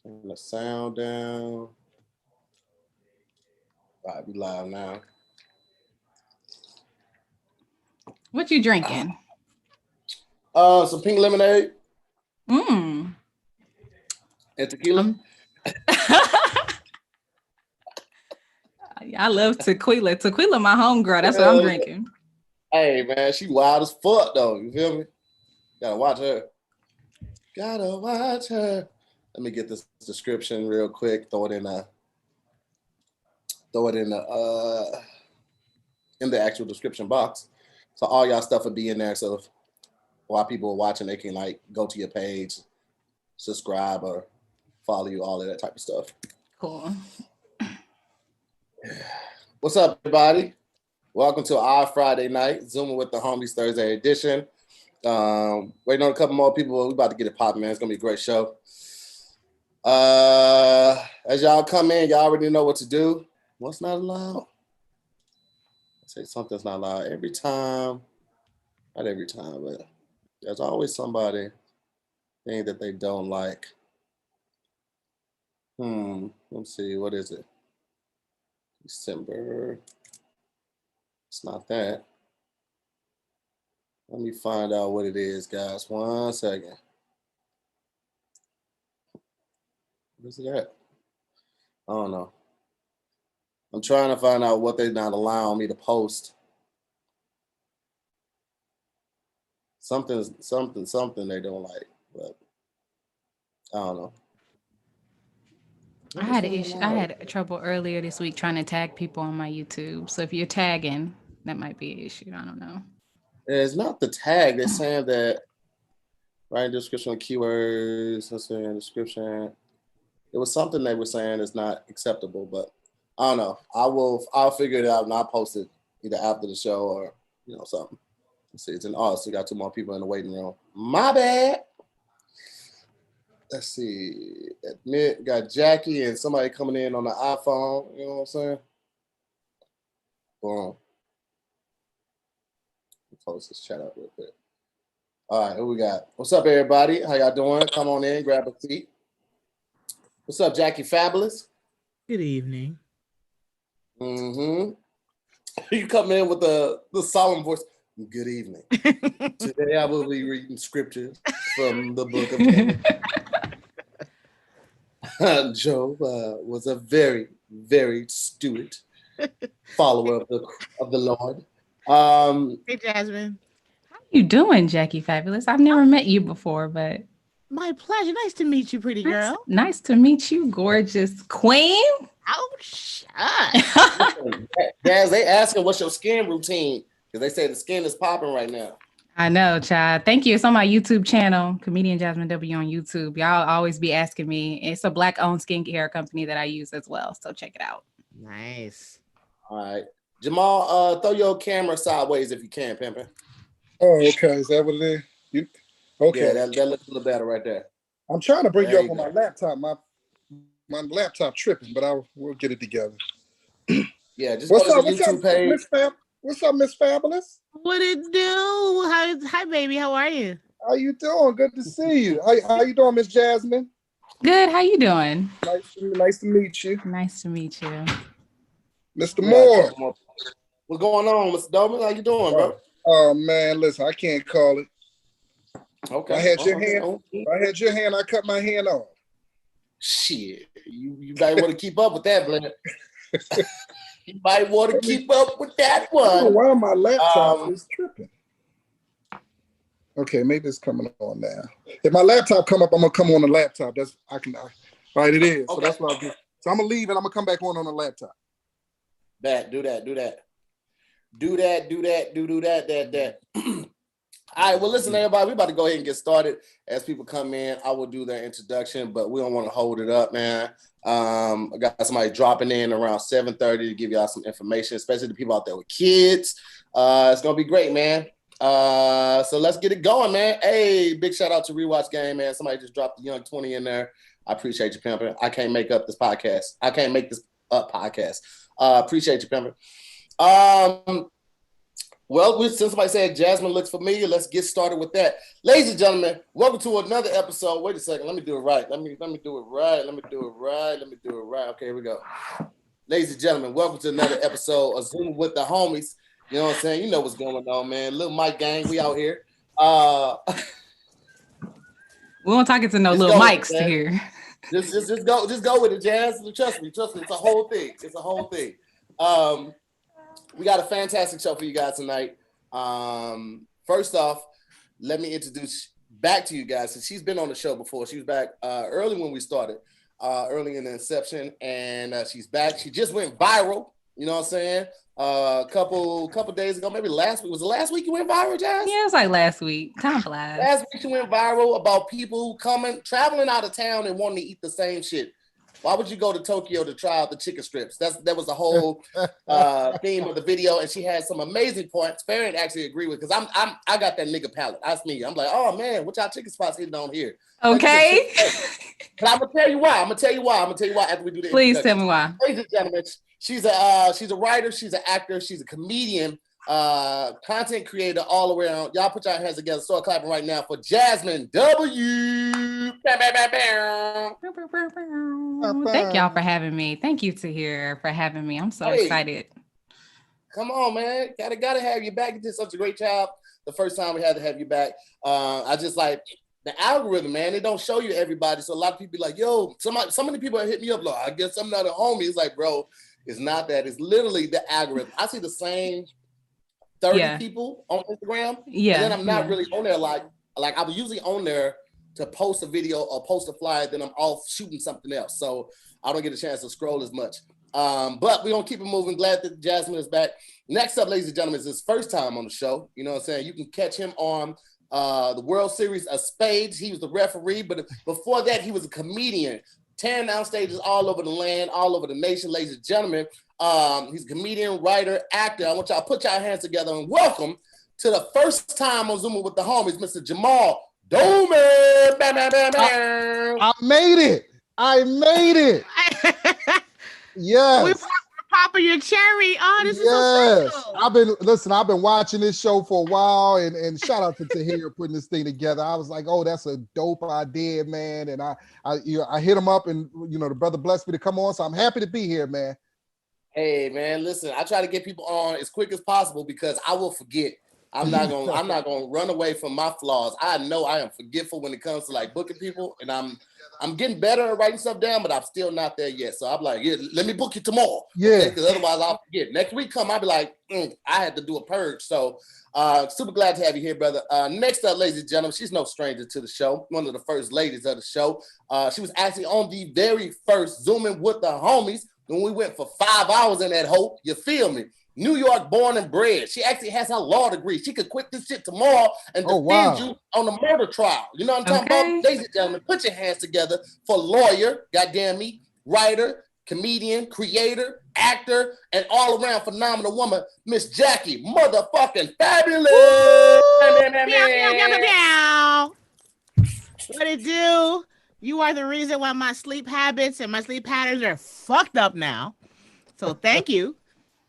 Turn the sound down. All right, we live now. What you drinking? Some pink lemonade Mm. and tequila. I love tequila. Tequila, my homegirl. That's what I'm drinking. Hey, man, she wild as fuck, though. You feel me? Gotta watch her. Gotta watch her. Let me get this description real quick. Throw it in the actual description box. So all y'all stuff will be in there. So while people are watching, they can like go to your page, subscribe, or follow you, all of that type of stuff. Cool. What's up, everybody? Welcome to our Friday night, Zooming with the Homies Thursday edition. Waiting on a couple more people. We're about to get it popping, man. It's going to be a great show. As y'all come in, y'all already know what to do. What's not allowed? I say something's not allowed every time. Not every time, but there's always somebody thing that they don't like. Let's see. What is it? December. It's not that. Let me find out what it is, guys. 1 second. Where's it at? I don't know. I'm trying to find out what they're not allowing me to post. Something they don't like, but I don't know. I had trouble earlier this week trying to tag people on my YouTube. So if you're tagging, that might be an issue. I don't know. It's not the tag. They're saying that write description of keywords. Let's say in description. It was something they were saying is not acceptable, but I don't know. I'll figure it out and I'll post it either after the show or something. Let's see, it's in August. We got 2 more people in the waiting room. My bad. Let's see. Admit, got Jackie and somebody coming in on the iPhone. You know what I'm saying? Boom. Close this chat up real quick. All right, who we got? What's up, everybody? How y'all doing? Come on in, grab a seat. What's up, Jackie Fabulous? Good evening. You come in with the solemn voice. Good evening. Today I will be reading scriptures from the book of Job. Job was a very, very astute follower of the Lord. Hey, Jasmine. How you doing, Jackie Fabulous? I've never met you before, but my pleasure. Nice to meet you, pretty girl. Nice to meet you, gorgeous queen. Oh, shut. Jazz, they asking what's your skin routine because they say the skin is popping right now. I know, child. Thank you. It's on my YouTube channel, Comedian Jasmine W on YouTube. Y'all always be asking me. It's a Black-owned skincare company that I use as well, so check it out. Nice. All right, Jamal, throw your camera sideways if you can, pimpin'. Oh, okay. Is that what it is? Okay. Yeah, that looks a little better right there. I'm trying to bring you up on my laptop. My laptop tripping, but we'll get it together. Yeah, just go to the YouTube page. What's up, Miss Fabulous? What it do? Hi, baby. How are you? How you doing? Good to see you. How you doing, Miss Jasmine? Good. How you doing? Nice to meet you. Nice to meet you. Mr. Moore. What's going on, Mr. Doman? How you doing, bro? Oh man, listen, I can't call it. Okay. I had your hand, I cut my hand off. Shit. You might want to keep up with that, Blend. You might want to keep up with that one. I don't know why my laptop is tripping. Okay, maybe it's coming on now. If my laptop come up, I'm gonna come on the laptop. Right, it is. Okay. So that's what I'll do. So I'm gonna leave and I'm gonna come back on the laptop. Do that. All right, well, listen, everybody, we're about to go ahead and get started. As people come in, I will do their introduction, but we don't want to hold it up, man. I got somebody dropping in around 7:30 to give y'all some information, especially the people out there with kids. It's going to be great, man. So let's get it going, man. Hey, big shout out to Rewatch Game, man. Somebody just dropped the Young 20 in there. I appreciate you, pimping. I can't make up this podcast. Appreciate you, pimping. Well, since somebody said Jasmine looks familiar, let's get started with that. Ladies and gentlemen, welcome to another episode. Wait a second. Let me do it right. Let me do it right. Let me do it right. Let me do it right. Okay, here we go. Ladies and gentlemen, welcome to another episode of Zoom with the Homies. You know what I'm saying? You know what's going on, man. Little Mike gang, we out here. We won't talk it to no little mics to hear. Just go with it, Jazz. Trust me. It's a whole thing. It's a whole thing. We got a fantastic show for you guys tonight. First off, let me introduce back to you guys. So she's been on the show before. She was back early when we started, early in the inception, and she's back. She just went viral. You know what I'm saying? A couple days ago, maybe last week. Was it last week you went viral, Jazz? Yeah, it was like last week. Time flies. Last week you went viral about people traveling out of town and wanting to eat the same shit. Why would you go to Tokyo to try out the chicken strips? That was the whole theme of the video, and she had some amazing points. Farron actually agreed with, because I got that nigga palate. That's me. I'm like, oh man, what y'all chicken spots hitting on here? Okay. But I'm gonna tell you why. I'm gonna tell you why after we do this. Please tell me why. Ladies and gentlemen, she's a writer, she's an actor, she's a comedian, content creator all around. Y'all put your hands together, start clapping right now for Jasmine W. Thank y'all for having me. Thank you, Tahir, for having me. I'm so excited. Come on, man. Gotta have you back. You did such a great job the first time we had to have you back. I just like the algorithm, man. It don't show you everybody. So a lot of people be like, yo, so many people hit me up like, I guess I'm not a homie. It's like, bro, it's not that. It's literally the algorithm. I see the same 30 people on Instagram. Yeah. And then I'm not really on there like I was usually on there to post a video or post a flyer, then I'm off shooting something else. So I don't get a chance to scroll as much. But we're gonna keep it moving. Glad that Jasmine is back. Next up, ladies and gentlemen, is his first time on the show. You know what I'm saying? You can catch him on the World Series of Spades. He was the referee, but before that, he was a comedian, tearing down stages all over the land, all over the nation, ladies and gentlemen. He's a comedian, writer, actor. I want y'all to put y'all hands together and welcome to the first time on Zooming with the Homies, Mr. Jamal Doman. I made it. Yes. We're popping your cherry. Oh, this is so special. I've been watching this show for a while, and shout out to Tahir putting this thing together. I was like, oh, that's a dope idea, man. And I hit him up, and the brother blessed me to come on, so I'm happy to be here, man. Hey, man, listen, I try to get people on as quick as possible because I will forget. I'm not gonna run away from my flaws. I know I am forgetful when it comes to like booking people, and I'm getting better at writing stuff down, but I'm still not there yet. So I'm like, yeah, let me book you tomorrow. Yeah, because otherwise I'll forget. Next week I'll be like, I had to do a purge. So super glad to have you here, brother. Next up, ladies and gentlemen, she's no stranger to the show. One of the first ladies of the show. She was actually on the very first Zooming with the Homies when we went for 5 hours in that hole. You feel me? New York born and bred. She actually has her law degree. She could quit this shit tomorrow and defend you on a murder trial. You know what I'm talking about? Ladies and gentlemen, put your hands together for lawyer, goddamn me, writer, comedian, creator, actor, and all around phenomenal woman, Miss Jackie motherfucking Fabulous. What it do? You are the reason why my sleep habits and my sleep patterns are fucked up now. So thank you.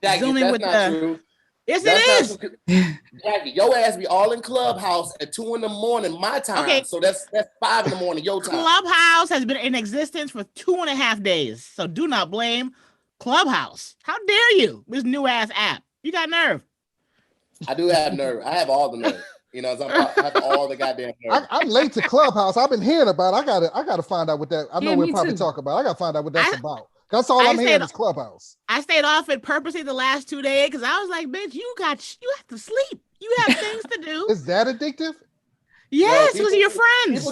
Jackie, Zooming that's with not the true. Yes, that's it is. Jackie, your ass be all in Clubhouse at 2 a.m. my time. Okay. So that's 5 a.m. your time. Clubhouse has been in existence for 2.5 days. So do not blame Clubhouse. How dare you? This new ass app. You got nerve. I do have nerve. I have all the nerve. You know, I have all the goddamn nerve. I'm late to Clubhouse. I've been hearing about it. I gotta find out what that. I know we'll probably talk about. I gotta find out what that's about. That's all I'm hearing is Clubhouse. I stayed off it purposely the last 2 days because I was like, bitch, you have to sleep. You have things to do. Is that addictive? Yes, because of your friends.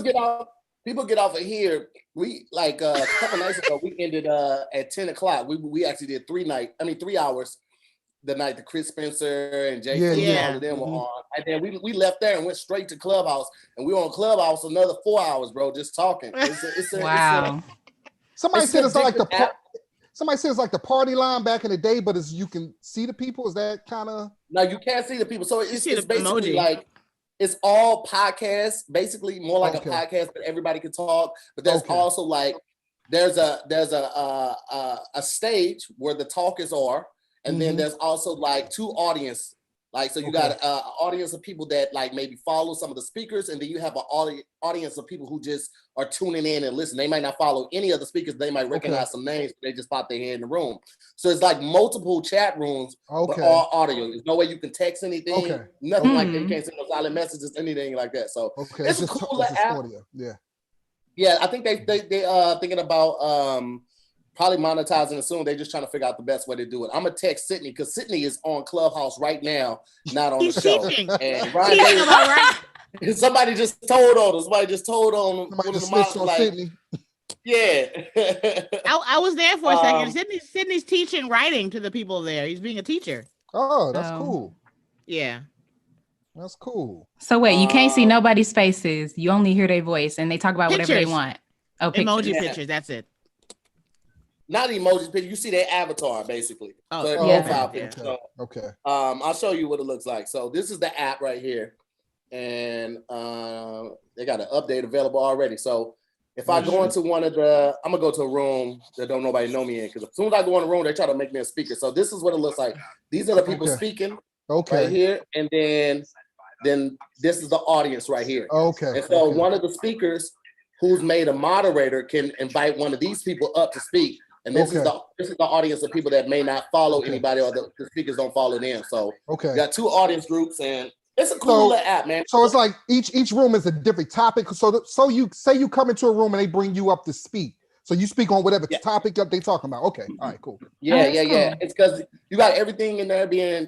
People get off of here. We like a couple nights ago, we ended at 10 o'clock. We actually did 3 hours the night that Chris Spencer and Jay and all of them were on. And then we left there and went straight to Clubhouse, and we were on Clubhouse another 4 hours, bro, just talking. Wow. Somebody said it's like the party line back in the day, but you can see the people. Is that kind of? No, you can't see the people. So it's basically like it's all podcasts, basically more like a podcast, but everybody can talk. But there's also like there's a stage where the talkers are, and then there's also like two audience Like, so you got an audience of people that like maybe follow some of the speakers, and then you have an audience of people who just are tuning in and listen. They might not follow any of the speakers. They might recognize some names. They just pop their head in the room. So it's like multiple chat rooms, but all audio. There's no way you can text anything. Nothing like that. You can't send no silent messages, anything like that. So it's a cool app. Audio. Yeah, I think they thinking about probably monetizing it soon. They're just trying to figure out the best way to do it. I'm gonna text Sydney because Sydney is on Clubhouse right now, not on the show. Teaching. And Ryan Davis, somebody just told on us. Somebody just told on one of the moms, like, Sydney. Yeah. I was there for a second. Sydney's teaching writing to the people there. He's being a teacher. Oh, that's cool. Yeah. That's cool. So wait, you can't see nobody's faces. You only hear their voice, and they talk about whatever they want. Oh, emoji pictures. That's it. Not emojis, but you see their avatar basically. Oh, so profile picture. So, I'll show you what it looks like. So this is the app right here, and they got an update available already. So if I go into one of the, I'm gonna go to a room that don't nobody know me in, because as soon as I go in the room, they try to make me a speaker. So this is what it looks like. These are the people speaking right here, and then this is the audience right here. And so one of the speakers who's made a moderator can invite one of these people up to speak. And this is the audience of people that may not follow anybody, or the speakers don't follow them. So you got two audience groups, and it's a cool little app, man. So it's like each room is a different topic. So you say you come into a room and they bring you up to speak. So you speak on whatever topic that they talking about. Okay, all right, cool. Yeah. It's because you got everything in there being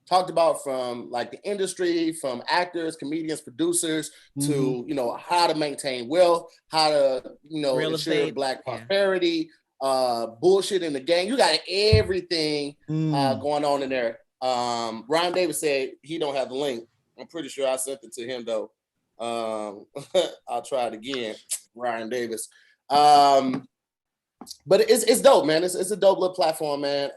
talked about, from like the industry, from actors, comedians, producers, to how to maintain wealth, how to ensure Black prosperity. Bullshit in the game. You got everything going on in there. Ryan Davis said he don't have the link. I'm pretty sure I sent it to him though. I'll try it again. Ryan Davis. But it's dope, man. It's a dope little platform, man.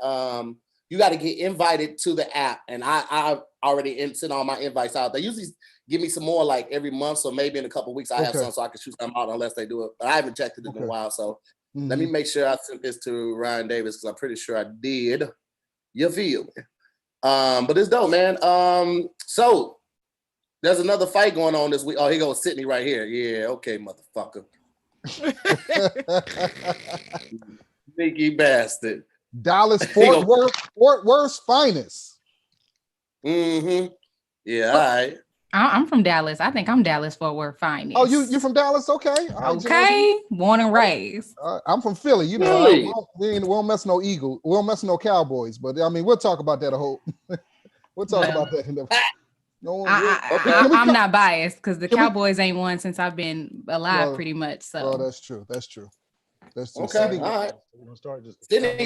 You got to get invited to the app, and I already sent all my invites out. They usually give me some more like every month, so maybe in a couple of weeks I have some so I can shoot them out unless they do it. But I haven't checked it in a while, so let me make sure I sent this to Ryan Davis, because I'm pretty sure I did. You feel me? But it's dope, man. So there's another fight going on this week. Oh, here goes Sydney right here. Yeah, okay, motherfucker. Sneaky bastard. Dallas Fort Worth's finest. Yeah, all right. I'm from Dallas. I think I'm Dallas Fort Worth finest. Oh, you from Dallas? Okay. Okay. Born and raised. I'm from Philly. You know, really? we won't mess no Eagles. We won't mess no Cowboys. But I mean, we'll talk about that we'll talk about that in the. I'm not biased, because the Cowboys ain't won since I've been alive, pretty much. So. Oh, that's true. That's true. Okay. All right.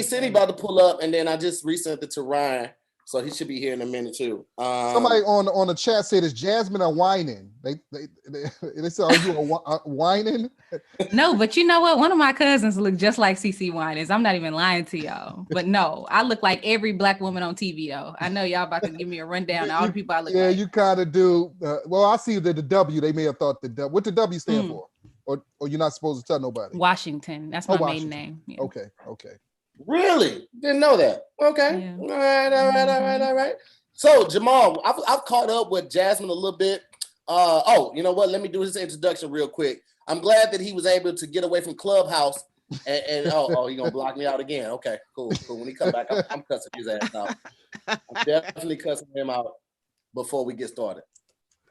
Sydney about to pull up, and then I just resent it to Ryan. So he should be here in a minute too. Somebody on the chat said, "Is Jasmine a whining?" They said, "Are you a whining?" No, but you know what? One of my cousins look just like CC Winans. I'm not even lying to y'all. But no, I look like every Black woman on TV though. I know y'all about to give me a rundown of all the people I look like. Yeah, you kind of do. Well, I see that the W. They may have thought the W. What the W stand for? Or you're not supposed to tell nobody. Washington. That's my maiden name. Yeah. Okay. Really? Didn't know that. Okay. Yeah. All right. So Jamal, I've caught up with Jasmine a little bit. You know what? Let me do his introduction real quick. I'm glad that he was able to get away from Clubhouse and he gonna block me out again. Okay, cool. When he come back, I'm cussing his ass out. I'm definitely cussing him out before we get started.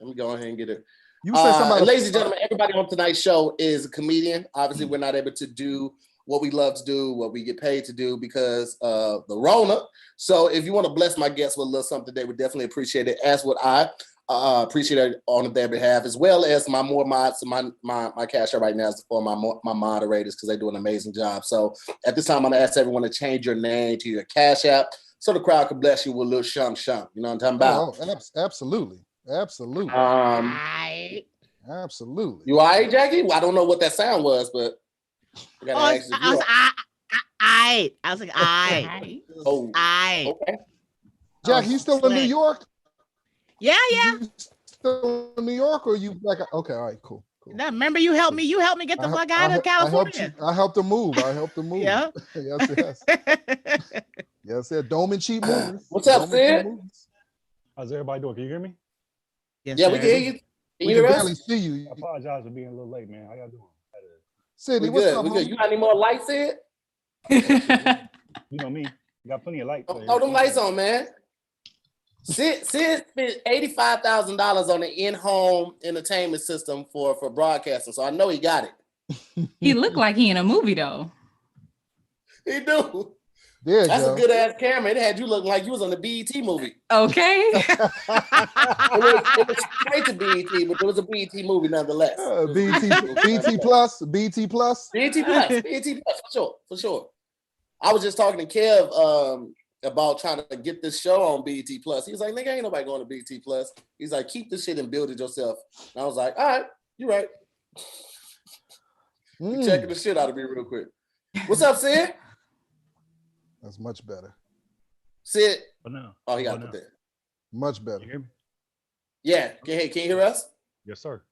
Let me go ahead and get it. You said somebody. Ladies and gentlemen, everybody on tonight's show is a comedian. Obviously, we're not able to do what we love to do, what we get paid to do because of the Rona. So if you want to bless my guests with a little something today, we definitely appreciate it, as would I. Appreciate it on their behalf, as well as my more mods. My cash out right now is for my moderators, because they do an amazing job. So at this time, I'm going to ask everyone to change your name to your cash app so the crowd can bless you with a little shum. You know what I'm talking about? Oh, absolutely. Absolutely. You all right, Jackie? Well, I don't know what that sound was, but I was like, Okay. Jackie, you still in New York? Yeah. You still in New York, or you like? Okay, all right, cool. Now, remember, you helped me get the fuck out of California. I helped him move. Yeah. Yes. Yes, Dome and Cheap movies. What's up, Sid? How's everybody doing? Can you hear me? Yes, Yeah, sir. we can hear you. Can We you can hear us? barely see you. I apologize for being a little late, man. How y'all doing? Sydney, We what's good. up, We good. homie? You got any more lights in? You know me. You got plenty of lights. Oh, them lights on, man. Sid spent $85,000 on an in-home entertainment system for broadcasting, so I know he got it. He looked like he in a movie though. He do. There you That's go. a good ass camera. It had you looking like you was on the BET movie. Okay. It was straight to BET, but it was a BET movie nonetheless. It was a BT plus, BT plus. BET plus, for sure. I was just talking to Kev about trying to get this show on BET plus. He was like, "Nigga, ain't nobody going to BET plus." He's like, "Keep this shit and build it yourself." And I was like, "All right, you're right." You checking the shit out of me real quick. What's up, Sid? That's much better. Sid. But no. Oh, he got to put that. Much better. Can you hear me? Yeah. Can you hear us? Yes, sir.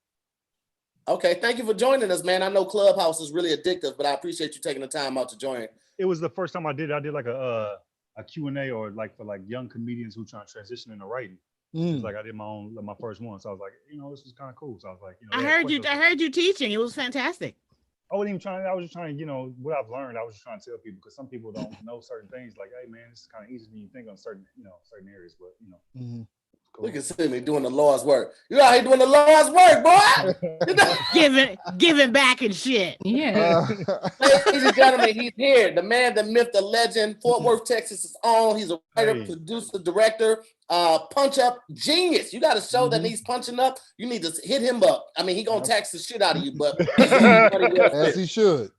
Okay. Thank you for joining us, man. I know Clubhouse is really addictive, but I appreciate you taking the time out to join. It was the first time I did like a Q&A or like for like young comedians who trying to transition into writing. It's like I did my first one, so I was like, this is kind of cool. So I was like, I heard you teaching. It was fantastic. I wasn't even trying. I was just trying, what I've learned. I was just trying to tell people because some people don't know certain things. Like, hey, man, this is kind of easy when you think on certain areas. But cool. Look at Sidney doing the Lord's work. You out here doing the Lord's work, boy. giving back and shit. Yeah. Ladies and gentlemen, he's here. The man, the myth, the legend. Fort Worth, Texas is on. He's a writer, producer, director, punch up genius. You got a show that needs punching up. You need to hit him up. I mean, he gonna tax the shit out of you, but as he should.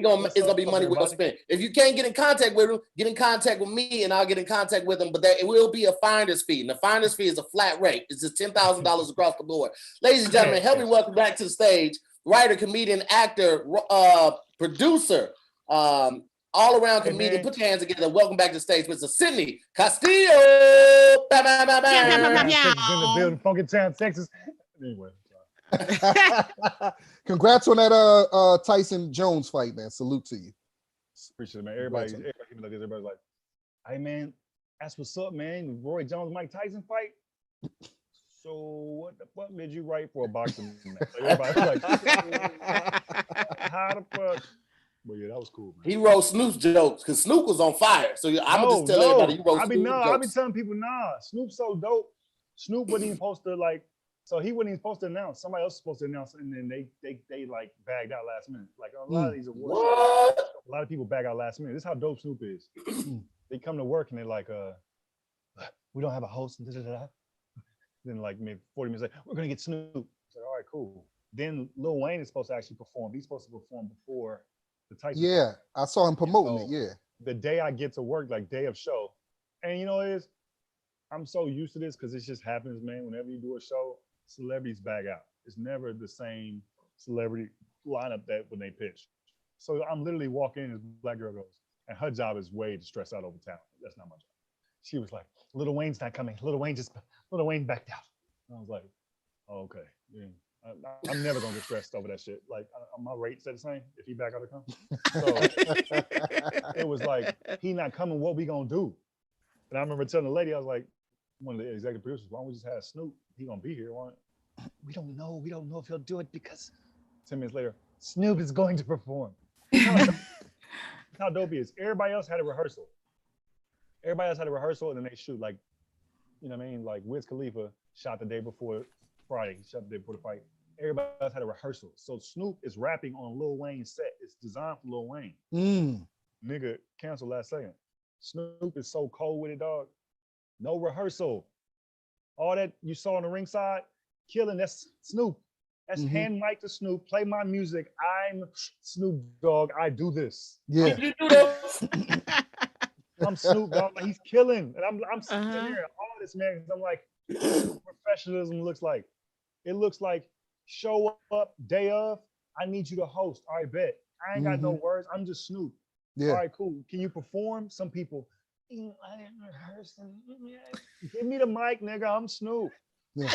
It's gonna be money well spent. If you can't get in contact with him, get in contact with me, and I'll get in contact with him. But it will be a finder's fee, and the finder's fee is a flat rate. It's just $10,000 across the board. Ladies and gentlemen, help me welcome back to the stage writer, comedian, actor, producer, all-around comedian. Put your hands together. Welcome back to the stage, Mr. Sidney Castillo. In the building, Funky Town, Texas. Anyway. Congrats on that Tyson Jones fight, man. Salute to you. Appreciate it, man. Everybody like this. Everybody's like, "Hey, man, that's what's up, man. Roy Jones, Mike Tyson fight." So what the fuck did you write for a boxing match? Everybody's like, "How the fuck?" But yeah, that was cool, man. He wrote Snoop's jokes because Snoop was on fire. So I'm gonna just tell everybody you wrote Snoop's jokes. I be telling people, Snoop's so dope. Snoop wasn't even supposed to so he wasn't even supposed to announce. Somebody else was supposed to announce, and then they like bagged out last minute. Like a lot of these awards, a lot of people bag out last minute. This is how dope Snoop is. They come to work and they're like, we don't have a host. Then like maybe 40 minutes later, we're gonna get Snoop. It's like, all right, cool. Then Lil Wayne is supposed to actually perform. He's supposed to perform before the Tyson. Yeah, I saw him promoting it. Yeah. The day I get to work, like day of show, and I'm so used to this because it just happens, man. Whenever you do a show, celebrities bag out. It's never the same celebrity lineup that when they pitch. So I'm literally walking in, this black girl goes, and her job is way to stress out over talent. That's not my job. She was like, Lil Wayne's not coming. Lil Wayne backed out. And I was like, oh, okay. Yeah. I'm never gonna get stressed over that shit. Like my rates are the same if he back out to come. So it was like, he not coming, what we gonna do? And I remember telling the lady, I was like, one of the executive producers, why don't we just have Snoop? He gonna be here. We don't know if he'll do it because 10 minutes later, Snoop is going to perform. How dope he is. Everybody else had a rehearsal. And then they shoot like, you know what I mean? Like Wiz Khalifa shot the day before Friday. He shot the day before the fight. Everybody else had a rehearsal. So Snoop is rapping on Lil Wayne's set. It's designed for Lil Wayne. Nigga canceled last second. Snoop is so cold with it, dog. No rehearsal. All that you saw on the ringside, killing, that's Snoop. That's hand mic to Snoop. Play my music. I'm Snoop Dogg. I do this. Yeah. You do that? I'm Snoop Dogg. Like, he's killing. And I'm sitting there, all this, man, because I'm like, what professionalism looks like. It looks like show up, day of, I need you to host. All right, bet. I ain't got no words. I'm just Snoop. Yeah. All right, cool. Can you perform? Some people, I didn't rehearse. Give me the mic, nigga. I'm Snoop. Yeah.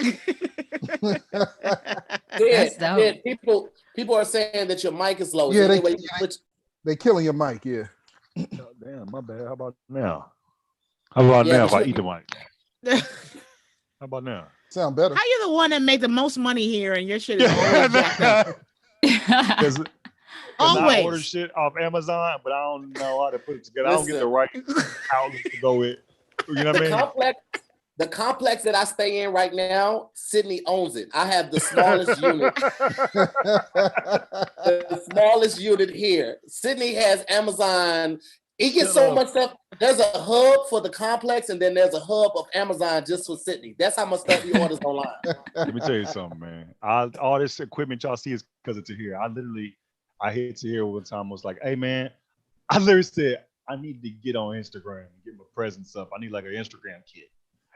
People are saying that your mic is low. Yeah, they killing your mic. Yeah. Oh, damn, my bad. How about now? How about now if I eat the mic? How about now? Sound better. How you the one that make the most money here and your shit is always jacked up? Because Always. I order shit off Amazon, but I don't know how to put it together. I don't get the Listen. right outlet to go with. You know what I mean? The complex that I stay in right now, Sydney owns it. I have the smallest unit. The smallest unit here. Sydney has Amazon. He gets so much stuff. There's a hub for the complex, and then there's a hub of Amazon just for Sydney. That's how much stuff he orders online. Let me tell you something, man. All this equipment y'all see is because of Tahir. I hit Tahir one time. I was like, hey, man, I literally said, I need to get on Instagram and get my presence up. I need like an Instagram kit.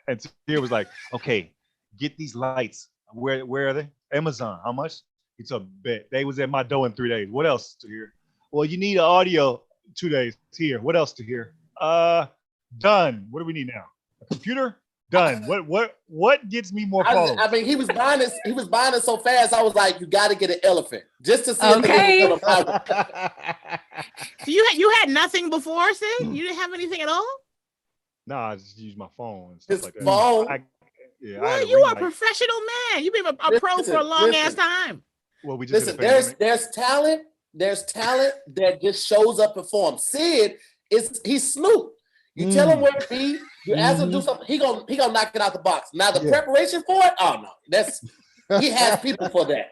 And Tahir was like, okay, get these lights. Where are they? Amazon. How much? It's a bet. They was at my door in 3 days. What else Tahir? Well, you need an audio 2 days. Here. What else Tahir? Done. What do we need now? A computer? Done. What gets me more followers? I mean, he was buying it. He was buying it so fast. I was like, you got to get an elephant just to see. Okay. If So you had nothing before, Sid? You didn't have anything at all? Nah, I just use my phone and stuff His like that. phone? Well, you are a professional man. You've been a pro for a long ass time. Well, we just listen. There's talent. There's talent that just shows up and performs. Sid he's Snoop. You tell him where to be. You ask him to do something. He gonna knock it out the box. Now the preparation for it. Oh no, he has people for that.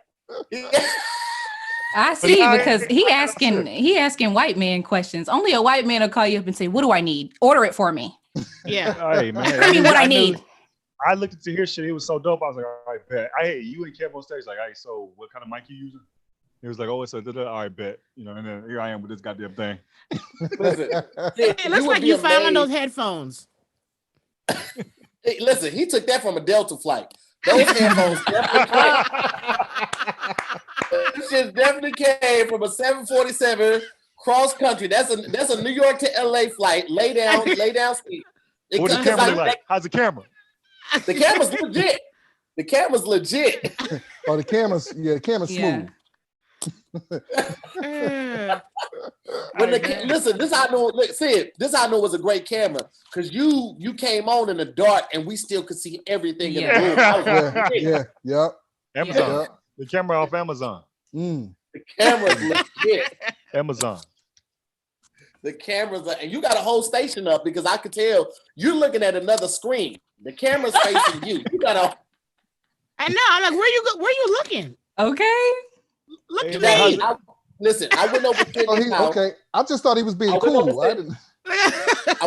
I see, because he asking white man questions. Only a white man will call you up and say, "What do I need? Order it for me." Yeah. Hey man, Tell me what I need. I looked at Tahir's shit. It was so dope. I was like, all right, bet. You and Kev on stage, like, hey, so what kind of mic you using? He was like, oh, it's a all right, bet. You know, and then here I am with this goddamn thing. Listen, It looks like you found one of those headphones. Hey, listen, he took that from a Delta flight. Those headphones definitely this shit definitely came from a 747 cross country. That's a New York to LA flight. Lay down seat. What's the camera like? How's the camera? The camera's legit. The camera's legit. Oh, the camera's smooth. Listen, this I know. Look, Sid, this I know was a great camera because you came on in the dark and we still could see everything in the room. Amazon. Yep. The camera off Amazon. The camera's legit. Amazon. The cameras and you got a whole station up because I could tell you're looking at another screen. The camera's facing you. You got a. I know. I'm like, where you looking? Okay. Look at me. Listen, I went over to Sydney's house. Okay, I just thought he was being cool. I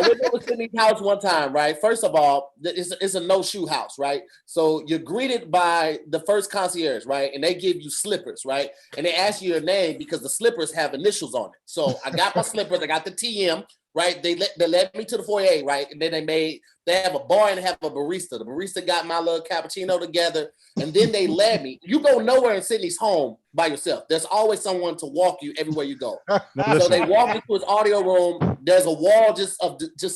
went over to Sydney's house one time, right? First of all, it's a no-shoe house, right? So you're greeted by the first concierge, right? And they give you slippers, right? And they ask you your name because the slippers have initials on it. So I got my slippers, I got the TM, right? They led me to the foyer, right? And then they have a bar and they have a barista. The barista got my little cappuccino together, and then they led me. You go nowhere in Sydney's home by yourself. There's always someone to walk you everywhere you go. So they walked me to his audio room. There's a wall just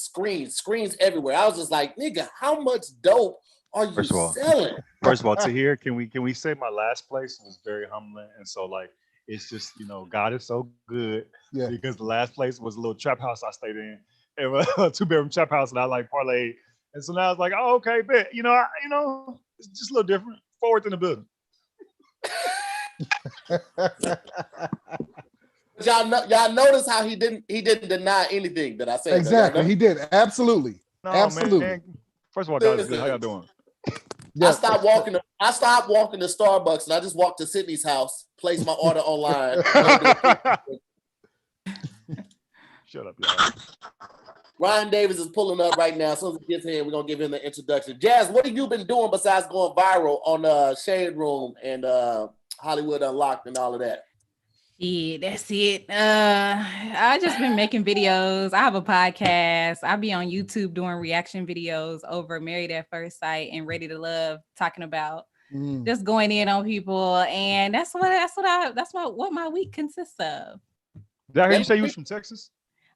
screens everywhere. I was just like, nigga, how much dope are you selling? First of all, Tahir, can we say my last place was very humbling, and so like it's just, you know, God is so good because the last place was a little trap house I stayed in. It was a 2-bedroom trap house, and I like parlayed. And so now I was like, oh, okay, bet. You know, it's just a little different. Forward in the building. Y'all notice how he didn't deny anything that I said. Exactly, he did. Absolutely. Absolutely. Man. First of all, guys, good. How y'all doing? I stopped walking to Starbucks and I just walked to Sydney's house, placed my order online. Shut up, y'all. Ryan Davis is pulling up right now. As soon as he gets here, we're gonna give him the introduction. Jazz, what have you been doing besides going viral on Shade Room and Hollywood Unlocked and all of that? Yeah, that's it. I just been making videos. I have a podcast. I be on YouTube doing reaction videos over Married at First Sight and Ready to Love, talking about just going in on people, and that's what my week consists of. Did I hear you say you was from Texas?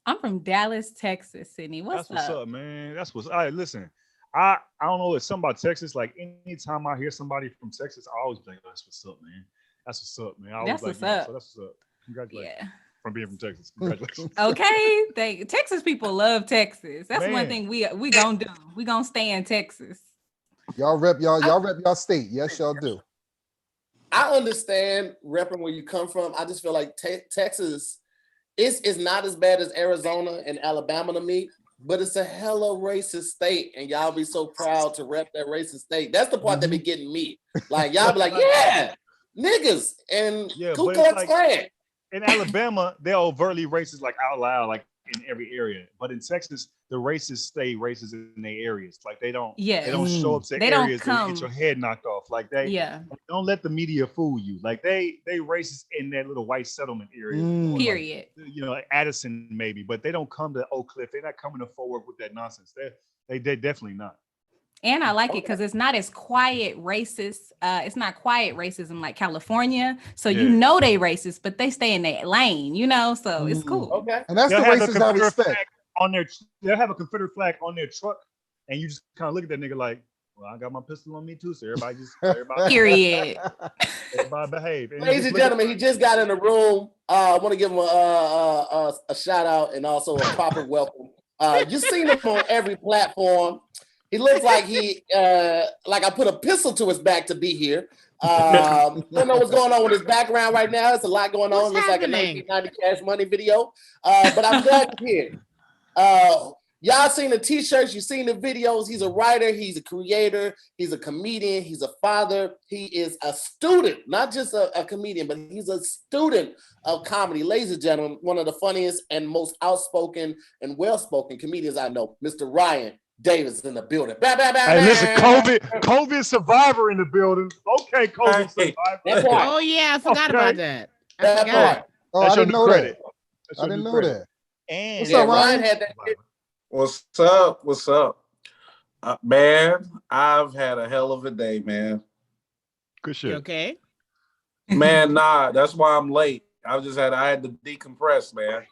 I'm from Dallas, Texas, Sydney. That's what's up, man. That's what's. All right, listen. I don't know. It's something about Texas. Like anytime I hear somebody from Texas, I always be like, oh, that's what's up, man. That's what's up, man. That's what's up. So that's what's up. Congratulations. Yeah. from being from Texas. Congratulations. Okay, Texas people love Texas. That's one Man. thing we gonna do. We gonna stay in Texas. Y'all rep y'all state. Yes, y'all do. I understand repping where you come from. I just feel like Texas is not as bad as Arizona and Alabama to me, but it's a hella racist state, and y'all be so proud to rep that racist state. That's the part that be getting me. Like y'all be like, yeah, niggas and Ku Klux Klan. In Alabama, they're overtly racist, like out loud, like in every area. But in Texas, the racists stay racist in their areas. Like they don't show up to areas to get your head knocked off. Like they don't let the media fool you. Like they racist in that little white settlement area. Period. Like, you know, like Addison maybe, but they don't come to Oak Cliff. They're not coming to Fort Worth with that nonsense. They definitely not. And I like it because it's not as quiet racist. It's not quiet racism like California. So you know they racist, but they stay in their lane, you know? So it's cool. Okay. And that's the racism I respect. They'll have a Confederate flag on their truck, and you just kind of look at that nigga like, well, I got my pistol on me too, so everybody Period. Everybody behave. And ladies and gentlemen, he just got in the room. I want to give him a shout out and also a proper welcome. You've seen him on every platform. He looks like like I put a pistol to his back to be here. Don't know what's going on with his background right now. It's a lot going on. Looks like a 1990 Cash Money video. But I'm glad to hear. Y'all seen the t-shirts, you seen the videos. He's a writer, he's a creator, he's a comedian, he's a father, he is a student, not just a comedian, but he's a student of comedy. Ladies and gentlemen, one of the funniest and most outspoken and well-spoken comedians I know, Mr. Ryan Davis in the building. Hey, listen, COVID survivor in the building. Okay, COVID survivor. Oh yeah, I forgot about that. I forgot. Oh, I didn't know that. I didn't know that. And what's up, Ryan? Had that. What's up? What's up? Man, I've had a hell of a day, man. Good shit. You okay? Man, nah, that's why I'm late. I had to decompress, man.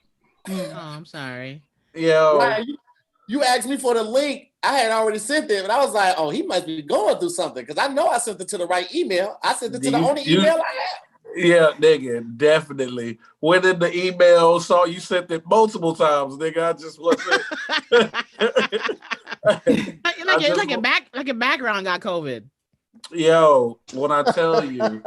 Oh, I'm sorry. Yo. Ryan, you asked me for the link. I had already sent it, but I was like, oh, he must be going through something because I know I sent it to the right email. I sent it to the only email I have. Yeah, nigga, definitely. When in the email, saw you sent it multiple times, nigga. I just wasn't. like your background got COVID. Yo, when I tell you.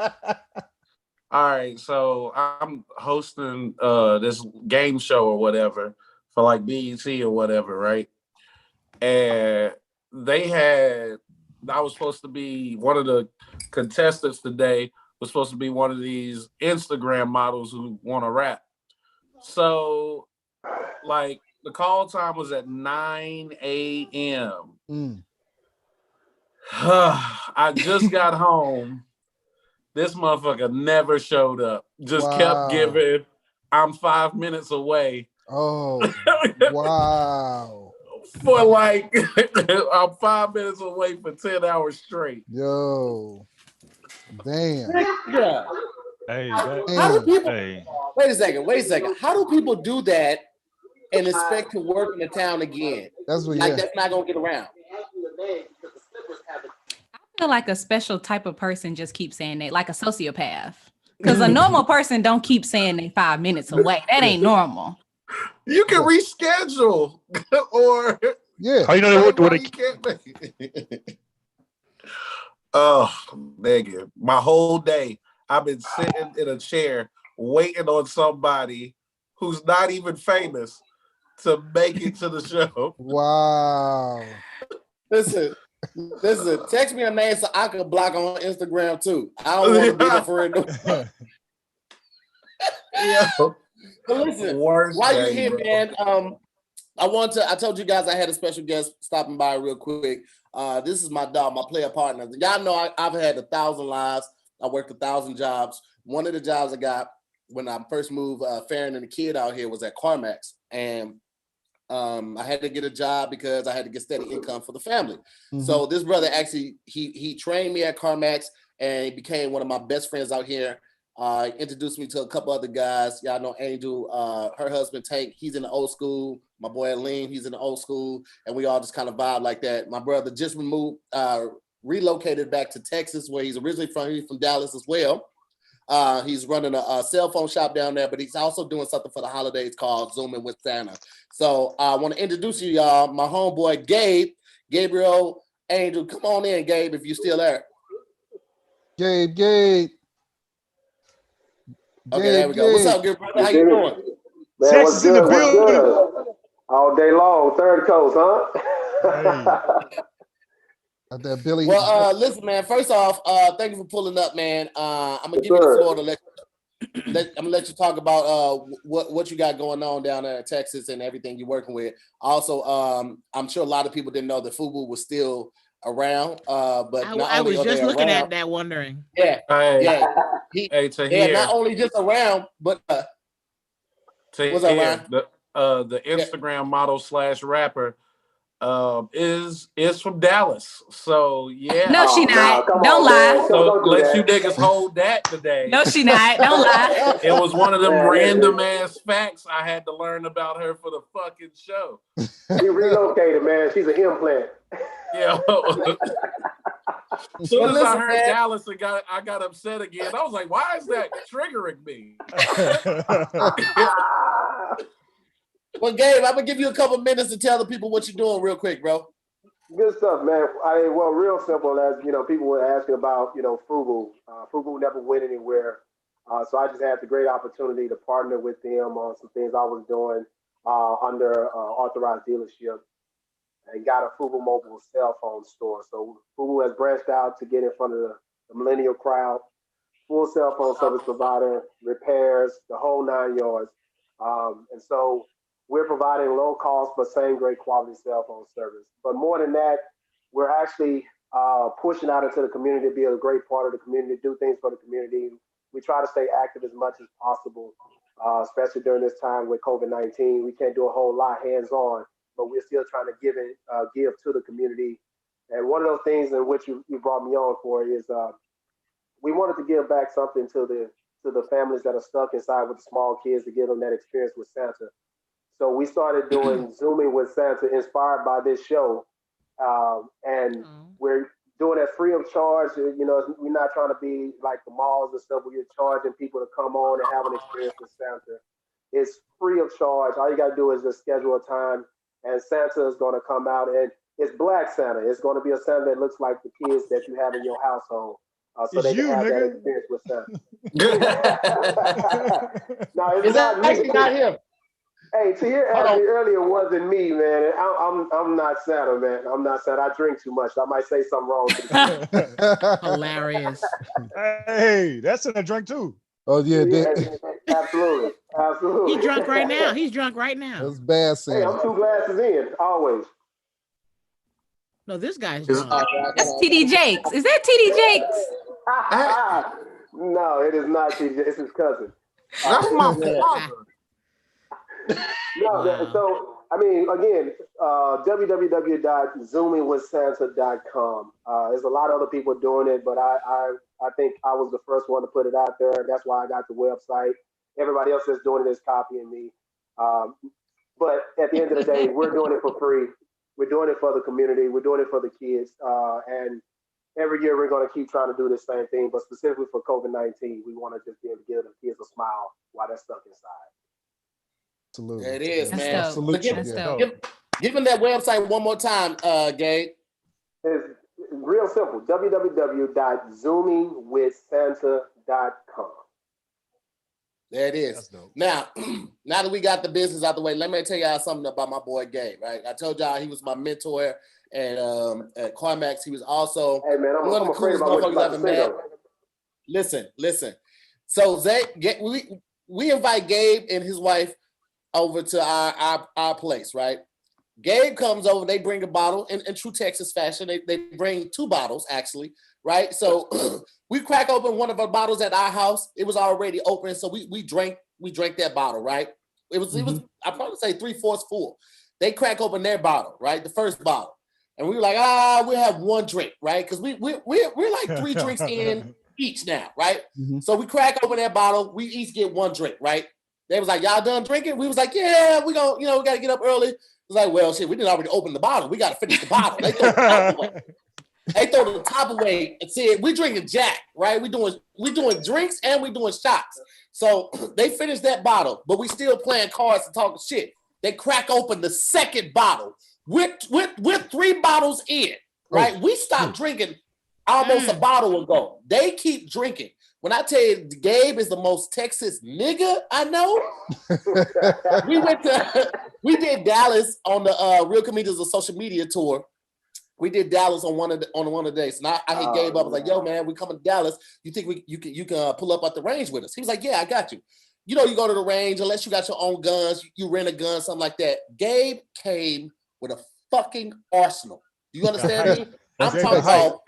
All right, so I'm hosting this game show or whatever for like BET or whatever, right? And I was supposed to be one of the contestants today. Was supposed to be one of these Instagram models who want to rap. So, like, the call time was at 9 a.m. I just got home. This motherfucker never showed up. Just kept giving, I'm 5 minutes away. Oh, wow. For like, I'm 5 minutes away for 10 hours straight. Yo. Damn. Yeah. Hey, how do people? Wait a second. How do people do that and expect to work in the town again? That's not gonna get around. I feel like a special type of person just keeps saying that, like a sociopath. Because a normal person don't keep saying they 5 minutes away. That ain't normal. You can reschedule or How you know what you can't make it? Oh, nigga. My whole day, I've been sitting in a chair waiting on somebody who's not even famous to make it to the show. Wow. Listen, text me a name so I can block on Instagram too. I don't want to be the friend. Yeah. But listen, while you're here, man, I told you guys I had a special guest stopping by real quick. This is my dog, my player partner. Y'all know I've had 1,000 lives. I worked 1,000 jobs. One of the jobs I got when I first moved Farron and the kid out here was at CarMax. And I had to get a job because I had to get steady income for the family. Mm-hmm. So this brother actually, he trained me at CarMax and he became one of my best friends out here. Introduced me to a couple other guys. Y'all know Angel, her husband Tank, he's in the old school. My boy Lean, he's in the old school. And we all just kind of vibe like that. My brother just relocated back to Texas where he's originally from. He's from Dallas as well. He's running a cell phone shop down there, but he's also doing something for the holidays called Zooming with Santa. So I want to introduce you, y'all, my homeboy Gabriel Angel. Come on in, Gabe, if you're still there. Gabe. Okay, there we go. What's up, Gabriel? How you doing? Man, Texas what's in the good? What's building. good? All day long, third coast, huh? That Billy. Well, listen, man. First off, thank you for pulling up, man. I'm gonna give you the floor to I'm gonna let you talk about what you got going on down there in Texas and everything you're working with. Also, I'm sure a lot of people didn't know that FUBU was still around. But I was just looking at that, wondering. Yeah, not only just around, but what's up, Ryan? The Instagram model / rapper is from Dallas. So yeah. No, she not. Don't lie. So let you niggas hold that today. No, she not. Don't lie. It was one of them random ass facts I had to learn about her for the fucking show. She relocated, man. She's an implant. Yeah. As soon as I heard Dallas and I got upset again. I was like, why is that triggering me? Well, Gabe, I'm gonna give you a couple minutes to tell the people what you're doing real quick, bro. Good stuff, man. Well, real simple. As you know, people were asking about, FUBU. FUBU never went anywhere, so I just had the great opportunity to partner with them on some things I was doing under authorized dealership, and got a FUBU mobile cell phone store. So FUBU has branched out to get in front of the millennial crowd. Full cell phone service provider, repairs, the whole 9 yards, and so we're providing low cost but same great quality cell phone service. But more than that, we're actually pushing out into the community to be a great part of the community, do things for the community. We try to stay active as much as possible, especially during this time with COVID-19. We can't do a whole lot hands-on, but we're still trying to give to the community. And one of those things in which you brought me on for is we wanted to give back something to the families that are stuck inside with the small kids, to give them that experience with Santa. So we started doing Zooming with Santa, inspired by this show, and we're doing it free of charge. We're not trying to be like the malls and stuff where you're charging people to come on and have an experience with Santa. It's free of charge. All you got to do is just schedule a time, and Santa is going to come out, and it's Black Santa. It's going to be a Santa that looks like the kids that you have in your household. So they can have that experience with Santa. No, it's actually not him. Hey, Tahir asked me earlier, wasn't me, man. I'm not Santa, man. I'm not Santa. I drink too much. I might say something wrong. Hilarious. Hey, that's in a drink too. Oh yeah, absolutely. He's drunk right now. That's bad, Sam. Hey, I'm 2 glasses in, always. No, this guy's drunk. That's TD Jakes. Is that TD Jakes? No, it is not TD. It's his cousin. That's my father. No, so I mean, again, www.zoomingwithsanta.com. There's a lot of other people doing it, but I think I was the first one to put it out there. That's why I got the website. Everybody else that's doing it is copying me. But at the end of the day, we're doing it for free. We're doing it for the community. We're doing it for the kids. And every year we're going to keep trying to do the same thing, but specifically for COVID-19, we want to just be able to give the kids a smile while they're stuck inside. Absolutely. There it is, man. Absolutely. Give them that website one more time, Gabe. It's real simple. www.zoomingwithsanta.com. There it is. Now that we got the business out the way, let me tell y'all something about my boy Gabe, right? I told y'all he was my mentor at Carmax. He was also one of the coolest motherfuckers I ever met. Listen. So we invite Gabe and his wife over to our place, right? Gabe comes over, they bring a bottle in true Texas fashion. They bring 2 bottles, actually, right? So we crack open one of our bottles at our house. It was already open, so we drank that bottle, right? It was I probably say 3/4 full. They crack open their bottle, right? The first bottle. And we were like, we'll have 1 drink, right? Because we're like 3 drinks in each now, right? Mm-hmm. So we crack open that bottle, we each get 1 drink, right? They was like, y'all done drinking? We was like, yeah, we got to get up early. It was like, well, shit, we didn't already open the bottle. We got to finish the bottle. They throw the bottle away. They throw the top away and said, "We drinking Jack, right? We doing drinks and we doing shots." So they finished that bottle, but we still playing cards and talking shit. They crack open the second bottle. We're 3 bottles in, right? We stopped drinking almost a bottle ago. They keep drinking. When I tell you, Gabe is the most Texas nigga I know. We did Dallas on the Real Comedians of Social Media tour. We did Dallas on one of the days, and I hit Gabe up. I was like, "Yo, man, we coming to Dallas. You think you can pull up at the range with us?" He was like, "Yeah, I got you." You know, you go to the range unless you got your own guns, you rent a gun, something like that. Gabe came with a fucking arsenal. Do you understand me? I'm talking about.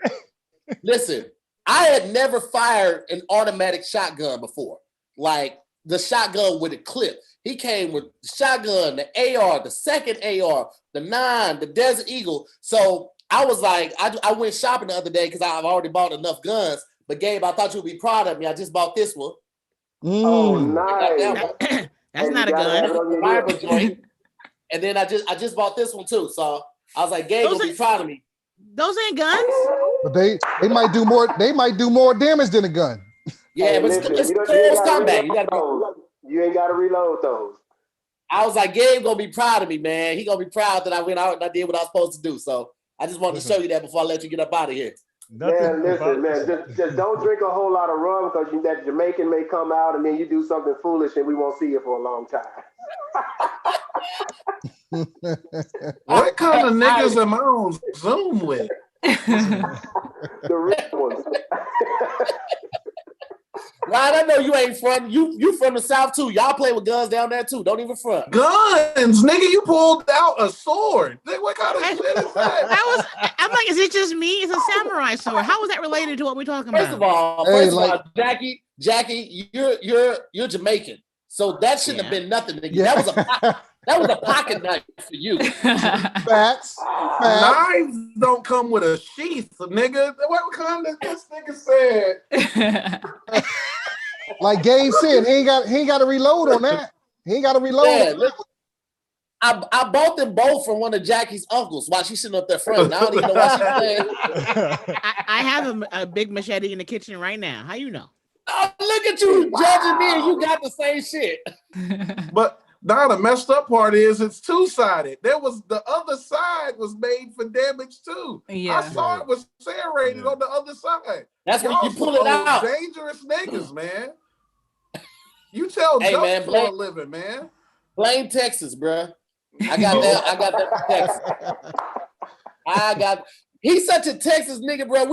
Listen, I had never fired an automatic shotgun before, like the shotgun with a clip. He came with the shotgun, the AR, the second AR, the 9, the Desert Eagle. So I was like, I went shopping the other day because I've already bought enough guns. But Gabe, I thought you'd be proud of me. I just bought this one. Oh, nice. That's not a gun. Bible joint. And then I just bought this one too. So I was like, Gabe will be proud of me. Those ain't guns. But they might do more. They might do more damage than a gun. Yeah, but it's combat. You ain't got to reload those. I was like, Gabe gonna be proud of me, man. He gonna be proud that I went out and I did what I was supposed to do. So I just wanted to show you that before I let you get up out of here. Man, just don't drink a whole lot of rum because that Jamaican may come out and then you do something foolish and we won't see you for a long time. What kind of niggas am I on Zoom with? The real ones. Ryan, I know you ain't from you from the South too. Y'all play with guns down there too. Don't even front. Guns, nigga, you pulled out a sword. What kind of shit is that? I'm like, is it just me? It's a samurai sword. How is that related to what we're talking First about? First of all, Jackie, you're Jamaican, so that shouldn't have been nothing, nigga. Yeah. That was a pocket knife for you. Facts. Knives don't come with a sheath, nigga. What kind of this nigga said? Like Gabe said, he ain't got to reload on that. He ain't got to reload. Yeah, listen, I bought them both from one of Jackie's uncles while she's sitting up there front. I don't even know why she's playing. I have a big machete in the kitchen right now. How you know? Oh, look at you judging me, and you got the same shit. But now the messed up part is it's two-sided. The other side was made for damage too. Yeah. I saw it was serrated on the other side. That's when you pull it out. Dangerous niggas, man. You tell jokes for a living, man. Blame Texas, bro. I got that from Texas. He's such a Texas nigga, bro.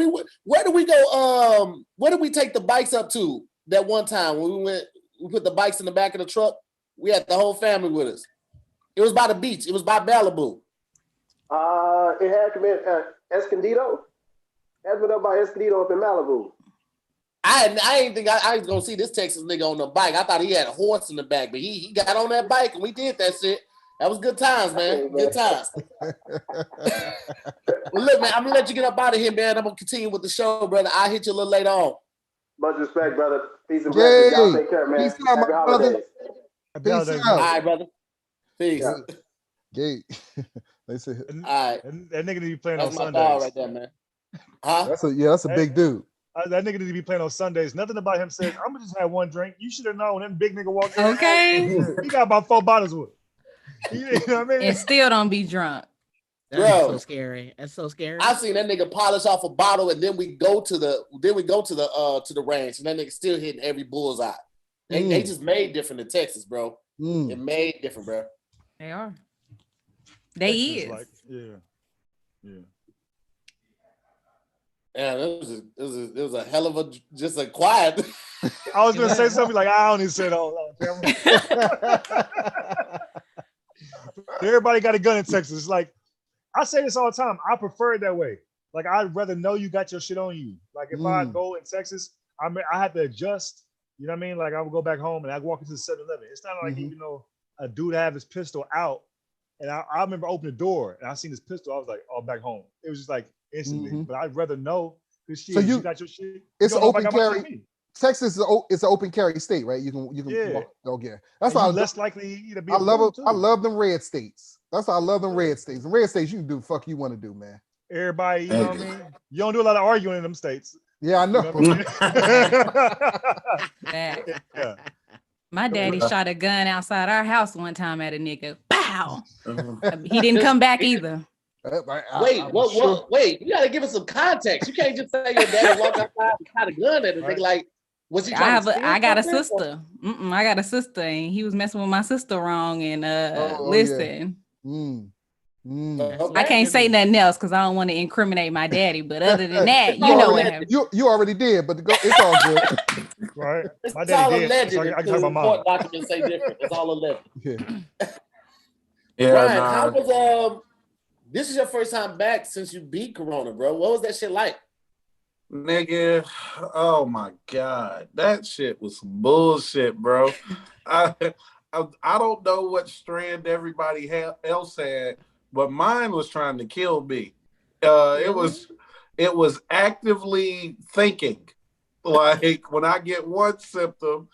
Where do we go? Where did we take the bikes up to that one time when we put the bikes in the back of the truck? We had the whole family with us. It was by the beach. It was by Malibu. It had been Escondido. It had been up by Escondido up in Malibu. I didn't think I was gonna see this Texas nigga on the bike. I thought he had a horse in the back, but he got on that bike and we did that shit. That was good times, man. Good times. Well, look, man, I'm gonna let you get up out of here, man. I'm gonna continue with the show, brother. I'll hit you a little later on. Much respect, brother. Peace and blessings. Y'all take care, man. Peace out, my brother. Peace out. All right, brother. Peace. Gate. They say, all right. That nigga need to be playing on Sundays. Dog right there, man. Huh? That's a big dude. That nigga need to be playing on Sundays. Nothing about him says, I'm gonna just have one drink. You should have known that big nigga walked in. Okay. He got about 4 bottles with him. You know what I mean? And still don't be drunk. That's so scary. That's so scary. I seen that nigga polish off a bottle, and then we go to the range, and that nigga still hitting every bullseye. They just made different in Texas, bro. It made different, bro. They are. They is. Like, yeah. Yeah, it was a hell of a quiet. I was gonna say something like I don't even say that. Everybody got a gun in Texas. It's like I say this all the time. I prefer it that way. Like I'd rather know you got your shit on you. Like if I go in Texas, I have to adjust. You know what I mean? Like I would go back home and I'd walk into the 7-Eleven. It's not like you know a dude have his pistol out, and I remember opening the door and I seen his pistol. I was like, oh, back home. It was just like instantly. But I'd rather know because shit. So you got your shit. It's an open carry. Texas is an open carry state, right? You can go get. That's why I'm less likely to be. I love them red states. That's why I love them red states. In red states, you can do the fuck you want to do, man. Everybody, you know what I mean? You don't do a lot of arguing in them states. Yeah, I know. You know what I mean? Yeah. My daddy shot a gun outside our house one time at a nigga. Pow! He didn't come back either. Wait, you gotta give us some context. You can't just say your daddy walked outside and shot a gun at a nigga. Like, was he trying to steal I got a something? sister. I got a sister, and he was messing with my sister wrong. And listen, Okay. I can't say nothing else because I don't want to incriminate my daddy. But other than that, you know what happened. You already did, but it's all good. Right. My It's all daddy did. alleged. So I can talk about mom. Court documents say different. It's all alleged. Yeah, Ryan, nah. how was this is your first time back since you beat Corona, bro. What was that shit like? Nigga, oh my God, that shit was some bullshit, bro. I don't know what strand everybody else had, but mine was trying to kill me. It was actively thinking. Like when I get one symptom,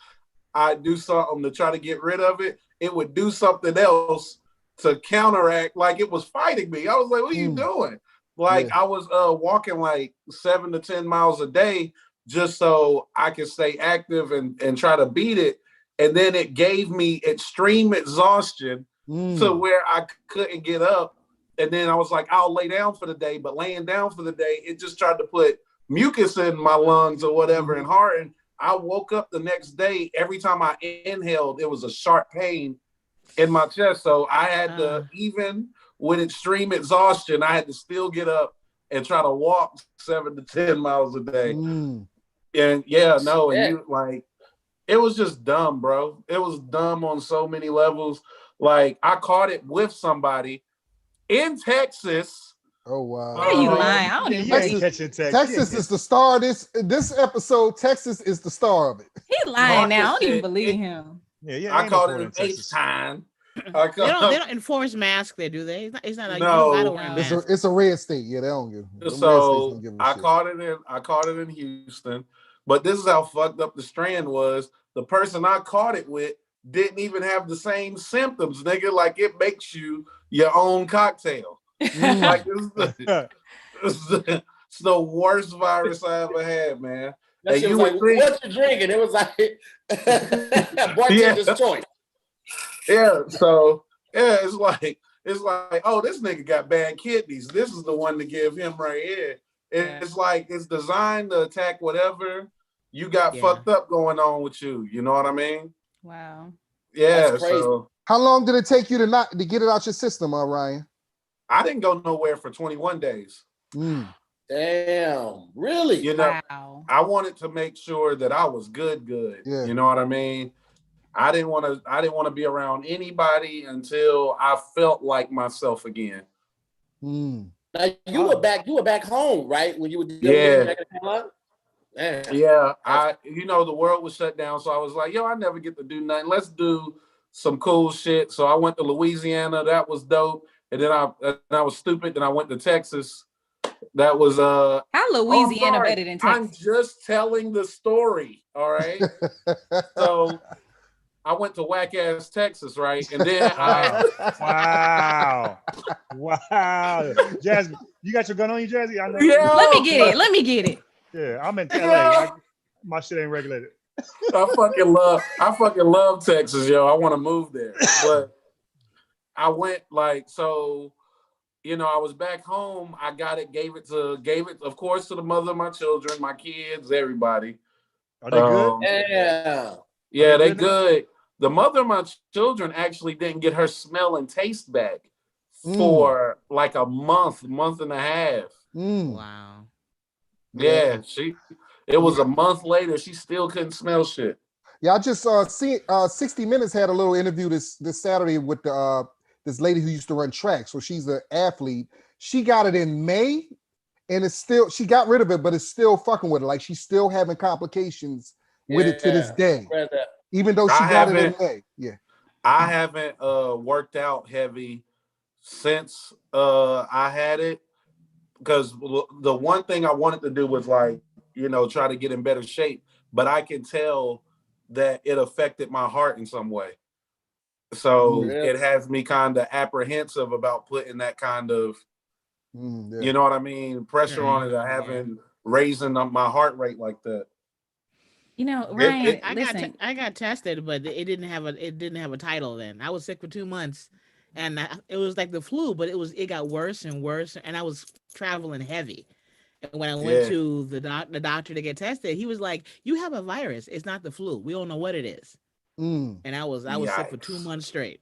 I do something to try to get rid of it. It would do something else to counteract. Like it was fighting me. I was like, "What are you doing?" Like I was walking like 7 to 10 miles a day just so I could stay active and try to beat it. And then it gave me extreme exhaustion to where I couldn't get up. And then I was like, I'll lay down for the day. But laying down for the day, it just tried to put mucus in my lungs or whatever and hardened. I woke up the next day. Every time I inhaled, it was a sharp pain in my chest. So I had to, even with extreme exhaustion, I had to still get up and try to walk 7 to 10 miles a day. And and you like, it was just dumb, bro. It was dumb on so many levels. Like I caught it with somebody in Texas. Oh wow! Yeah, you lying? I don't even Texas is the star of this episode. Texas is the star of it. He lying now. I don't even believe him. Yeah, I caught it in FaceTime. They don't enforce masks there, do they? It's not like No. you gotta wear a mask. It's a red state. Yeah, they don't give. So I caught it in Houston. But this is how fucked up the strand was. The person I caught it with didn't even have the same symptoms, nigga. Like it makes you your own cocktail. Like it's the worst virus I ever had, man. That shit was like, what you drinking? It was like bartender's choice. Yeah, so yeah, it's like, oh, this nigga got bad kidneys. This is the one to give him right here. It's like it's designed to attack whatever you got fucked up going on with you. You know what I mean? Wow. Yeah. So how long did it take you to get it out your system, Ryan? I didn't go nowhere for 21 days. Damn, really? You know, I wanted to make sure that I was good. Yeah. You know what I mean? I didn't want to be around anybody until I felt like myself again. Now you were back home, right? When you were the world was shut down, so I was like, I never get to do nothing. Let's do some cool shit. So I went to Louisiana. That was dope. And then I was stupid. Then I went to Texas. That was how Louisiana better than Texas? I'm just telling the story. All right. So I went to whack ass Texas, right? And then wow. Jazzy, you got your gun on you, Jazzy? I know. Yeah. Let me get it. Yeah, I'm in LA. My shit ain't regulated. I fucking love Texas, yo. I want to move there. But I went I was back home. I got it, gave it, of course, to the mother of my children, my kids, everybody. Are they good? Yeah, they good. The mother of my children actually didn't get her smell and taste back for like a month and a half. Wow. Yeah, it was a month later. She still couldn't smell shit. Yeah, I just 60 Minutes had a little interview this Saturday with this lady who used to run track. So she's an athlete. She got it in May, and she got rid of it, but it's still fucking with her. Like she's still having complications with it to this day. Even though she got it in May. Yeah. I haven't worked out heavy since I had it, because the one thing I wanted to do was try to get in better shape, but I can tell that it affected my heart in some way. So it has me kind of apprehensive about putting that kind of Yeah. You know what I mean? Pressure on it, having raising up my heart rate like that. You know, Ryan, I got tested, but it didn't have a title then. I was sick for 2 months, and it was like the flu, but it got worse and worse, and I was traveling heavy. And when I went to the doctor to get tested, he was like, "You have a virus. It's not the flu. We don't know what it is." And I was sick for 2 months straight.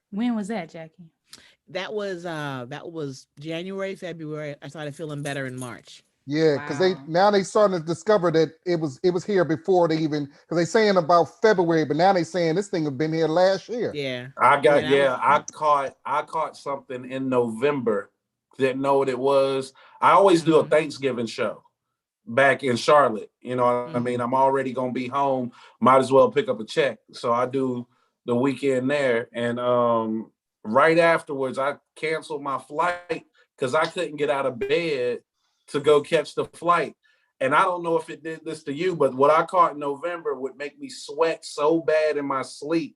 When was that, Jackie? That was January, February. I started feeling better in March. Yeah, because they starting to discover that it was here before they even, because they saying about February, but now they saying this thing have been here last year. Yeah, I caught something in November. Didn't know what it was. I always do a Thanksgiving show back in Charlotte. You know what I mean? I'm already gonna be home. Might as well pick up a check. So I do the weekend there, and right afterwards I canceled my flight because I couldn't get out of bed to go catch the flight. And I don't know if it did this to you, but what I caught in November would make me sweat so bad in my sleep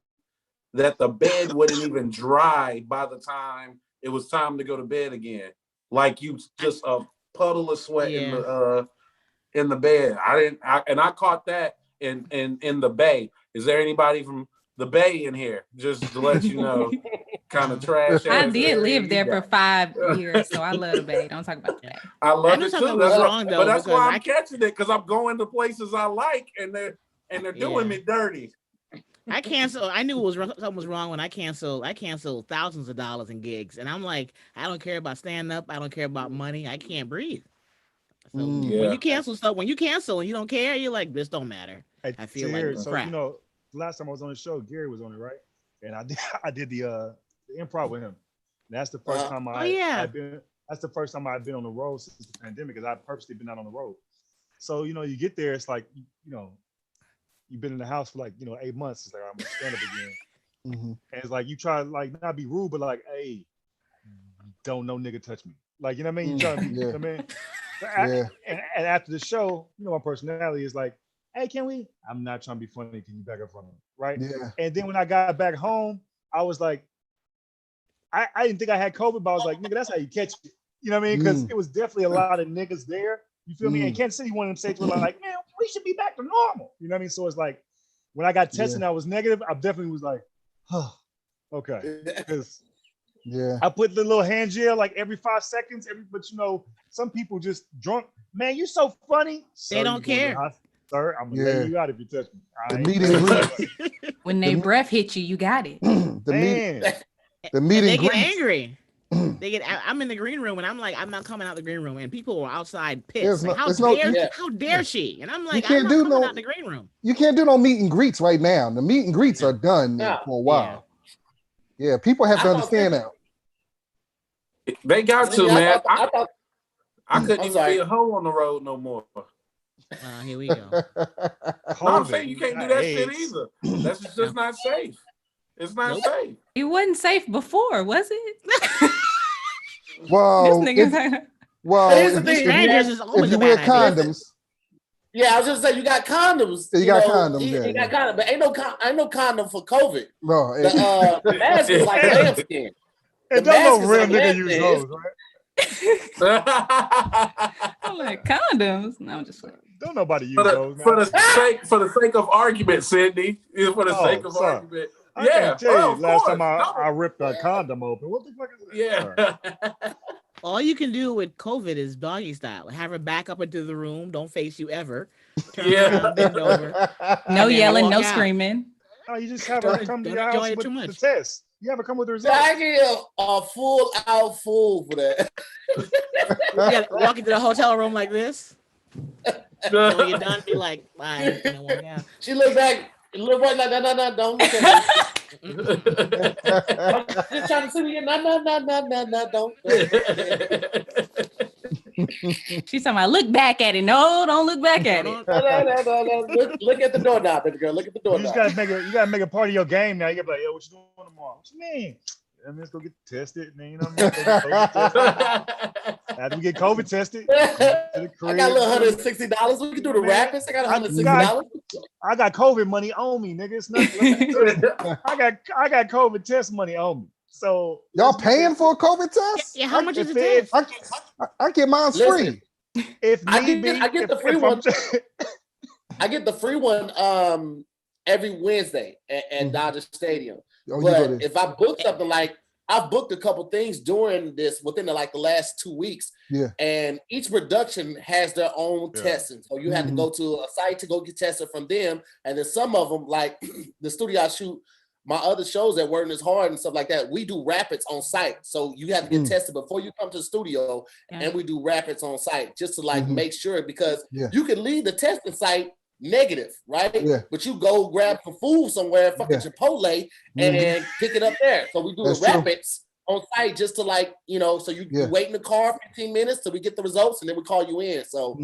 that the bed wouldn't even dry by the time it was time to go to bed again. Like you just a puddle of sweat in the bed. I caught that in the Bay. Is there anybody from the Bay in here? Just to let you know, kind of trash. I did live there for 5 years, so I love the Bay. Don't talk about that. I love it too. That's wrong, though, but that's why I'm catching it, because I'm going to places I like, and they're doing me dirty. I canceled. I knew something was wrong when I canceled. I canceled thousands of dollars in gigs, and I'm like, I don't care about stand up. I don't care about money. I can't breathe. So when you cancel stuff, when you cancel and you don't care, you're like, this don't matter. I feel like crap. You know, last time I was on the show, Gary was on it, right? And I did the improv with him. And that's the first time that's the first time I've been on the road since the pandemic, because I've purposely been out on the road. So, you know, you get there, it's like, you know, you've been in the house for like, 8 months. It's like, I'm gonna stand up again. And it's like, you try to like not be rude, but like, hey, don't no nigga touch me. Like, you know what I mean? You try to be, you know what I mean? And after the show, my personality is like, hey, can we? I'm not trying to be funny. Can you back up from me? Right? Yeah. And then when I got back home, I was like, I didn't think I had COVID, but I was like, nigga, that's how you catch it. You know what I mean? Because it was definitely a lot of niggas there. You feel me? And Kansas City, one of them states were like, man, we should be back to normal. You know what I mean? So it's like, when I got tested and I was negative, I definitely was like, oh, okay. Because I put the little hand gel like every 5 seconds. But some people just drunk. Man, you so funny. They don't care. Sir, I'm gonna lay you out if you touch me. The meet and greet. When they breath hit you, you got it. The meet They and get greet. angry. I'm in the green room and I'm like, I'm not coming out the green room, and people are outside pissed. Like, how dare she? And I'm like, I'm not coming out the green room. You can't do no meet and greets right now. The meet and greets are done for a while. Yeah, people have to understand that. They got to, man. I couldn't even be a hoe on the road no more. Here we go. No, I'm saying you can't do that shit either. That's just not safe. It's not safe. It wasn't safe before, was it? Well, if you wear condoms. Yeah, I was just saying you got condoms. You got condoms. You got condoms, but ain't no condom for COVID. No, the mask is like lambskin. And don't no real nigga use those, right? I'm like, condoms. No, I'm just like, don't nobody use those. For the sake of argument, Sydney. For the sake of argument. I can't tell you last time I ripped a condom open. What the fuck is that? Yeah. All you can do with COVID is doggy style. Have her back up into the room. Don't face you ever. Turn bend over. No yelling, no screaming. No, you just have her come to your house with the test. You have her come with the results. I get a full out fool for that. You gotta walk into the hotel room like this. When you're done, be like, bye. She look back. Look right like no, don't look at me. Just trying to see me. No, don't. She's talking about look back at it. No, don't look back at it. No. Look at the doorknob, baby girl. Look at the doorknob. You gotta make a part of your game now. You gotta be like, yo, what you doing tomorrow? What you mean? Let's go get tested. And then, after we get COVID tested, I got a little $160. We can do the rapids. I got $160. I got COVID money on me, nigga. It's nothing. I got COVID test money on me. So y'all paying for a COVID test? Yeah, how much is if the it- test? I get mine Listen, free. If I need get be, the if free I'm- one. I get the free one every Wednesday at Dodger Stadium. Oh, you go But there. if I book something like I've booked a couple things during this within the last 2 weeks. Yeah. And each production has their own Yeah. testing. So you have to go to a site to go get tested from them. And then some of them, like the studio I shoot my other shows at Word is Hard and stuff like that, we do rapids on site. So you have to get tested before you come to the studio, and we do rapids on site just to make sure, because you can leave the testing site negative, right? Yeah. But you go grab some food somewhere, fucking Chipotle, and pick it up there. So we do That's the rapids on site just to so you wait in the car 15 minutes till we get the results, and then we call you in. So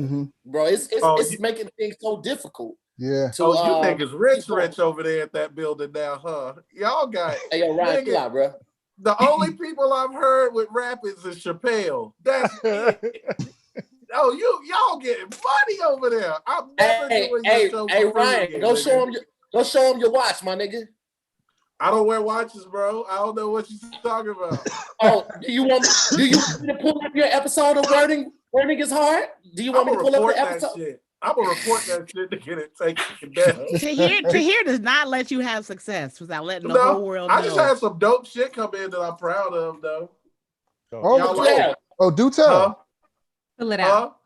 bro, it's making things so difficult. Yeah. So you niggas rich over there at that building now, huh? Y'all got hey, yo, Ryan, chill out, bro. The only people I've heard with rapids is Chappelle. That's it. Oh, y'all getting funny over there. I'm never doing your show. Hey, for free Ryan, again, go nigga. show him your watch, my nigga. I don't wear watches, bro. I don't know what you're talking about. Oh, do you want me to pull up your episode of Wording is Hard? Do you want me to pull up the episode? Shit. I'm gonna report that shit to get it taken down. To hear does not let you have success without letting the whole world know. I just had some dope shit come in that I'm proud of, though. Do tell. Pull it out.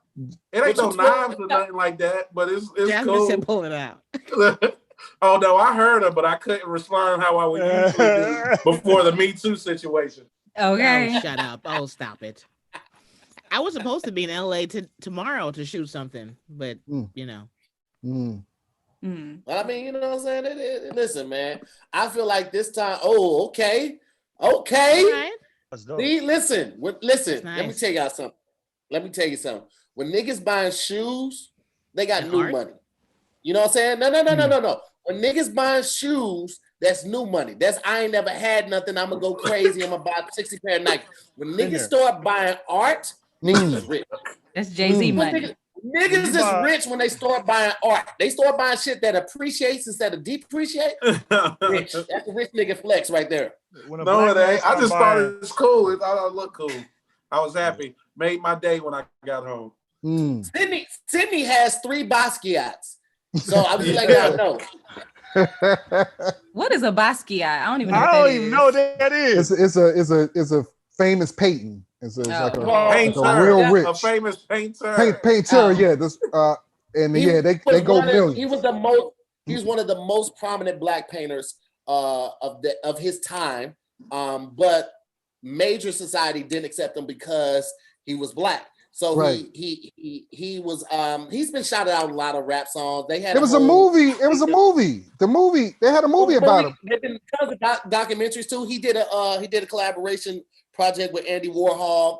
It ain't no knives or nothing like that, but it's cool. Said pull it out. Oh no, I heard her, but I couldn't respond how I would usually do before the Me Too situation. Okay. Oh, shut up. Oh, stop it. I was supposed to be in LA tomorrow to shoot something, but you know. But I mean, you know what I'm saying? Listen, man, I feel like this time. Oh, okay. Right. See, listen. Nice. Let me tell y'all something. When niggas buying shoes, they got new money. You know what I'm saying? No. When niggas buying shoes, that's new money. I ain't never had nothing. I'm gonna go crazy. I'm gonna buy 60 pair of Nike. When niggas start buying art, niggas is rich. That's Jay-Z money. Niggas is rich when they start buying art. They start buying shit that appreciates instead of depreciate. Rich. That's a rich nigga flex right there. No, it ain't. I just thought it was cool. I thought it looked cool. I was happy. Made my day when I got home. Sydney has 3 Basquiats. So I was letting y'all know. What is a Basquiat? I don't even know. I don't even know what that is. It's a famous painting. It's like a real rich, a famous painter. Painter, yeah. This they go millions. He's one of the most prominent black painters of his time. But major society didn't accept him because he was black. So he was he's been shouted out in a lot of rap songs. They had a movie. They had a movie about him. There've been tons of documentaries too. He did a collaboration project with Andy Warhol.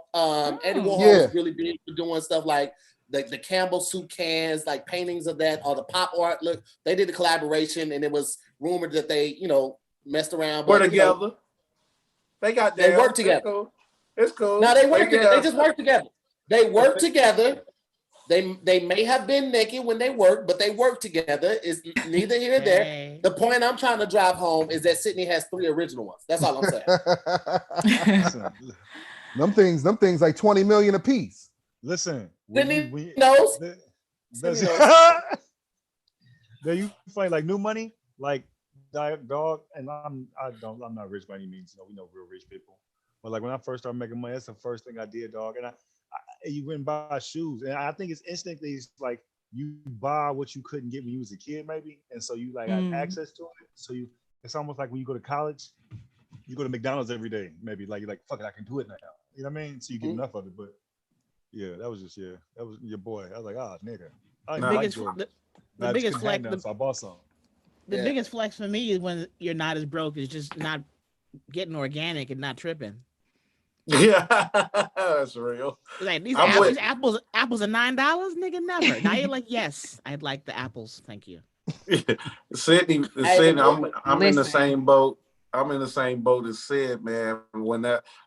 Andy Warhol was really big for doing stuff like the Campbell soup cans, like paintings of that, or the pop art. Look, they did a collaboration, and it was rumored that they, messed around. We're together. They work together. It's cool. No, they work together. They just work together. They work together. They may have been naked when they work, but they work together. It's neither here nor there. The point I'm trying to drive home is that Sydney has 3 original ones. That's all I'm saying. them things like 20 million a piece. Listen, Sydney knows. You find like new money, like dog, and I'm not rich by any means. We know real rich people. But like when I first started making money, that's the first thing I did, dog. And you went and buy shoes, and I think it's instantly like you buy what you couldn't get when you was a kid, maybe, and so you like have access to it. So it's almost like when you go to college, you go to McDonald's every day, maybe like you're like, fuck it, I can do it now. You know what I mean? So you get enough of it. But yeah, that was your boy. I was like, nigga. The biggest flex. So I bought some. The biggest flex for me is when you're not as broke, is just not getting organic and not tripping. Yeah, that's real. Like these apples are $9, nigga. Never. Now you're like, yes, I'd like the apples. Thank you. Sydney, I'm in the same boat. I'm in the same boat as Sid, man.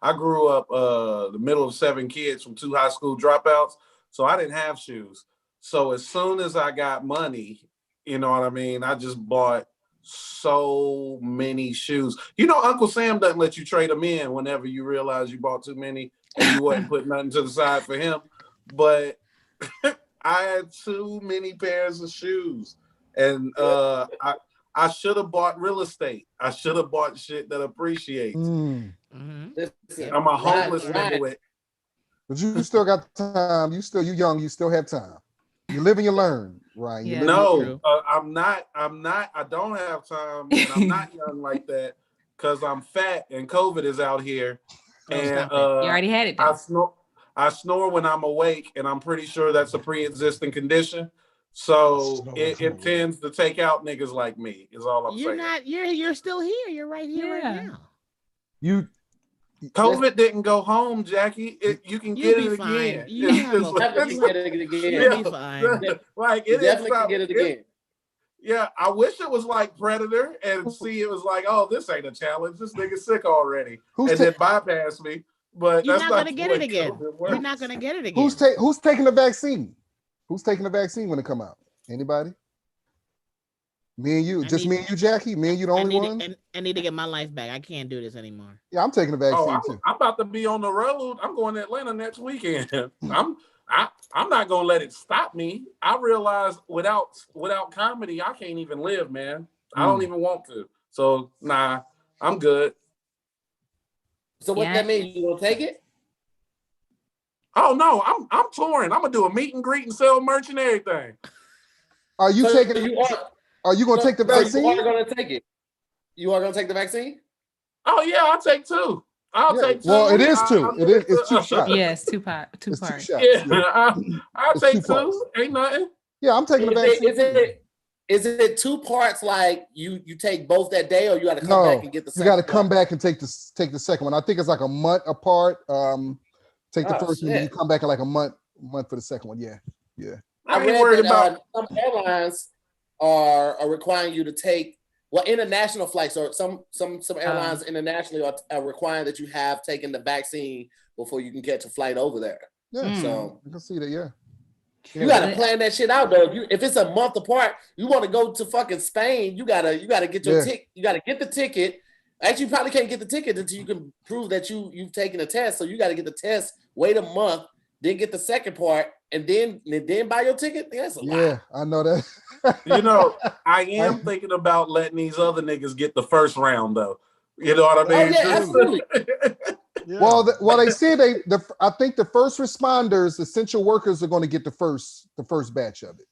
I grew up the middle of 7 kids from 2 high school dropouts, so I didn't have shoes. So as soon as I got money, you know what I mean, I just bought so many shoes. You know, Uncle Sam doesn't let you trade them in whenever you realize you bought too many and you wasn't putting nothing to the side for him. But I had too many pairs of shoes, and I should have bought real estate. I should have bought shit that appreciates. Listen, I'm a homeless nigga with. But you still got time. You young. You still have time. You live and you learn, right? Yeah. No, I'm not. I don't have time. And I'm not young like that because I'm fat and COVID is out here. And you already had it. I snore when I'm awake, and I'm pretty sure that's a pre-existing condition. So it tends to take out niggas like me. Is all I'm saying. You're still here. You're right here right now. COVID didn't go home, Jackie. You can get it again. You'll definitely get it again. You'll be fine. Like it definitely can get it again. Yeah, I wish it was like Predator and see it was like, oh, this ain't a challenge. This nigga's sick already, then bypass me. But you're that's not gonna get it again. You're not gonna get it again. Who's taking the vaccine? Who's taking the vaccine when it come out? Anybody? Me and you, me and you, Jackie. Me and you, the only one. I need to get my life back. I can't do this anymore. Yeah, I'm taking the vaccine too. I'm about to be on the road. I'm going to Atlanta next weekend. I'm not gonna let it stop me. I realize without comedy, I can't even live, man. I don't even want to. So nah, I'm good. So what that mean? You gonna take it? Oh no, I'm touring. I'm gonna do a meet and greet and sell merch and everything. Are you taking? Are you gonna take the vaccine? You are gonna take it. You are gonna take the vaccine? Oh yeah, I'll take two. I'll take two. Well, it is two. It's two shots. Yeah, it's two parts. Two shots. Yeah, I'll take two. Ain't nothing. Yeah, I'm taking the vaccine. Is it two parts? Like you take both that day, or you got to come back and get the second? You got to come back and take the second one. I think it's like a month apart. Take the first one, and you come back in like a month for the second one. Yeah. I read that some airlines are requiring you to take international flights, or some airlines internationally are requiring that you have taken the vaccine before you can catch a flight over there. Yeah, so I can see that. Yeah. You gotta plan that shit out though. If it's a month apart, you want to go to fucking Spain, you gotta get your ticket. You gotta get the ticket. Actually, you probably can't get the ticket until you can prove that you've taken a test. So you got to get the test, wait a month, then get the second part, and then buy your ticket. That's a lot. Yeah, I know that. You know, I am thinking about letting these other niggas get the first round though. You know what I mean? Oh, yeah, absolutely. Yeah. Well, they said I think the first responders, essential workers, are going to get the first batch of it.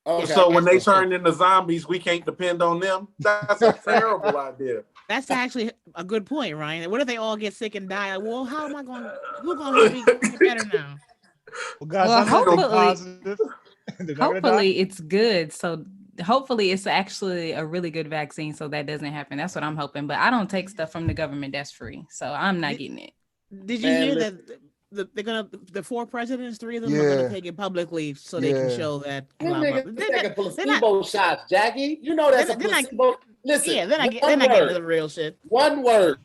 Okay. So when they turn into zombies, we can't depend on them. That's a terrible idea. That's actually a good point, Ryan. What if they all get sick and die? Well, how am I going? Who's going to help me get better now? Well, guys, hopefully it's good. So hopefully it's actually a really good vaccine, so that doesn't happen. That's what I'm hoping. But I don't take stuff from the government that's free, so I'm not getting it. Did you hear that? The four presidents, three of them are gonna take it publicly so they can show that. They're taking placebo shots, Jackie. You know that's a placebo. Listen, then I get to the real shit. One word,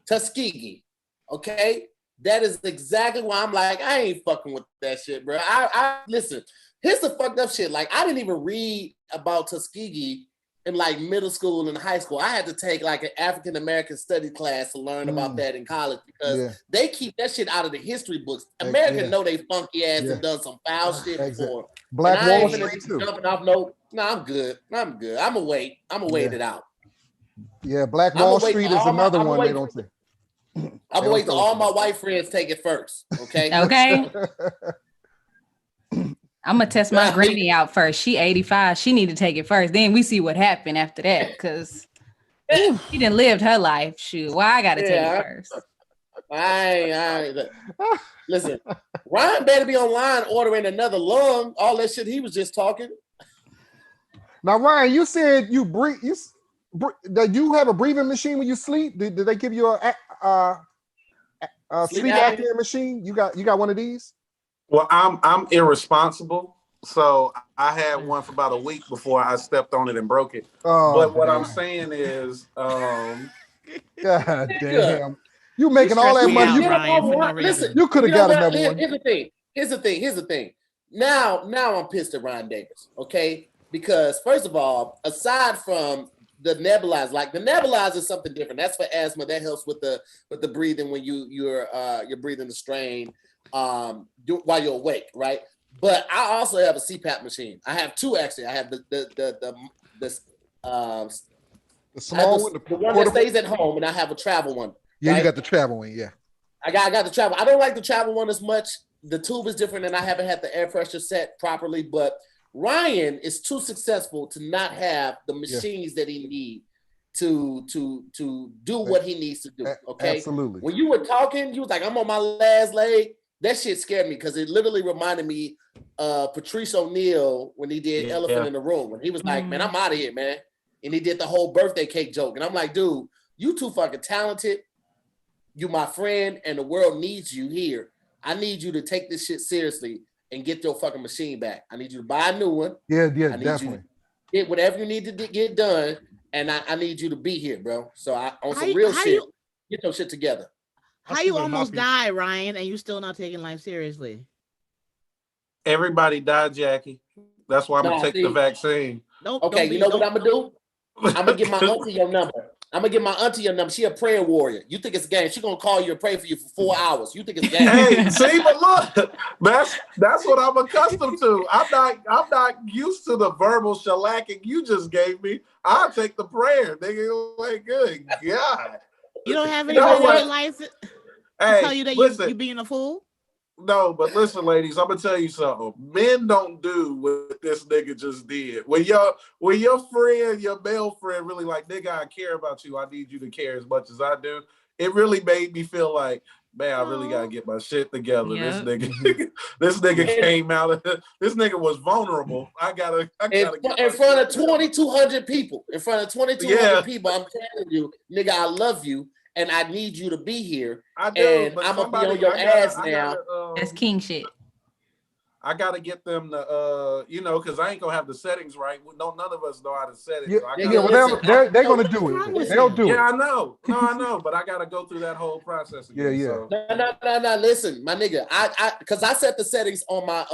Tuskegee. Okay, that is exactly why I'm like, I ain't fucking with that shit, bro. I listen. Here's the fucked up shit. Like, I didn't even read about Tuskegee in like middle school and high school. I had to take like an African American study class to learn about that in college because they keep that shit out of the history books. Americans know they funky ass and done some foul shit before. Black Wall Street too. Jumping off no, I'm good. I'm gonna wait it out. Yeah, Black Wall Street is another one they don't take. I'm gonna wait till all my white friends take it first. Okay. Okay. I'm gonna test my granny out first. She 85. She need to take it first. Then we see what happened after that. Because she done lived her life. Shoot, why I gotta take it first? I listen. Ryan better be online ordering another lung. All that shit he was just talking. Now, Ryan, you said you breathe. Do you have a breathing machine when you sleep? Did they give you a sleep apnea machine? You got one of these? Well, I'm irresponsible, so I had one for about a week before I stepped on it and broke it. But what I'm saying is, God damn, you making all that money. Listen, you could have got another one. Here's the thing. Now I'm pissed at Ryan Davis. Okay, because first of all, aside from the nebulizer. Like the nebulizer is something different. That's for asthma. That helps with the breathing when you're breathing the strain while you're awake, right? But I also have a CPAP machine. I have two actually. I have the small one, the one that stays at home, and I have a travel one. Yeah, right? you got the travel one. Yeah, I got the travel. I don't like the travel one as much. The tube is different, and I haven't had the air pressure set properly. But Ryan is too successful to not have the machines that he needs to do what he needs to do. Okay, absolutely. When you were talking, you was like, "I'm on my last leg." That shit scared me because it literally reminded me of Patrice O'Neal when he did Elephant in the Room. When he was like, "Man, I'm out of here, man," and he did the whole birthday cake joke, and I'm like, "Dude, you too fucking talented. You my friend, and the world needs you here. I need you to take this shit seriously and get your fucking machine back. I need you to buy a new one. Yeah, I need definitely. you to get whatever you need to get done, and I need you to be here, bro. So on some shit, get your shit together." How you almost die, Ryan, and you still not taking life seriously? Everybody died, Jackie. That's why I'm gonna take the vaccine. Okay, you know what I'm gonna do? I'm gonna give my auntie your number. She a prayer warrior. You think it's a game? She gonna call you and pray for you for 4 hours. You think it's a game? Hey, see, but look, that's what I'm accustomed to. I'm not used to the verbal shellacking you just gave me. I'll take the prayer, nigga. Like, good God. You don't have anybody in your life to tell you that you being a fool? No, but listen, ladies, I'm gonna tell you something. Men don't do what this nigga just did. When your friend, your male friend, really like, nigga, I care about you. I need you to care as much as I do. It really made me feel like, man, I really gotta get my shit together. Yep. This nigga came out of this nigga was vulnerable. I gotta in front of 2,200 people. In front of 2,200 people, I'm telling you, nigga, I love you. And I need you to be here. I do, and I'm gonna be on your ass now. That's king shit. I gotta get them to, because I ain't gonna have the settings right. None of us know how to set it. So they're gonna do it. They'll do it. Yeah, I know. No, I know, but I gotta go through that whole process again. Yeah. So. No. Listen, my nigga, because I set the settings on my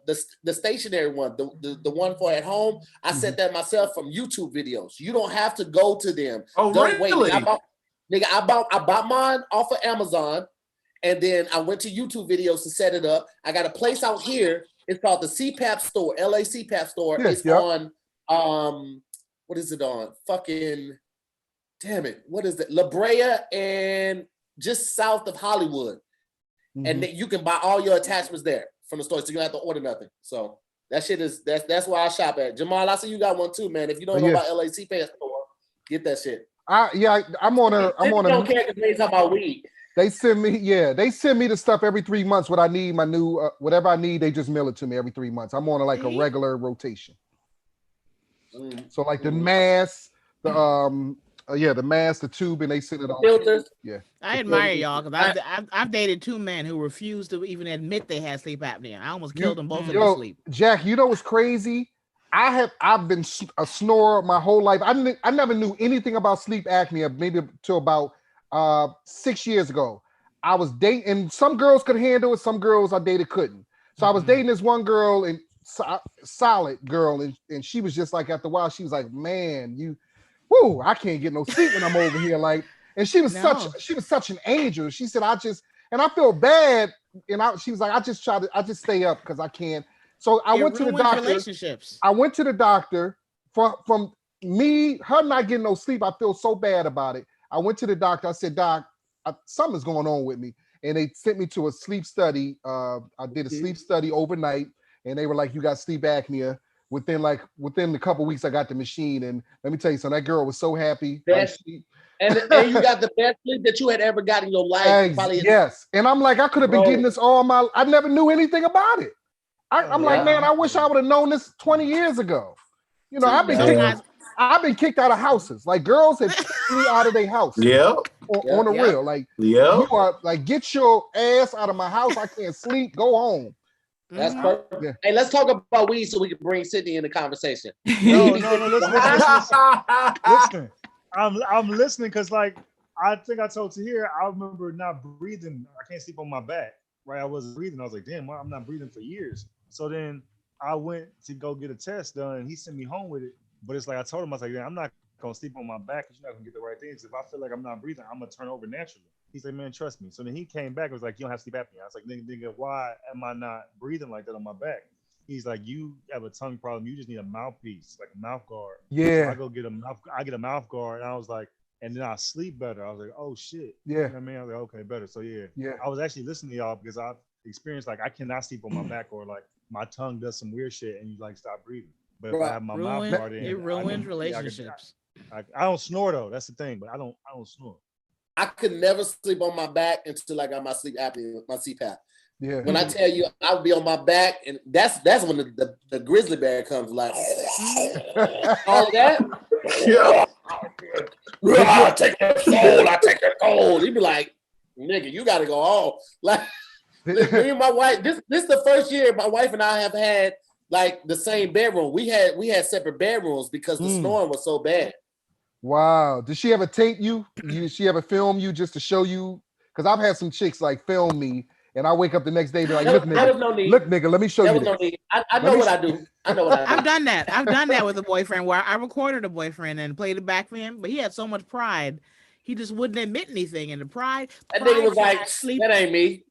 the stationary one, the one for at home. I set that myself from YouTube videos. You don't have to go to them. Oh, don't really? wait. I bought mine off of Amazon, and then I went to YouTube videos to set it up. I got a place out here. It's called the CPAP store, LA CPAP store. It's on what is it on? Fucking damn it. What is it? La Brea and just south of Hollywood. And you can buy all your attachments there from the store. So you don't have to order nothing. So that shit that's where I shop at. Jamal, I see you got one too, man. If you don't know about LA CPAP store, get that shit. I'm on a. Don't care because they talk about weed. They send me the stuff every 3 months. What I need, my new whatever I need, they just mail it to me every 3 months. I'm on a regular rotation. So like the mask, the mask, the tube, and they send it all. Filters. Yeah. I admire y'all because I've dated two men who refused to even admit they had sleep apnea. I almost killed them both in their sleep. Jack, you know what's crazy? I've been a snorer my whole life. I never knew anything about sleep apnea, maybe until about 6 years ago. I was dating, and some girls could handle it, some girls I dated couldn't. So I was dating this one girl, and solid girl, and she was just like, after a while, she was like, man, I can't get no sleep when I'm over here. Like, and she was such an angel. She said, and I feel bad. And she was like, I just stay up because I can't. So I went to the doctor. Relationships. I went to the doctor from her not getting no sleep. I feel so bad about it. I went to the doctor. I said, Doc, something's going on with me. And they sent me to a sleep study. I did a sleep study overnight, and they were like, you got sleep apnea. Within a couple of weeks, I got the machine. And let me tell you something, that girl was so happy. And you got the best sleep that you had ever got in your life. Yes. And I'm like, I could have been getting this I never knew anything about it. I'm like, man, I wish I would have known this 20 years ago. You know, I've been kicked out of houses. Like, girls have kicked me out of their house. Yeah. On the real. Like, you are like, get your ass out of my house. I can't sleep. Go home. That's perfect. Yeah. Hey, let's talk about weed so we can bring Sydney in the conversation. No. Listen. I'm listening because, like, I think I told Tahir, I remember not breathing. I can't sleep on my back. Right, I wasn't breathing. I was like, damn, I'm not breathing for years. So then I went to go get a test done, and he sent me home with it. But it's like I told him, I was like, I'm not gonna sleep on my back because you're not gonna get the right things. If I feel like I'm not breathing, I'm gonna turn over naturally. He's like, man, trust me. So then he came back and was like, you don't have sleep apnea. I was like, nigga, why am I not breathing like that on my back? He's like, you have a tongue problem. You just need a mouthpiece, like a mouth guard. Yeah. So I go get I get a mouth guard, and I was like, and then I sleep better. I was like, oh shit. Yeah. You know what I mean? I was like, okay, better. So yeah. I was actually listening to y'all because I've experienced like I cannot sleep on my back, or like my tongue does some weird shit and you like stop breathing. But if I have my mouth guard in, it ruins relationships. I don't snore though. That's the thing. But I don't snore. I could never sleep on my back until I got my sleep apnea, my CPAP. Yeah. When I tell you I would be on my back, and that's when the grizzly bear comes, like all of that. Yeah. I take that cold. I take that cold. He'd be like, nigga, you gotta go on. Like me and my wife, this is the first year my wife and I have had like the same bedroom. We had separate bedrooms because the snoring was so bad. Wow. Did she ever tape you? She ever film you just to show you? Because I've had some chicks like film me, and I wake up the next day and be like, look, nigga, let me show you. No need. I know what I do. I know what I do. I've done that. I've done that with a boyfriend where I recorded a boyfriend and played it back for him, but he had so much pride, he just wouldn't admit anything. And the pride. That nigga was like, that ain't me.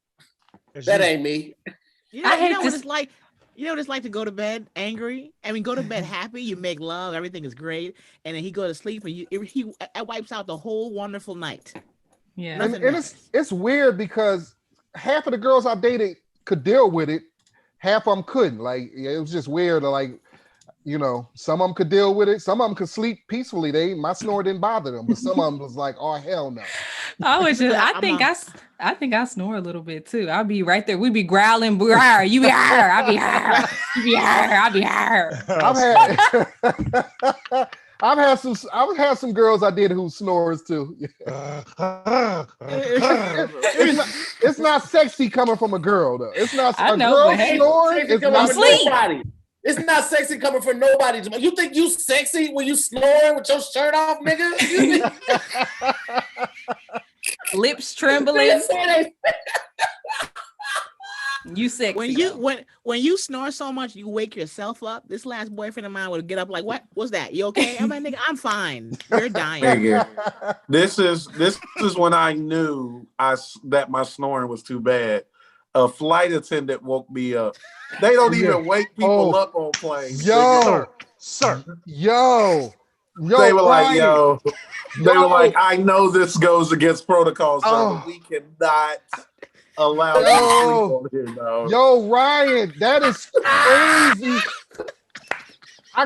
That ain't me. You know what it's like. You know what it's like to go to bed angry? I mean, go to bed happy, you make love, everything is great, and then he go to sleep and he wipes out the whole wonderful night. Yeah. And it's weird because half of the girls I dated could deal with it, half of them couldn't. Like, it was just weird. Like, you know, some of them could deal with it, some of them could sleep peacefully. My snore didn't bother them, but some of them was like, oh hell no. I think I snore a little bit too. I'll be right there. We be growling, you be higher, I be higher, you be higher, I be higher. I've had some girls I did who snores too. It's not sexy coming from a girl though. It's not a girl snoring. It's not nobody. It's not sexy coming from nobody. You think you sexy when you snoring with your shirt off, nigga? Lips trembling. You sick. When you snore so much, you wake yourself up. This last boyfriend of mine would get up like, "What was that? You okay?" I'm like, "Nigga, I'm fine. You're dying." Nigga, this is when I knew that my snoring was too bad. A flight attendant woke me up. They don't even wake people up on planes. Sir. Yo, they were like, they were like, I know this goes against protocol, so we cannot allow you to sleep on here, dog. Yo, Ryan, that is crazy. I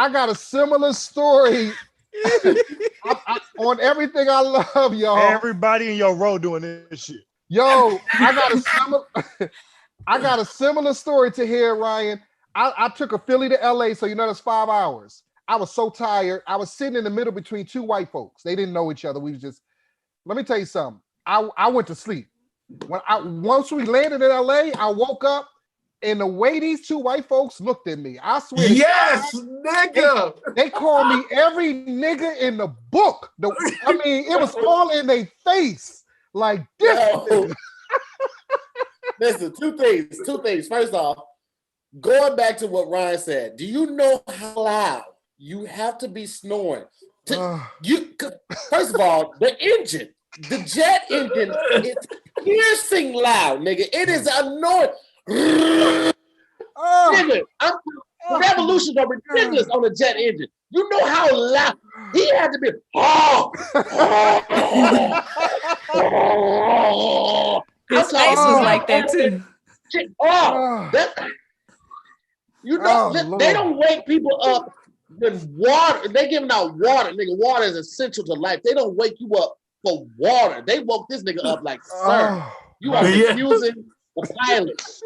got a similar story. On everything I love, y'all. Everybody in your row doing this shit. Yo, I got a similar story to hear, Ryan. I took a Philly to LA, so you know that's 5 hours. I was so tired. I was sitting in the middle between two white folks. They didn't know each other. We was just, let me tell you something. I went to sleep. Once we landed in LA, I woke up, and the way these two white folks looked at me, I swear. Yes, nigga. They called me every nigga in the book. I mean, it was all in their face. Like this. Listen, two things. First off, going back to what Ryan said, do you know how loud you have to be snoring? First of all, the jet engine is piercing loud, nigga. It is annoying. Nigga, the revolutions are ridiculous on the jet engine. You know how loud he had to be. His face was like that too. They don't wake people up with water. They giving out water, nigga. Water is essential to life. They don't wake you up for water. They woke this nigga up like, sir, you are confusing the pilots.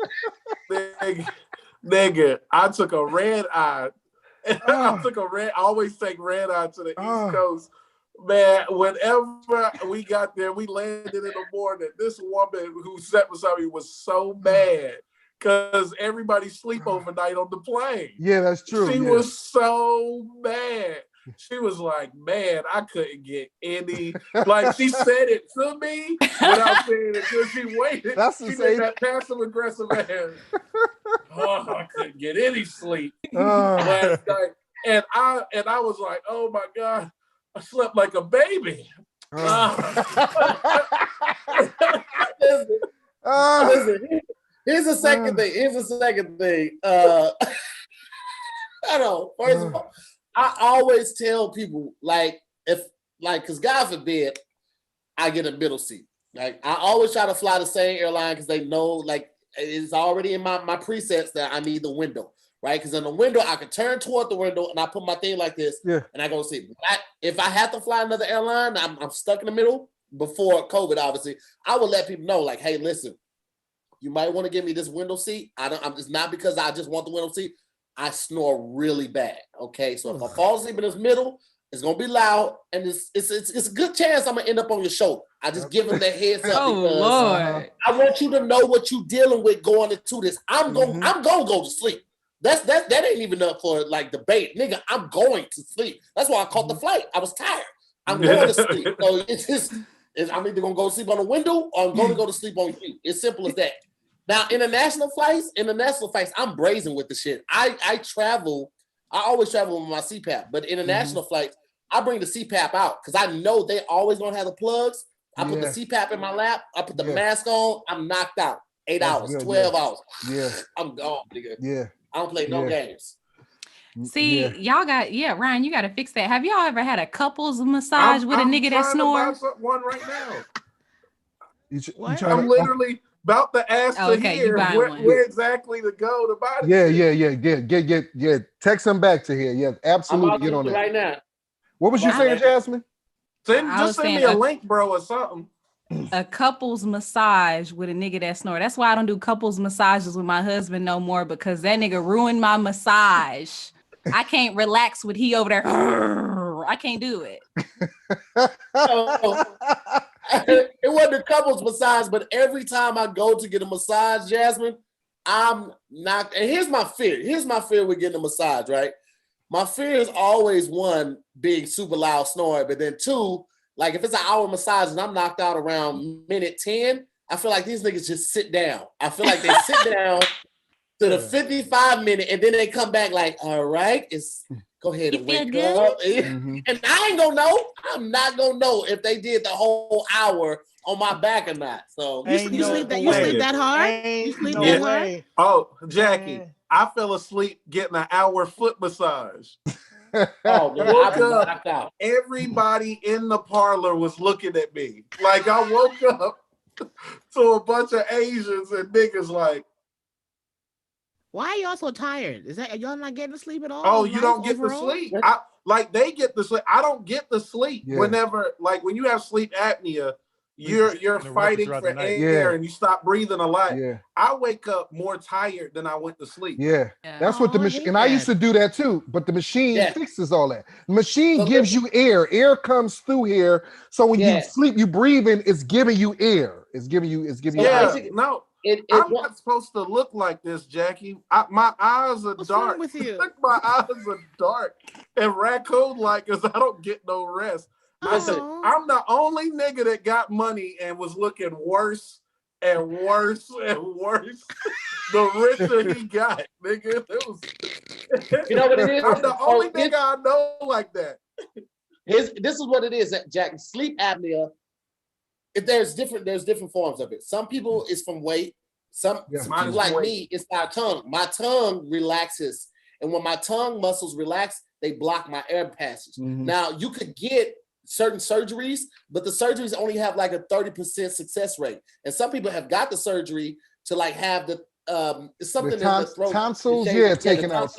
Nigga, I took a red eye. I always take red eye to the East Coast. Man, whenever we got there, we landed in the morning. This woman who sat beside me was so mad because everybody sleep overnight on the plane. Yeah, that's true. She was so mad. She was like, man, I couldn't get any. Like, she said it to me without saying it until she waited. That's the same. That passive aggressive man. I couldn't get any sleep last night. and I was like, oh my God, I slept like a baby. Listen, here's the second thing. I know. First of all, I always tell people because God forbid I get a middle seat. Like I always try to fly the same airline because they know like it's already in my presets that I need the window, right? Because in the window I can turn toward the window and I put my thing like this, and I go see. If I have to fly another airline, I'm stuck in the middle. Before COVID, obviously, I would let people know, like, hey, listen, you might want to give me this window seat. It's not because I just want the window seat. I snore really bad. Okay, so if I fall asleep in this middle, it's gonna be loud, and it's a good chance I'm gonna end up on your shoulder. I just give them that heads up because Lord. I want you to know what you're dealing with going into this. I'm gonna go to sleep. That ain't even up for like debate, nigga. I'm going to sleep. That's why I caught the flight. I was tired. I'm going to sleep. So I'm either gonna go sleep on the window or I'm gonna go to sleep on you. It's simple as that. Now, international flights, I'm brazen with the shit. I always travel with my CPAP, but international flights, I bring the CPAP out because I know they always gonna have the plugs. I put the CPAP in my lap, I put the mask on, I'm knocked out. 8 hours, 12 hours. Yeah. I'm gone, nigga. Yeah. I don't play no games. See, y'all got Ryan, you got to fix that. Have y'all ever had a couples massage with a nigga that snores? One right now. I'm literally about to ask to hear where exactly to go to buy this. Yeah. Text him back to here. Yeah, absolutely. Get on that right now. What was you saying, Jasmine? Just send me a link, bro, or something. A couples massage with a nigga that snore. That's why I don't do couples massages with my husband no more, because that nigga ruined my massage. I can't relax with he over there. I can't do it. It wasn't a couples massage, but every time I go to get a massage, Jasmine, I'm not. And here's my fear. Here's my fear with getting a massage, right? My fear is always one, being super loud snoring, but then two, like if it's an hour massage and I'm knocked out around minute 10, I feel like these niggas just sit down. I feel like they sit down to the 55 minute and then they come back like, all right, go ahead and wake up. And I ain't gonna know. I'm not gonna know if they did the whole hour on my back or not. So you sleep that hard? You sleep that hard? Oh, Jackie, I fell asleep getting an hour foot massage. Woke up. Everybody in the parlor was looking at me. Like I woke up to a bunch of Asians and niggas like, why are y'all so tired? Is that y'all not getting to sleep at all? Oh, you don't get to sleep. They get the sleep. I don't get the sleep. Whenever, like when you have sleep apnea, you're fighting for air and you stop breathing a lot. I wake up more tired than I went to sleep. That's what the machine, and I used to do that too, but the machine fixes all that. The machine gives you air comes through here, so when you sleep, you breathe in, it's giving you air. It's giving you no. I'm not supposed to look like this, Jackie. My eyes are What's dark. Wrong with you? My eyes are dark and raccoon-like because I don't get no rest. Listen, I'm the only nigga that got money and was looking worse and worse and worse the richer he got, nigga. It was, you know what it is? I'm the only nigga I know like that. This is what it is, Jack. Sleep apnea. There's different forms of it. Some people it's from weight. Some people like me, it's my tongue. My tongue relaxes, and when my tongue muscles relax, they block my air passage. Now you could get certain surgeries, but the surgeries only have like a 30% success rate, and some people have got the surgery to like have the it's something in the throat, tonsils, taken out.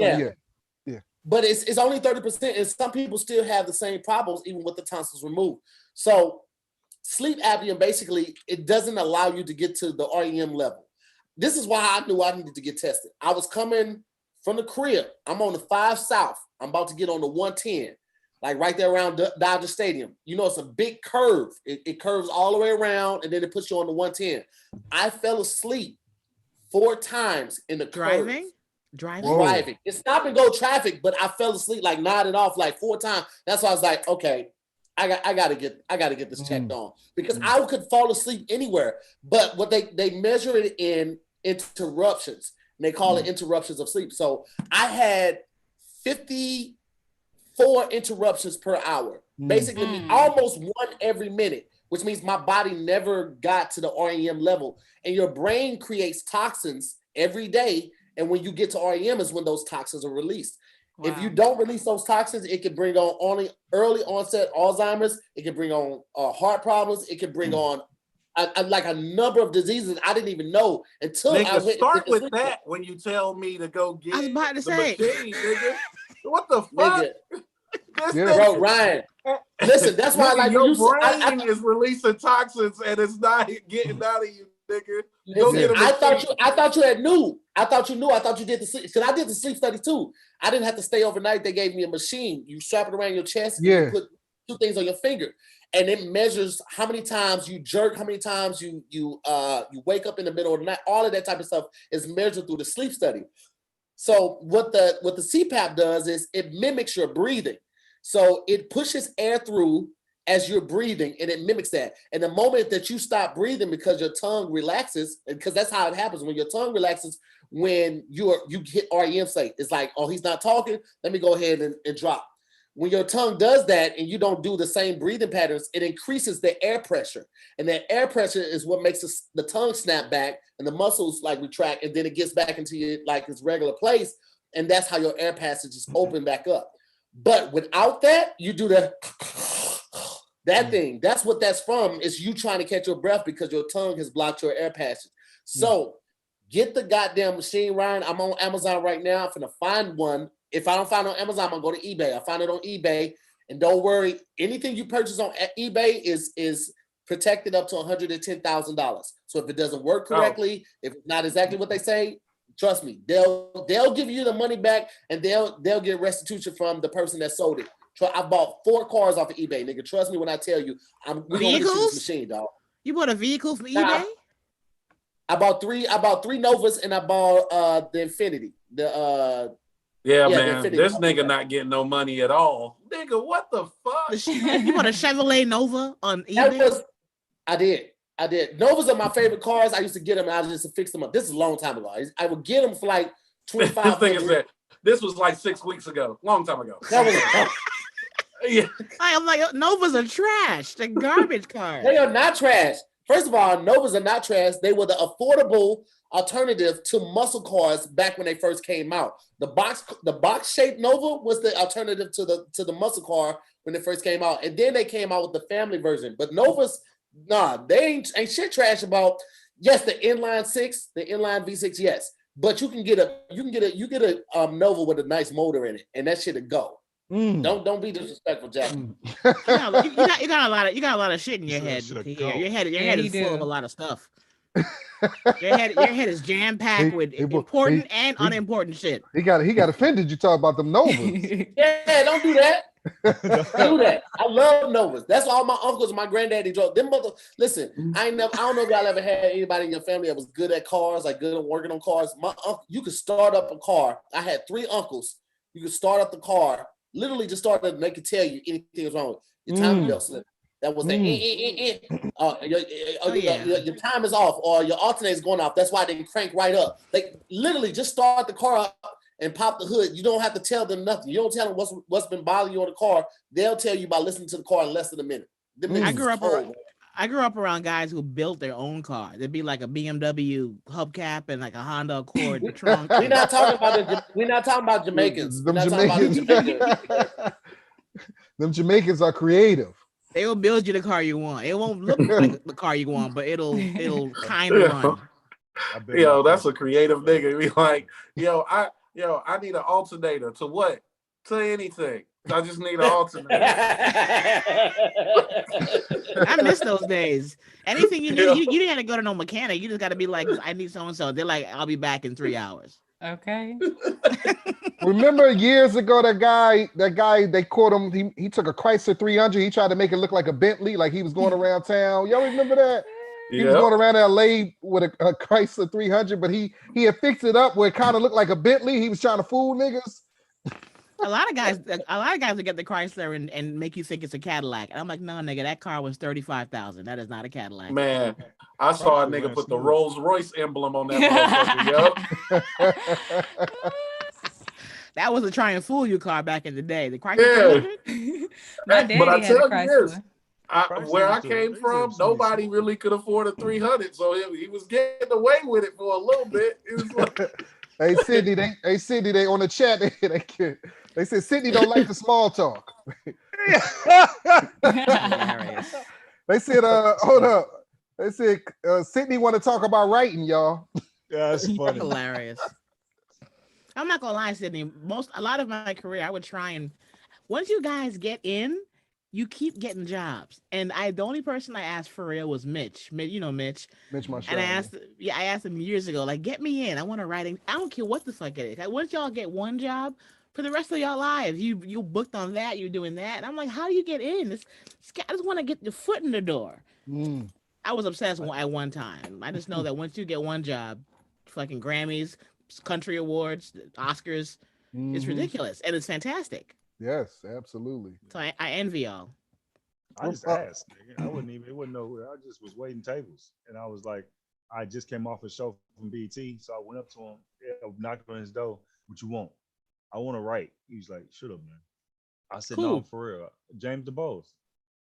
But it's only 30%, and some people still have the same problems even with the tonsils removed. So sleep apnea, basically, it doesn't allow you to get to the REM level. This is why I knew I needed to get tested. I was coming from the crib. I'm on the 5 South. I'm about to get on the 110, like right there around Dodger Stadium. You know, it's a big curve. It curves all the way around, and then it puts you on the 110. I fell asleep 4 times in the driving. Driving. It's stop and go traffic, but I fell asleep, like nodded off like 4 times. That's why I was like, okay, I gotta get this checked on, because I could fall asleep anywhere. But what they measure it in interruptions, and they call it interruptions of sleep. So I had 50 4 interruptions per hour. Basically, almost 1 every minute, which means my body never got to the REM level. And your brain creates toxins every day. And when you get to REM is when those toxins are released. Wow. If you don't release those toxins, it can bring on only early onset Alzheimer's. It can bring on heart problems. It can bring on like a number of diseases I didn't even know until I went. Start with that when you tell me to go get I was about to the say. machine, nigga. What the fuck? Bro, Ryan. Listen, that's why like your brain is releasing toxins and it's not getting out of you, nigga. I thought you had knew. I thought you knew. I thought you did the sleep because I did the sleep study too. I didn't have to stay overnight. They gave me a machine. You strap it around your chest. And you put 2 things on your finger, and it measures how many times you jerk, how many times you wake up in the middle of the night. All of that type of stuff is measured through the sleep study. So what the CPAP does is it mimics your breathing. So it pushes air through as you're breathing, and it mimics that. And the moment that you stop breathing because your tongue relaxes, because that's how it happens when your tongue relaxes, when you hit REM state. It's like, oh, he's not talking. Let me go ahead and drop. When your tongue does that and you don't do the same breathing patterns, it increases the air pressure. And that air pressure is what makes the tongue snap back and the muscles like retract, and then it gets back into your, like its regular place. And that's how your air passage is open back up. But without that, you do that thing. That's what that's from, is you trying to catch your breath because your tongue has blocked your air passage. So get the goddamn machine, Ryan. I'm on Amazon right now. I'm finna find one. If I don't find it on Amazon, I'm gonna go to eBay. I find it on eBay. And don't worry, anything you purchase on eBay is protected up to $110,000. So if it doesn't work correctly, if it's not exactly what they say, trust me, they'll give you the money back, and they'll get restitution from the person that sold it. I bought 4 cars off of eBay, nigga. Trust me when I tell you, we're gonna get you this machine, dog. You bought a vehicle from eBay? I bought 3 Novas, and I bought the Infinity. Man, this nigga not getting no money at all. Nigga, what the fuck? You bought a Chevrolet Nova on eBay? I did. Novas are my favorite cars. I used to get them, and I just fix them up. This is a long time ago. I would get them for like $25. This was like 6 weeks ago. Long time ago. That was yeah. I'm like, Novas are trash. They're garbage cars. They are not trash. First of all, Novas are not trash. They were the affordable alternative to muscle cars back when they first came out. The box shaped Nova was the alternative to the muscle car when they first came out, and then they came out with the family version. But Novas, nah, they ain't shit trash about. Yes, the inline 6, the inline V6, yes, but you get a Nova with a nice motor in it, and that shit'll go. Don't be disrespectful, Jack. You got a lot of shit in your head. Your head is full of a lot of stuff. Your head is jam packed with important and unimportant shit. He got offended. You talk about them Novas. Yeah, don't do that. Don't do that. I love Novas. That's all my uncles and my granddaddy drove. Them mother. Listen, I don't know if y'all ever had anybody in your family that was good at cars, like good at working on cars. My uncle, you could start up a car. I had 3 uncles. You could start up the car. Literally just start it, and they could tell you anything was wrong. Your time belt slip. That was your time is off, or your alternator is going off. That's why they crank right up. Like literally, just start the car up and pop the hood. You don't have to tell them nothing. You don't tell them what's been bothering you on the car. They'll tell you by listening to the car in less than a minute. I grew up around guys who built their own car. There'd be like a BMW hubcap and like a Honda Accord in the trunk. We're not talking about Jamaicans. Them Jamaicans are creative. They will build you the car you want. It won't look like the car you want, but it'll kind of run. Yo, that's a creative nigga. Be like, I need an alternator to what? To anything. I just need an alternator. I miss those days. Anything you need, you didn't have to go to no mechanic. You just got to be like, I need so and so. They're like, I'll be back in 3 hours. Okay. Remember years ago that guy they caught him. He took a Chrysler 300. He tried to make it look like a Bentley, like he was going around town. Y'all remember that? He was going around LA with a Chrysler 300, but he had fixed it up where it kind of looked like a Bentley. He was trying to fool niggas. A lot of guys will get the Chrysler and make you think it's a Cadillac. And I'm like, no, nigga, that car was $35,000. That is not a Cadillac. Man, I saw a nigga put the Rolls Royce emblem on that motherfucker, yo. That was a try and fool you car back in the day. The Chrysler Yeah. 300? My But daddy I had a tell you this, Chrysler. where I came from, nobody really could afford a 300, so he was getting away with it for a little bit. It was like, Hey Sydney, they on the chat. They said Sydney don't like the small talk. Hilarious. They said, hold up. They said Sydney want to talk about writing, y'all. Yeah, that's funny. Hilarious. I'm not gonna lie, Sydney. A lot of my career, I would try and once you guys get in, you keep getting jobs. And the only person I asked for real was Mitch. You know Mitch. Mitch Marshall. And I asked him years ago, like, get me in. I want to write. I don't care what the fuck it is. Like, once y'all get one job, for the rest of y'all lives, you booked on that, you're doing that. And I'm like, how do you get in? I just want to get your foot in the door. I was obsessed at one time. I just know that once you get one job, fucking Grammys, country awards, Oscars, it's ridiculous. And it's fantastic. Yes, absolutely. So I envy y'all. I just asked. I wouldn't even. It wasn't no. I just was waiting tables, and I was like, I just came off a show from BT, so I went up to him, knocked on his door. What you want? I want to write. He was like, shut up, man. I said, cool. No, for real. James DeBose.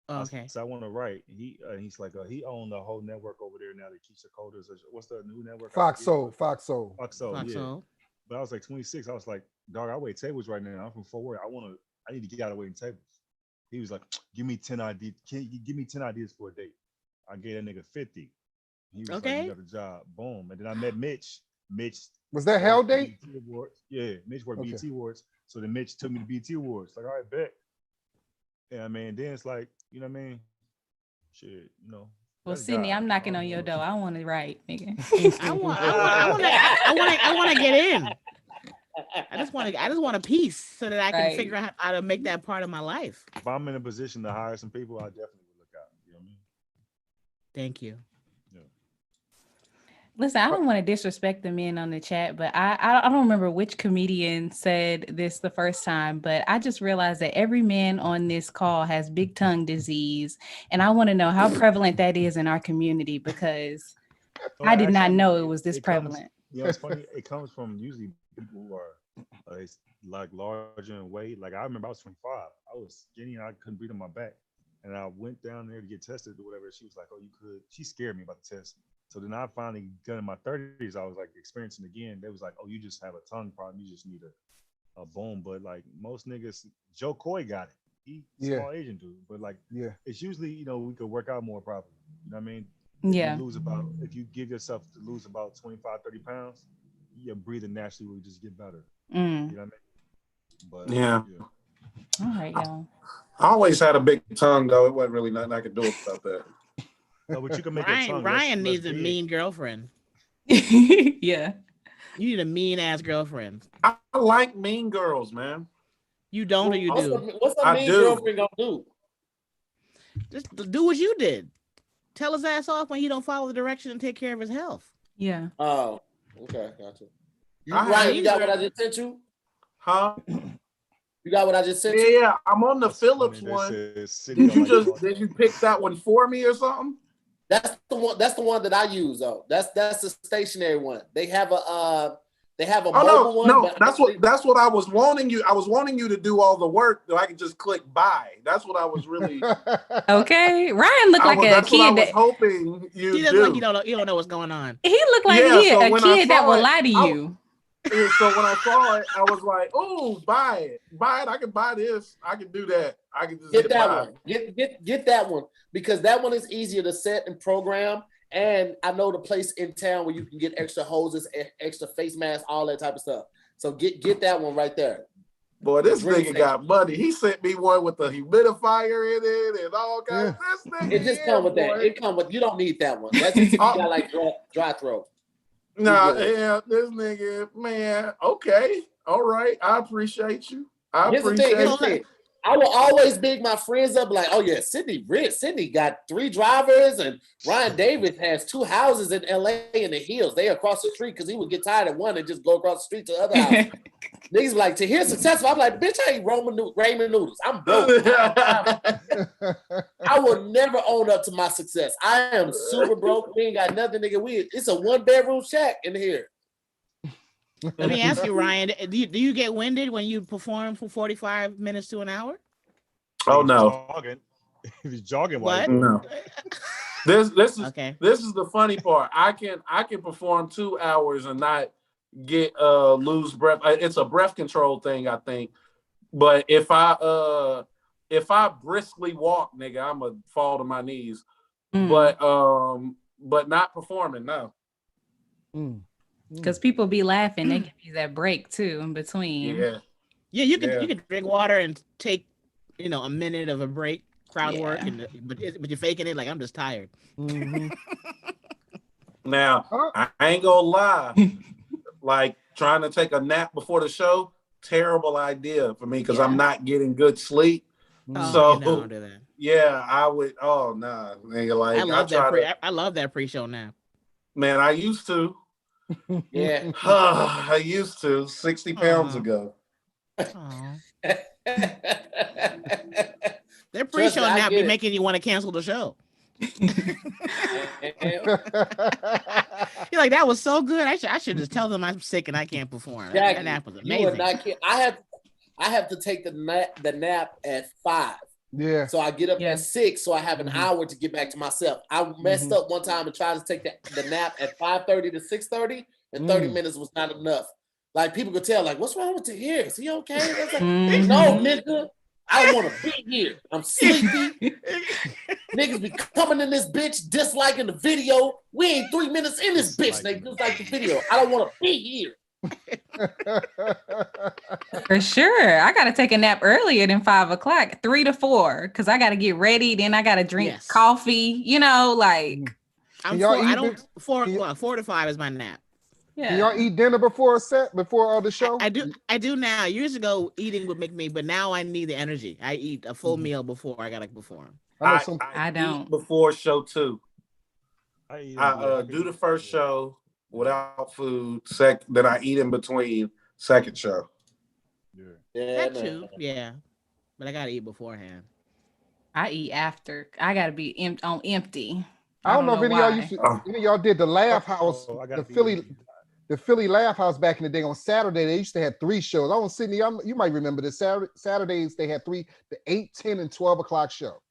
Oh, okay. So I want to write. He's like, he owned the whole network over there now. The Keisha Colders. What's the new network? Fox Soul. Yeah. But I was like 26. I was like, dog, I wait tables right now. I'm from Fort Worth. I need to get out of waiting tables. He was like, give me 10 ideas. Can you give me 10 ideas for a date? I gave that nigga 50. He was like, you got a job. Boom. And then I met Mitch. Was that Hell Date? Yeah, Mitch worked BT Awards. So then Mitch took me to BT Awards. Like, all right, bet. Yeah, I mean, then it's like, you know what I mean? Shit, you know. Well, Sydney, I'm knocking on your door. I want to write, nigga. I want to get in. I just want a piece so that I can figure out how to make that part of my life. If I'm in a position to hire some people, I definitely would look out. You know what I mean? Thank you. Yeah. Listen, I don't want to disrespect the men on the chat, but I don't remember which comedian said this the first time, but I just realized that every man on this call has big tongue disease. And I want to know how prevalent that is in our community because I did not know it was this prevalent. It's funny. It comes from usually people who are like larger in weight. Like I remember I was 25. I was skinny and I couldn't breathe on my back. And I went down there to get tested or whatever. She was like, oh, you could. She scared me about the test. So then I finally got in my 30s. I was like experiencing again. They was like, oh, you just have a tongue problem. You just need a bone. But like most niggas, Joe Coy got it. He's small Asian dude. But like, it's usually, you know, we could work out more properly. You know what I mean? If you give yourself to lose about 25, 30 pounds, your breathing naturally will just get better. You know what I mean? But yeah. All right, y'all. I always had a big tongue, though. It wasn't really nothing I could do about that. No, but you can make Ryan needs a mean girlfriend. Yeah. You need a mean ass girlfriend. I like mean girls, man. You don't or you do? What's a mean girlfriend gonna do? Just do what you did. Tell his ass off when he don't follow the direction and take care of his health. Yeah. Oh, okay, gotcha. Ryan, you got what I just sent you? Huh? You got what I just sent you? Yeah, I'm on the Phillips one. Did you pick that one for me or something? That's the one that I use though. That's the stationary one. They have a mobile one. No, that's what I was wanting you. I was wanting you to do all the work so I could just click buy. That's what I was really. Okay, Ryan looked like a that's kid. What I was hoping you. He looks like you don't know what's going on. He looked like a kid that will lie to you. So when I saw it, I was like, "Oh, buy it! I can buy this. I can do that. I can just get that one. Get that one because that one is easier to set and program. And I know the place in town where you can get extra hoses, extra face masks, all that type of stuff. So get that one right there. Boy, this nigga got money. He sent me one with the humidifier in it and all kinds. This nigga, it just comes with that. It comes with. You don't need that one. That's just if you got like dry throat. Nah, yeah, this nigga, man. Okay, all right. I appreciate you. Here's the thing. I will always big my friends up like, oh yeah, Sydney got 3 drivers and Ryan Davis has 2 houses in LA in the hills. They across the street because he would get tired of one and just go across the street to the other house. Niggas like, to hear successful, I'm like, bitch, I ain't ramen noodles. I'm broke. I will never own up to my success. I am super broke. We ain't got nothing, nigga. It's a 1-bedroom shack in here. Let me ask you, Ryan. Do you get winded when you perform for 45 minutes to an hour? Oh no. If he's jogging, What? No. This is okay. This is the funny part. I can perform 2 hours and not get lose breath. It's a breath control thing, I think. But if I briskly walk, nigga, I'ma fall to my knees. But not performing, no. Because people be laughing, they give you that break too in between. Yeah, you can drink water and take a minute of a break, crowd work, but you're faking it like I'm just tired. Now I ain't gonna lie, like trying to take a nap before the show, terrible idea for me because I'm not getting good sleep. So don't do that. Yeah, I would. Oh nah, nigga, like I love that pre-show nap. Man, I used to. Yeah, I used to 60 pounds ago. Their pre-show nap be making you want to cancel the show. You're like, that was so good. I should just tell them I'm sick and I can't perform. That nap was amazing. I have to take the nap at 5. Yeah. So I get up at 6, so I have an hour to get back to myself. I messed up one time and tried to take the nap at 5:30 to 6:30, and 30 minutes was not enough. Like people could tell, like, what's wrong with Tahir? Is he okay? Like, no, nigga. I don't want to be here. I'm sleepy. Niggas be coming in this bitch, disliking the video. We ain't 3 minutes in this bitch. They dislike the video. I don't want to be here. For sure. I gotta take a nap earlier than 5 o'clock, 3 to 4, because I gotta get ready. Then I gotta drink coffee. Like I'm 4 to 5 is my nap. Yeah. Can y'all eat dinner before the show? I do now. Years ago, eating would make me, but now I need the energy. I eat a full meal before I gotta perform. I don't eat before show 2. I do the first show without food. Then I eat in between second show. That too. Yeah, but I gotta eat beforehand. I eat after. I gotta be on empty. I don't know if any of y'all did the Laugh House, the Philly Laugh House back in the day on Saturday. They used to have 3 shows. I was Sydney. You might remember this. Saturdays they had 3, the 8, 10, and 12 o'clock show.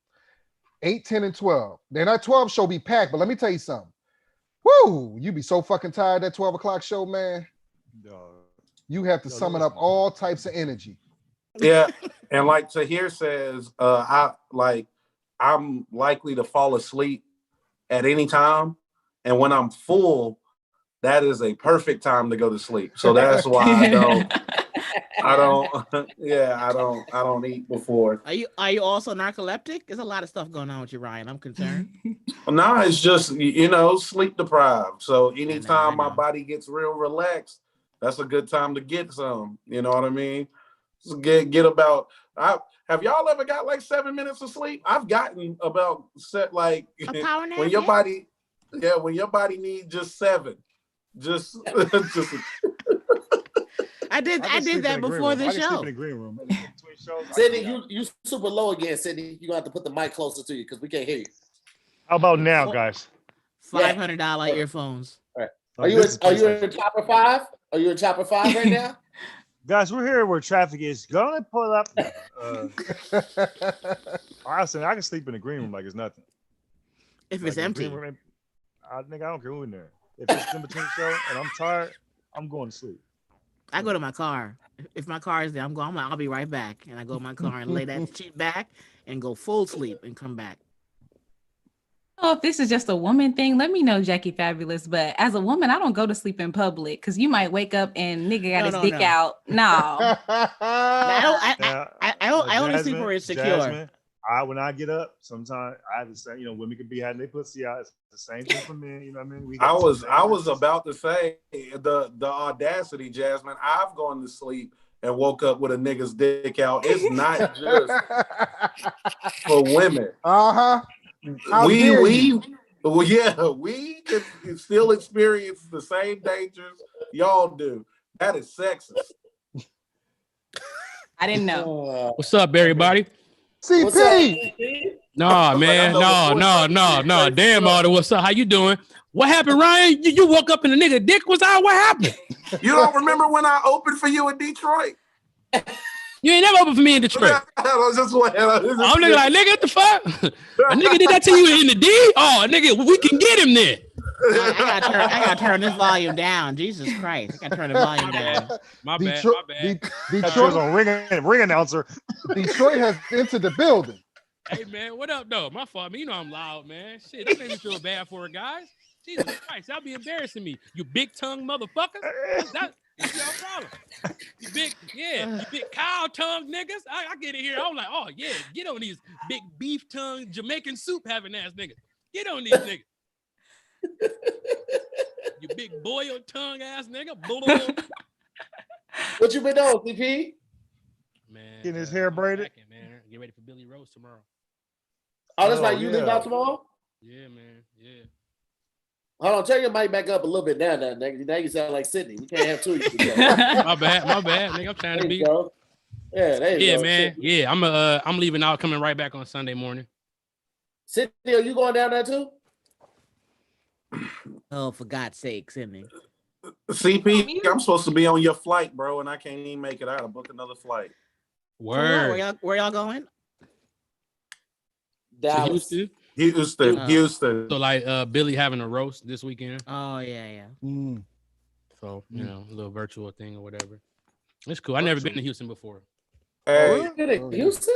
8, 10, and 12. Then that 12 show be packed. But let me tell you something. Woo! You be so fucking tired that 12 o'clock show, man. You have to summon up all types of energy. Yeah, and like Tahir says, I'm likely to fall asleep at any time, and when I'm full, that is a perfect time to go to sleep. So that's why I don't eat before. Are you also narcoleptic? There's a lot of stuff going on with you, Ryan. I'm concerned. No, it's just sleep deprived. So anytime my body gets real relaxed, that's a good time to get some. You know what I mean? So get about. Have y'all ever got like 7 minutes of sleep? I've gotten about like a power nap, when your body needs just 7. Just I did that before the show. Sleep in the green room. Sydney, you super low again, Sydney. You're gonna have to put the mic closer to you because we can't hear you. How about now, guys? $500 earphones. All right. Are you in Chopper 5? Are you in Chopper 5 right now? Guys, we're here where traffic is gonna pull up. Honestly, I can sleep in the green room like it's nothing. If it's empty. I think I don't care who in there. If it's in between the show and I'm tired, I'm going to sleep. I go to my car. If my car is there, I'll be right back. And I go to my car and lay that shit back and go full sleep and come back. Oh, if this is just a woman thing, let me know, Jackie Fabulous. But as a woman, I don't go to sleep in public because you might wake up and nigga got his dick out. No. I only sleep where it's secure. Jasmine, when I get up, sometimes I have the same, women can be having their pussy out. It's the same thing for men, you know what I mean? I was about to say the audacity, Jasmine. I've gone to sleep and woke up with a nigga's dick out. It's not just for women. Uh-huh. We can still experience the same dangers y'all do. That is sexist. I didn't know. What's up, everybody? CP. No, man. No. Damn, Alder, what's up? How you doing? What happened, Ryan? You woke up and the nigga dick was out. What happened? You don't remember when I opened for you in Detroit? You ain't never opened for me in Detroit. I was just playing. I'm looking like, nigga, what the fuck? A nigga did that to you in the D? Oh, nigga, we can get him there. I gotta turn this volume down. Jesus Christ. I gotta turn the volume down. My bad. Detroit on ring announcer. Detroit has entered the building. Hey, man, what up, though? My fault. You know I'm loud, man. Shit, that made me feel bad for it, guys. Jesus Christ, y'all be embarrassing me. You big tongue motherfuckers. That's your problem. You big cow tongue niggas. I get it here. I'm like, oh yeah, get on these big beef tongue Jamaican soup having ass niggas. Get on these niggas. You big boiled tongue ass nigga. What you been doing, CP? Man, getting his hair braided. Man, get ready for Billy Rose tomorrow. Oh, that's like you leave out tomorrow? Yeah, man. Yeah. Hold on, turn your mic back up a little bit now, nigga. Now you sound like Sydney. We can't have two of you. My bad, nigga. I'm trying to be. Go. Yeah, there you go. Man. Yeah, I'm leaving out, coming right back on Sunday morning. Sydney, are you going down there too? Oh, for God's sake, Sydney. CP, I'm supposed to be on your flight, bro, and I can't even make it out. I booked another flight. Word. Where y'all going? Dallas. Houston. So like Billy having a roast this weekend. Oh yeah. So a little virtual thing or whatever. It's cool. I've never been to Houston before. Hey, Houston?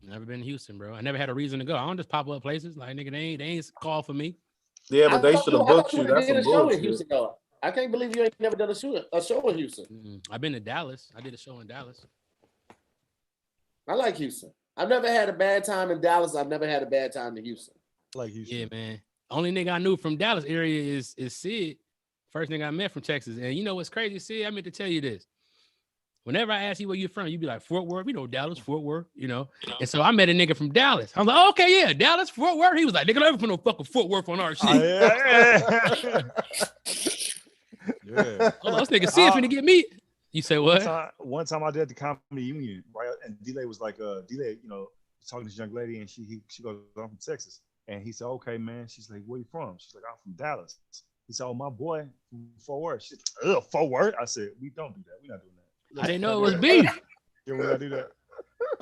Never been to Houston, bro. I never had a reason to go. I don't just pop up places like nigga. They ain't called for me. Yeah, but they should have booked you. That's some bullshit. Houston, though. I can't believe you ain't never done a show in Houston. I've been to Dallas. I did a show in Dallas. I like Houston. I've never had a bad time in Dallas. I've never had a bad time in Houston. Like Houston. Yeah, man. Only nigga I knew from Dallas area is Sid. First nigga I met from Texas. And you know what's crazy, Sid? I meant to tell you this. Whenever I ask you where you're from, you be like, Fort Worth. We know Dallas, Fort Worth, you know. And so I met a nigga from Dallas. I'm like, oh, okay, yeah, Dallas, Fort Worth. He was like, nigga, don't ever put no fucking Fort Worth on our shit. Yeah. Hold on, this nigga Sid finna get me. You say what? One time I did the Comedy Union, right? And D-Lay was like, D-Lay, talking to this young lady, and she goes, I'm from Texas. And he said, okay, man. She's like, where you from? She's like, I'm from Dallas. He said, oh, my boy from Fort Worth. She's like, Fort Worth? I said, we don't do that. We're not doing that. I didn't know it was beef. Yeah, we gotta do that.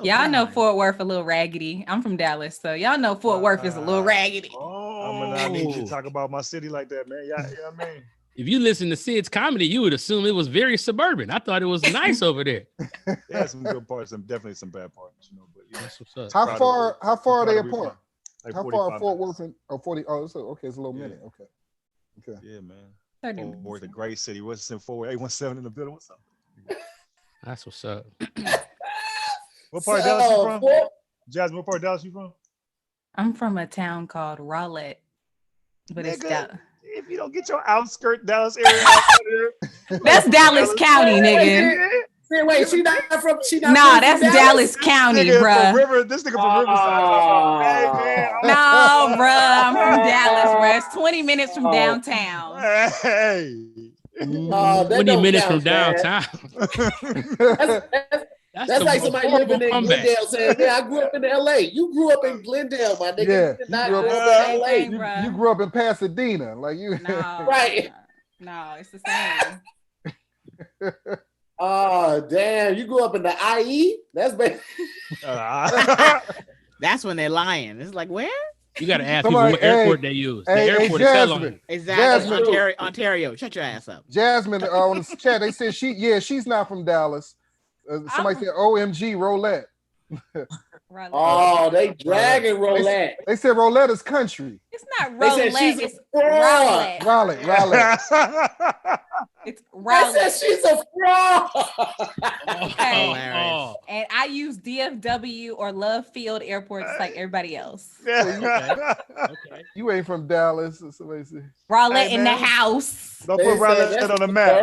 Y'all know Fort Worth a little raggedy. I'm from Dallas, so y'all know Fort Worth is a little raggedy. I'm gonna not need you to talk about my city like that, man. Yeah, I mean. If you listen to Sid's comedy, you would assume it was very suburban. I thought it was nice over there. Yeah, some good parts and definitely some bad parts, but that's what's up. How far are they apart? Like how far are Fort Worth and 40? Oh, it's okay, it's a little minute. Okay. Yeah, man. Fort Worth, a great city. What's in 41817 in the building? What's up? That's what's up. What part of Dallas you from? Jasmine, what part of Dallas you from? I'm from a town called Rowlett, but it's Dallas. If you don't get your outskirt Dallas area out there, that's Dallas County, nigga. Wait, she not from. Nah, that's Dallas County, bro. This nigga from Riverside. No, bro, I'm from Dallas, bro. It's 20 minutes from downtown. Hey. 20 minutes from downtown. That's like somebody living in Glendale saying, yeah, I grew up in LA. You grew up in Glendale, my nigga. Yeah, you did not grow up in LA. You grew up in Pasadena. Like you. No, right. No, it's the same. Oh, damn. You grew up in the IE? That's bad. That's when they're lying. It's like, where? You got to ask people what airport they use. The airport is Jasmine. Exactly. Jasmine. Ontario. Shut your ass up. Jasmine on the chat, they said she's not from Dallas. Somebody said OMG Rolette. Oh, they dragging Rolette. They said Rolette is country. It's not Rolette. It's Rowlett. It's Rowlett. They said she's a fraud. And I use DFW or Love Field airports like everybody else. Okay. You ain't from Dallas. Somebody said Rowlett in the house. Don't put Rowlett on the map.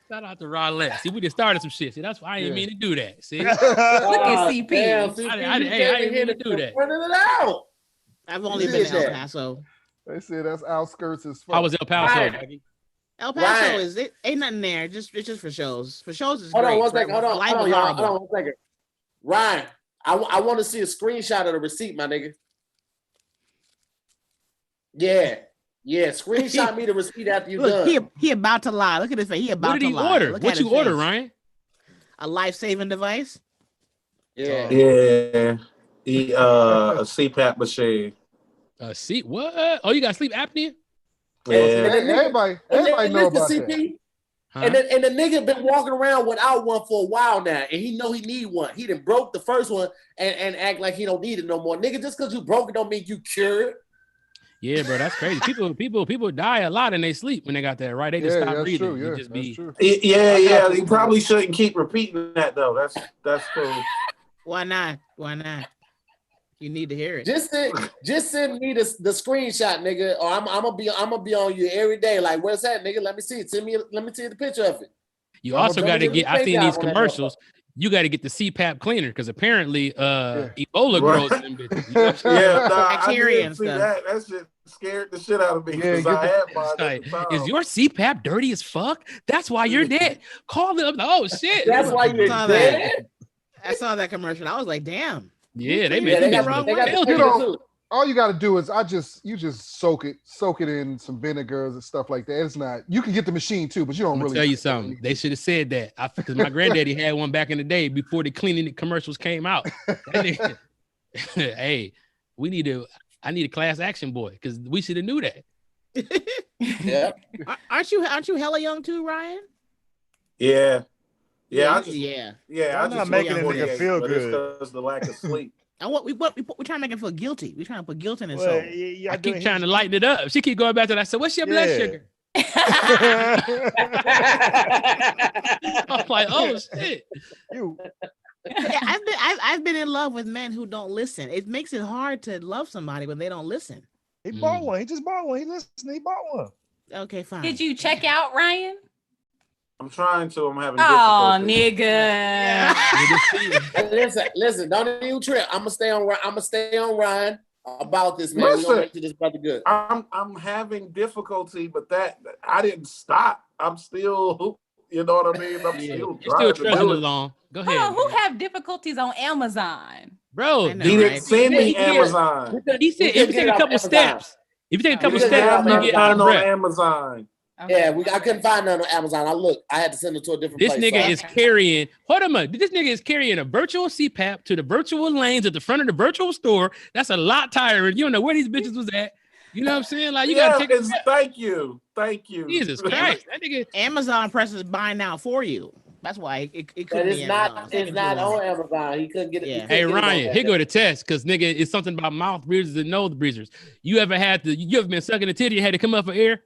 Shout out to Rowlett. See, we just started some shit. See, that's why I didn't mean to do that. See, look at CP. Damn, I didn't mean to do that. Running it out. I've only been to El Paso. They said that's outskirts as fuck. How was El Paso? Right. El Paso is it? Ain't nothing there. It's just for shows. For shows is Hold great. on one second. Hold on one second. Ryan, I want to see a screenshot of the receipt, my nigga. Yeah. Screenshot me the receipt after you done. Look, he about to lie. Look at his face. He about What did to he lie. order? Look What at you his order, face. Ryan? A life-saving device? Yeah. Yeah. A CPAP machine. See what? Oh, you got sleep apnea? Yeah. Everybody know about that. Huh? And the nigga been walking around without one for a while now, and he know he need one. He done broke the first one and act like he don't need it no more. Nigga, just because you broke it don't mean you cured. Yeah, bro, that's crazy. People die a lot in their sleep when they got that, right? They just stop breathing. True. You Yeah, just that's be true. Yeah. You probably shouldn't keep repeating that though. That's cool. Why not? You need to hear it. Just send me the screenshot, nigga, or I'm gonna be on you every day. Like, where's that, nigga? Let me see it. Let me see the picture of it. You also got to get. I seen these commercials. You got to get the CPAP cleaner because apparently Ebola grows in them bitches. Bacteria and stuff. That shit scared the shit out of me. Yeah, I had mine Like, at the time. is your CPAP dirty as fuck? That's why you're dead. Call them. Oh shit. That's why you're dead. I saw that commercial. I was like, damn. Yeah, they Yeah, made they it got- the they got- real You deal. know, all you got to do is you just soak it in some vinegars and stuff like that. It's not. You can get the machine too, but you don't I'm gonna really tell you something. They should have said that. Because my granddaddy had one back in the day before the cleaning commercials came out. That nigga- hey, I need a class action boy because we should have knew that. Yeah. Aren't you hella young too, Ryan? Yeah. Yeah. I I'm just not making a nigga 48, feel but it's good. because the lack of sleep. And we're trying to make him feel guilty. We're trying to put guilt in his Well, soul. yeah, I keep trying to lighten it up. She keep going back to that. I said, "What's your blood sugar?" I'm like, "Oh shit!" I've been in love with men who don't listen. It makes it hard to love somebody when they don't listen. He bought one. He just bought one. He listened. He bought one. Okay, fine. Did you check out, Ryan? I'm trying to. I'm having Oh, difficulty. nigga. Listen, don't even trip. I'm gonna stay on Ryan about this, man. We're gonna make this brother good. I'm having difficulty, but that I didn't stop. I'm still, you know what I mean? I'm still You're still trying to trudging do it. along. Go Hold ahead, on, who man. have difficulties on Amazon? Bro. I know, He right? didn't send me Yeah. Amazon. He said if you take a couple steps, We you couldn't get get it out off of None on breath. Amazon. Yeah, I couldn't find none on Amazon. I had to send it to a different This place. nigga so is carrying. Hold on a minute. This nigga is carrying a virtual CPAP to the virtual lanes at the front of the virtual store. That's a lot tiring. You don't know where these bitches was at. You know what I'm saying? Like you gotta take. Thank you. Jesus Christ, that nigga. Amazon presses buy now for you. That's why it But couldn't it's be not. Amazon. It's not on Amazon. He couldn't get it. Yeah. he couldn't Hey get it on Ryan, there. here go the test because nigga, it's something about mouth breathers and nose breathers. You ever been sucking a titty and had to come up for air?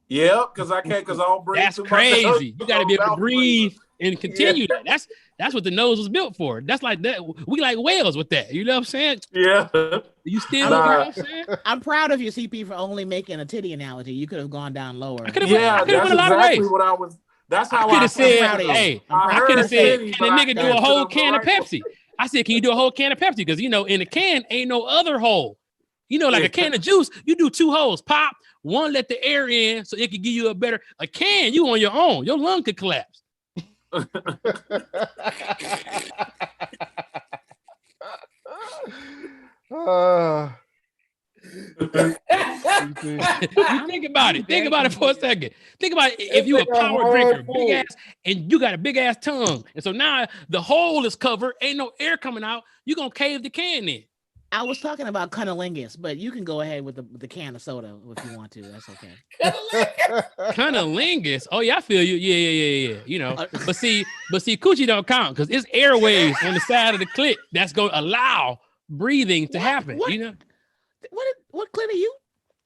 Yeah, because I don't breathe. That's too much. crazy. You got to be able to Mouth breathe breathers. and continue that. That's what the nose was built for. That's like that. We like whales with that. You know what I'm saying? Yeah. You still, Nah. you know what I'm saying? I'm proud of you, CP, for only making a titty analogy. You could have gone down lower. I could have Yeah, went that's a lot of exactly ways. what I was. That's how I could have said, proud of you. hey, I'm I proud could of have you. said, Titty, can but the I nigga do can't a whole put 'em can of right. Pepsi? I said, can you do a whole can of Pepsi? Because, you know, in a can ain't no other hole. You know, like a can of juice, you do two holes. Pop, one let the air in so it could give you a can, you on your own. Your lung could collapse. You think about it. Think about it for a second. Think about it. If you a power drinker, big ass, and you got a big ass tongue, and so now the hole is covered, ain't no air coming out. You gonna cave the can in. I was talking about cunnilingus, but you can go ahead with the can of soda if you want to. That's okay. Cunnilingus. Oh yeah, I feel you. Yeah. You know, but see, coochie don't count because it's airways on the side of the clit that's gonna allow breathing to happen. What? You know, What clit are you?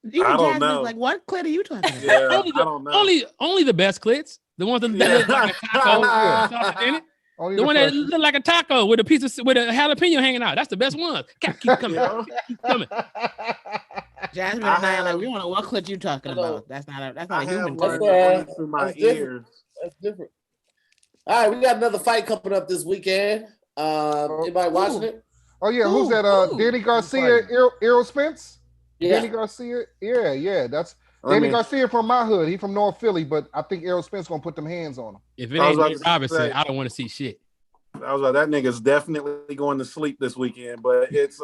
I don't Jasmine's know. like, what clit are you talking about? Yeah, only I don't know. only the best clits, the ones that look like a taco with sausage in it. Only The one that freshest. look like a taco with a piece of with a jalapeno hanging out. That's the best one. Keep coming. Keep coming. Jasmine I and I are like, have- we want to know what clit you talking about. That's not I a human have clit. learned to breathe through my That's different. ears. That's different. All right, we got another fight coming up this weekend. Anybody watching it? Oh yeah, who's that? Danny Garcia, Errol Spence. Yeah. Danny Garcia. Yeah. That's I Danny mean- Garcia from my hood. He from North Philly, but I think Errol Spence gonna put them hands on him. If it I was ain't about Nate to Robinson, say- I don't want to see shit. I was like, that nigga's definitely going to sleep this weekend, but it's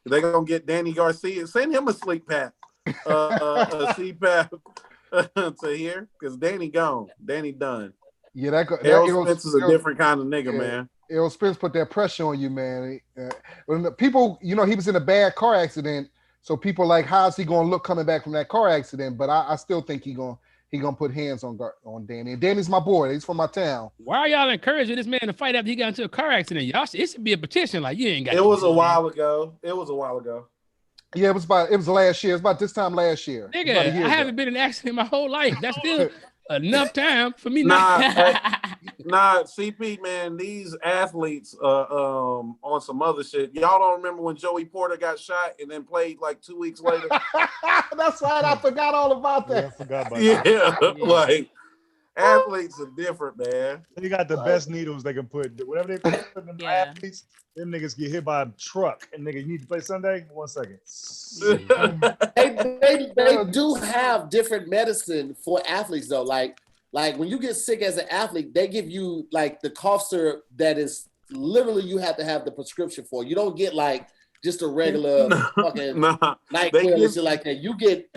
they gonna get Danny Garcia. Send him a sleep pack, a CPAP to here, because Danny gone. Danny done. Yeah, that Errol Spence is a different kind of nigga, yeah, man. Errol Spence put that pressure on you, man. When the people, he was in a bad car accident, so people like, how's he gonna look coming back from that car accident? But I still think he gonna put hands on Danny. And Danny's my boy. He's from my town. Why are y'all encouraging this man to fight after he got into a car accident? Y'all, it should be a petition. Like, you ain't got. It was a while ago. Yeah, it was last year. It was about this time last year. Nigga, I haven't been in an accident my whole life. That's still enough time for me Nah, not. CP, man, these athletes on some other shit. Y'all don't remember when Joey Porter got shot and then played like 2 weeks later? That's right. I forgot all about that. Yeah, I forgot about Yeah, that. like athletes are different, man. They got the best needles they can put. Whatever they put in them athletes, them niggas get hit by a truck. And nigga, you need to play Sunday? 1 second. They do have different medicine for athletes though. Like when you get sick as an athlete, they give you like the cough syrup that is literally you have to have the prescription for. You don't get like just a regular fucking night pill and shit like that. You get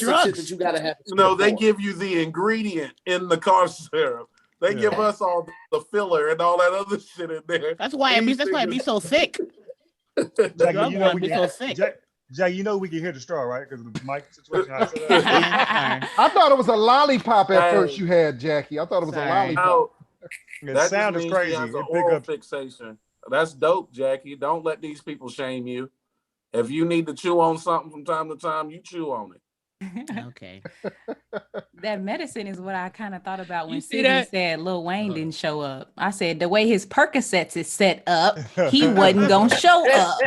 some shit that you gotta have. No, they give you the ingredient in the cough syrup. They give us all the filler and all that other shit in there. That's why it be so thick. Jackie, you know we be so thick. Jack, you know we can hear the straw, right? Because of the mic situation. I thought it was a lollipop at first you had, Jackie. I thought it was a lollipop. The sound is crazy. Has an oral fixation. That's dope, Jackie. Don't let these people shame you. If you need to chew on something from time to time, you chew on it. Okay. That medicine is what I kind of thought about when Sidney said Lil Wayne didn't show up. I said the way his Percocets is set up, he wasn't gonna show up.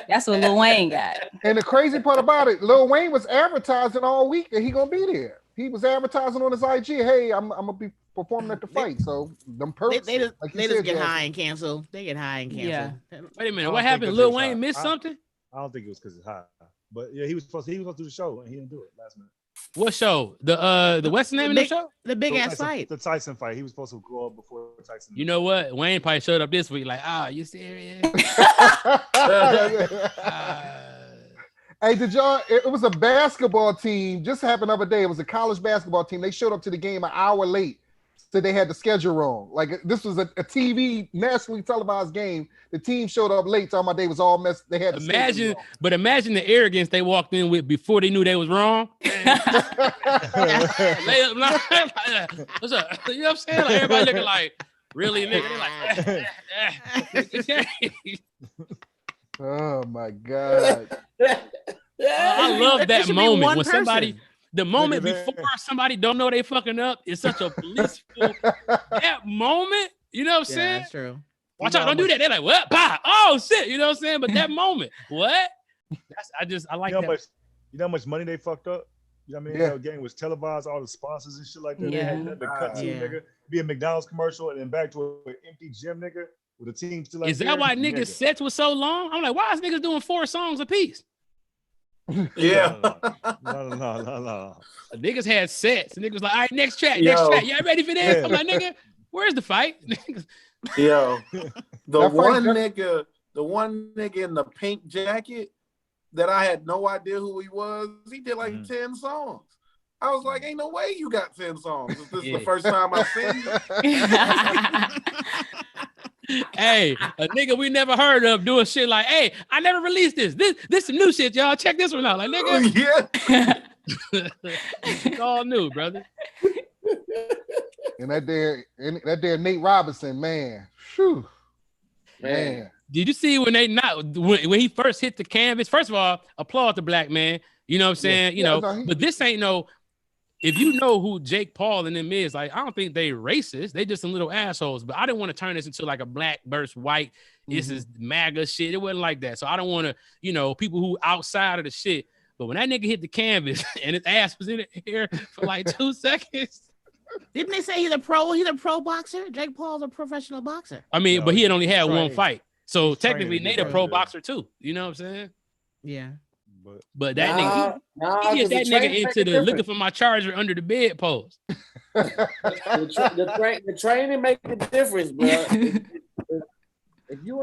That's what Lil Wayne got. And the crazy part about it, Lil Wayne was advertising all week that he gonna be there. He was advertising on his IG, hey, I'm gonna be performing at the fight. So them perks, they just get high and cancel. They get high and cancel. Yeah. Wait a minute, what happened? Lil Wayne missed something? I don't think it was because it's high. But yeah, he was supposed to do the show and he didn't do it last minute. What show? The what's the name of the show? The big ass fight. The Tyson fight. He was supposed to go up before Tyson. You know what? Wayne probably showed up this week like, you serious? Hey, did y'all? It was a basketball team. Just happened the other day. It was a college basketball team. They showed up to the game an hour late. So they had the schedule wrong. Like this was a TV nationally televised game. The team showed up late. Talking about they was all messed. They had imagine the arrogance they walked in with before they knew they was wrong. What's up? You know what I'm saying? Like everybody looking like really nigga. They're like, oh my god! I love that moment when somebody. The moment before somebody don't know they fucking up is such a blissful that moment. You know what I'm saying? That's true. Watch out, don't do that. They're like, what? Bah! Oh shit, you know what I'm saying? But that moment, what? I like that. You know how much money they fucked up? You know what I mean? The game was televised, all the sponsors and shit like that. They had nothing to cut to, nigga. Be a McDonald's commercial and then back to an empty gym, nigga, with a team still like is that why niggas sets was so long? I'm like, why is niggas doing 4 songs a piece? Yeah. No. Niggas had sets. Niggas like, all right, next track. Y'all ready for this? I'm like, nigga, where's the fight? Yo, the one nigga in the pink jacket that I had no idea who he was, he did like 10 songs. I was like, ain't no way you got 10 songs. Is this the first time I've seen you? Hey, a nigga we never heard of doing shit like, hey, I never released this. This some new shit, y'all. Check this one out. Like, nigga. It's all new, brother. And that there Nate Robinson, man. Whew. Man. Did you see when when he first hit the canvas? First of all, applaud the black man. You know what I'm saying? But this ain't if you know who Jake Paul and them is, like, I don't think they racist. They just some little assholes. But I didn't want to turn this into like a black versus white. This is MAGA shit. It wasn't like that. So I don't want to, people who outside of the shit. But when that nigga hit the canvas and his ass was in the air for like 2 seconds. Didn't they say he's a pro boxer? Jake Paul's a professional boxer. I mean, but he had only had one fight. So technically Nate a pro boxer too. You know what I'm saying? Yeah. But that nigga, he get that nigga into the looking for my charger under the bedpost. The training make a difference, bro. If you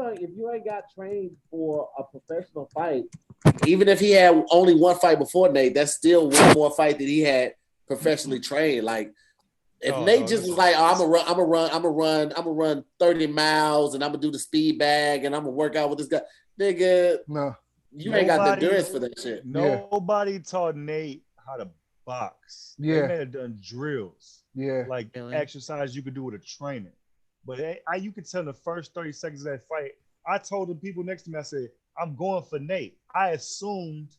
ain't got trained for a professional fight, even if he had only one fight before Nate, that's still one more fight that he had professionally trained. Like if Nate just was like, oh, I'm gonna run 30 miles and I'm gonna do the speed bag and I'm gonna work out with this guy, nigga. No, you ain't got the endurance for that shit. Nobody taught Nate how to box. Yeah, they may have done drills. Yeah, like exercise you could do with a trainer. But you could tell in the first 30 seconds of that fight, I told the people next to me, I said, I'm going for Nate. I assumed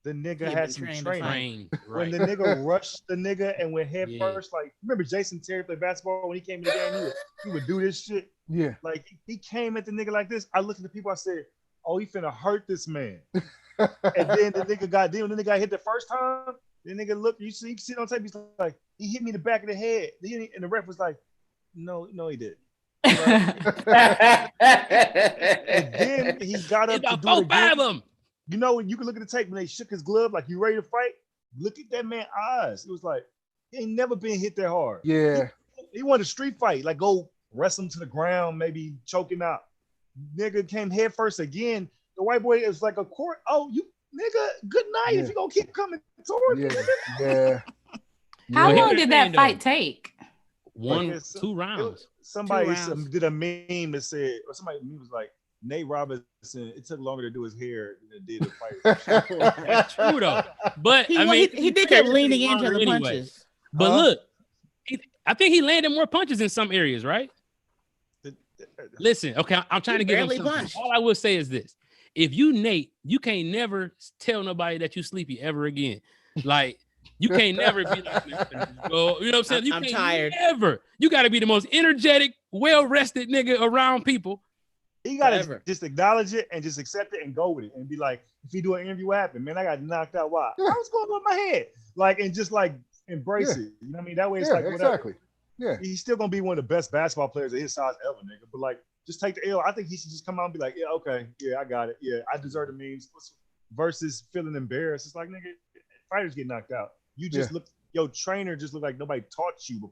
the nigga had some training. When the nigga rushed the nigga and went head first, like, remember Jason Terry played basketball when he came in the game? He would do this shit. Yeah. Like, he came at the nigga like this. I looked at the people, I said, oh, he finna hurt this man. And then the nigga got hit the first time. The nigga looked, you see on tape, he's like, he hit me in the back of the head. And the ref was like, no, he didn't. Right? And then he got up to do it again. You know, you can look at the tape when they shook his glove, like, you ready to fight? Look at that man's eyes. It was like, he ain't never been hit that hard. Yeah. He wanted a street fight, like go wrestle him to the ground, maybe choke him out. Nigga came head first again. The white boy is like a court. Oh, you nigga, good night if you gonna keep coming towards me. Yeah. How long did that fight take? 2 rounds. Somebody did a meme that said, or somebody was like, Nate Robinson, it took longer to do his hair than it did to fight. That's true though. But he did keep leaning into the punches. But look, I think he landed more punches in some areas, right? Listen, okay, I'm trying to get him something. All I will say is this: if you Nate, you can't never tell nobody that you sleepy ever again. Like you can't never be like, you know what I'm saying? I'm tired. Ever. You got to be the most energetic, well-rested nigga around people. You gotta just acknowledge it and just accept it and go with it and be like, if you do an interview, what happened? Man, I got knocked out. Why? I was going on my head. Like, and just like embrace it. You know what I mean? That way it's like whatever. Exactly. Yeah. He's still gonna be one of the best basketball players of his size ever, nigga. But like, just take the L. I think he should just come out and be like, yeah, okay, yeah, I got it. Yeah, I deserve the memes. Versus feeling embarrassed. It's like, nigga, fighters get knocked out. You just look, your trainer just looked like nobody taught you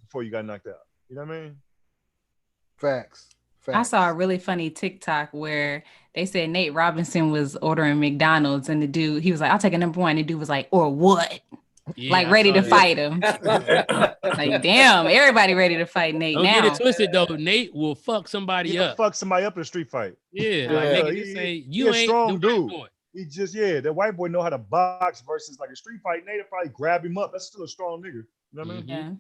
before you got knocked out. You know what I mean? Facts. I saw a really funny TikTok where they said Nate Robinson was ordering McDonald's and the dude, he was like, I'll take a number one. The dude was like, or what? Yeah, like ready to fight him. Like, damn, everybody ready to fight Nate. Don't now. get it twisted though. Nate will fuck somebody up. Fuck somebody up in a street fight. Yeah, like nigga, say you ain't strong dude. He just that white boy know how to box versus like a street fight. Nate will probably grab him up. That's still a strong nigga. You know what I mean? Yeah.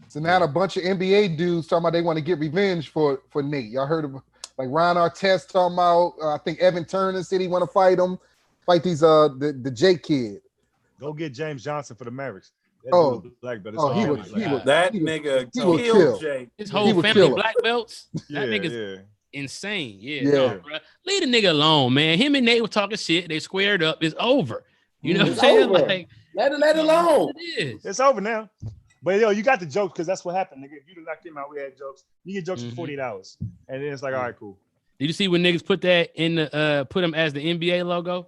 So now a bunch of NBA dudes talking about they want to get revenge for Nate. Y'all heard of like Ron Artest talking about? I think Evan Turner said he want to fight these the J kid. Go get James Johnson for the Mavericks. He would kill Jake. His whole family black belts. That nigga's insane. No, bro. Leave the nigga alone, man. Him and Nate were talking shit. They squared up. It's over. You know what I'm saying? Like, let it alone. It's over now. But yo, you got the jokes because that's what happened, nigga. If you knocked him out, we had jokes. You get jokes for 48 hours, and then it's like, all right, cool. Did you see when niggas put that in the put him as the NBA logo?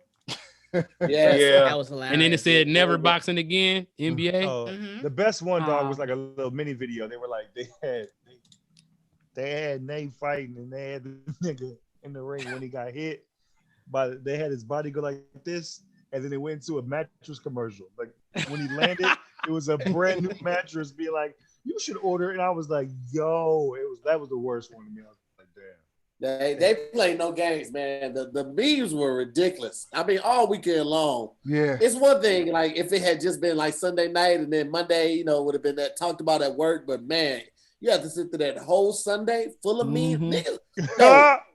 Yeah. That was hilarious. And then it said never boxing again, NBA. The best one, dog, was like a little mini video. They were like, they had Nate fighting, and they had the nigga in the ring when he got hit. But they had his body go like this, and then they went into a mattress commercial. Like when he landed, it was a brand new mattress. Being like, you should order. And I was like, yo, that was the worst one to me. I was like, damn. They play no games, man. The memes were ridiculous. I mean, all weekend long. Yeah. It's one thing, like, if it had just been like Sunday night and then Monday, would have been that talked about at work. But man, you have to sit through that whole Sunday full of memes. Niggas,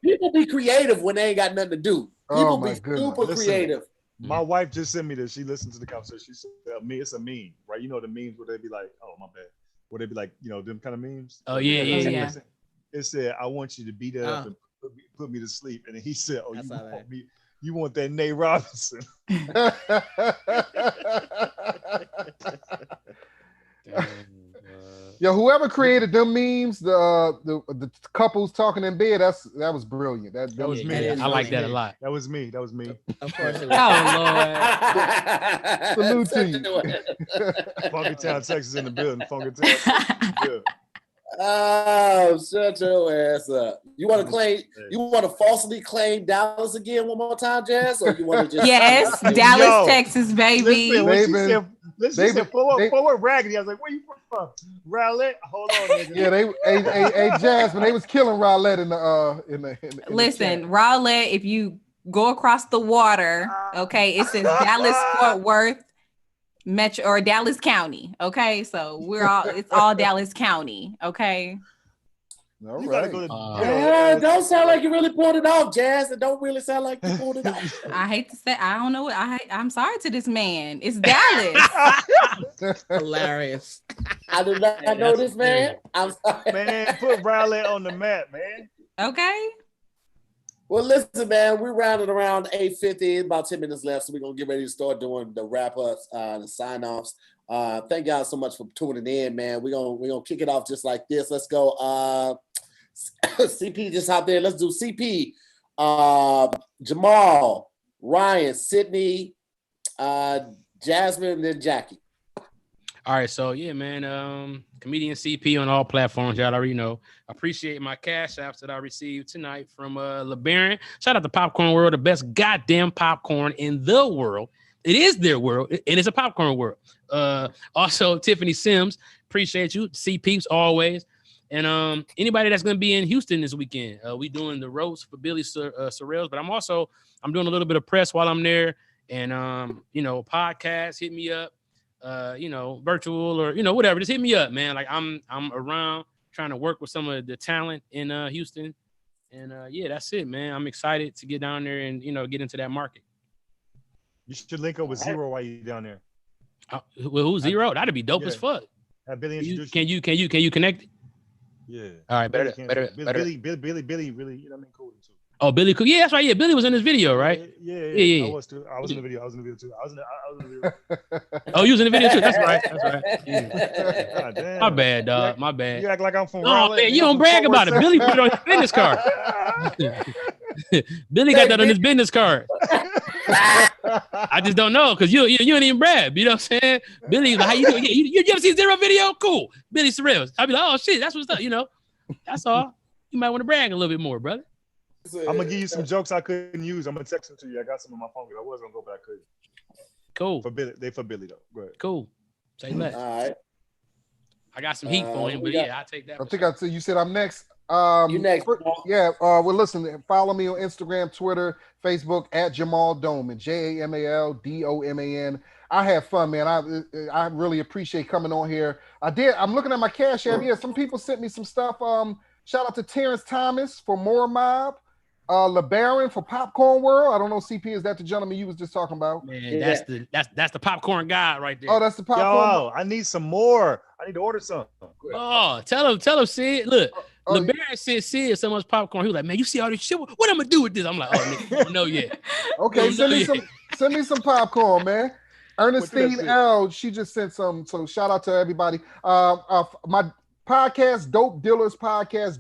people be creative when they ain't got nothing to do. People be super creative. My wife just sent me this. She listened to the conversation. She said, it's a meme, right? You know the memes where they be like, oh, my bad. Where they be like, them kind of memes. Oh, yeah. It said, I want you to beat up and put me to sleep. And then he said, oh, you want that Nate Robinson. Yo, whoever created them memes, the couples talking in bed, that was brilliant. That was Yeah, me. that's I like funny. that a lot. That was me. That was me. Of course it Oh was. Salute to you. Funky Town, Texas in the building. Funky Town, Texas in the building. Oh, shut your ass up. You want to claim? You want to falsely claim Dallas again one more time, Jazz, or you want to just? Yes, Dallas, Yo, Texas, baby. Listen, when she They've said forward Raggedy, I was like, where you from? Rowlett? Hold on, nigga. Yeah, hey Jasmine, they was killing Rowlett in the Listen, chat. Rowlett, if you go across the water, okay, it says Dallas Fort Worth Metro or Dallas County. Okay, so it's all Dallas County. Okay. All You gotta right. go to Don't sound like you really pulled it off, Jazz. It don't really sound like you pulled it off. I hate to say, I don't know what I'm sorry to this man. It's Dallas. Hilarious. I did not know this, man. I'm sorry. Man, put Rowlett on the map, man. Okay. Well, listen, man, we're rounding around 8:50. About 10 minutes left, so we're gonna get ready to start doing the wrap-ups, the sign-offs. Thank y'all so much for tuning in, man. We're gonna kick it off just like this. Let's go. CP just out there. Let's do CP. Jamal, Ryan, Sydney, Jasmine, and then Jackie. All right, so yeah, man. Comedian CP on all platforms. Y'all already know. Appreciate my cash apps that I received tonight from LeBaron. Shout out to Popcorn World, the best goddamn popcorn in the world. It is their world, and it's a popcorn world. Also, Tiffany Sims, appreciate you. CPs always. And anybody that's gonna be in Houston this weekend, we doing the roast for Billy Sorrells, but I'm doing a little bit of press while I'm there, and podcasts, hit me up. Virtual or whatever, just hit me up, man. Like I'm around trying to work with some of the talent in Houston, and yeah, that's it, man. I'm excited to get down there and get into that market. You should link up with Zero while you're down there. Well, who's Zero? That'd be dope as fuck. Have Billy introduce Can you connect it? Yeah. All right, better. Billy, really, cool too. Oh, Billy Cool. Yeah, that's right. Yeah, Billy was in this video, right? Yeah. I was too. I was in the video too. I was in the video. Oh, you was in the video too. That's right. Yeah. God damn. My bad, dog. My bad. You act like I'm from. Oh man, you don't brag about it. Billy put it on his business card. Billy got that on his business card. I just don't know because you ain't even brag. You know what I'm saying? Billy, like, how you doing? Yeah, you ever see Zero video? Cool. Billy Sorrells. I'll be like, oh shit, that's what's up. That's all. You might want to brag a little bit more, brother. I'm gonna give you some jokes I couldn't use. I'm gonna text them to you. I got some on my phone. I was gonna go, but I couldn't. Cool. For Billy though. Go ahead. Cool. Say less. All right. I got some heat for him, but yeah, I'll take that. I think you said I'm next. You next. Yeah. Well, listen. Follow me on Instagram, Twitter, Facebook at Jamal Doman. JamalDoman. I have fun, man. I really appreciate coming on here. I'm looking at my cash app. Yeah, some people sent me some stuff. Shout out to Terrence Thomas for More Mob. LeBaron for Popcorn World. I don't know, CP, is that the gentleman you was just talking about? Man, that's the popcorn guy right there. Oh, that's the popcorn. Yo, I need some more. I need to order some. Oh, tell him, Sid. Look, LeBaron sent Sid so much popcorn. He was like, man, you see all this shit? What I'm gonna do with this? I'm like, oh, nigga, I don't know yet. Okay, send me some popcorn, man. Ernestine L, she just sent some. So shout out to everybody. My podcast, Dope Dealers Podcast.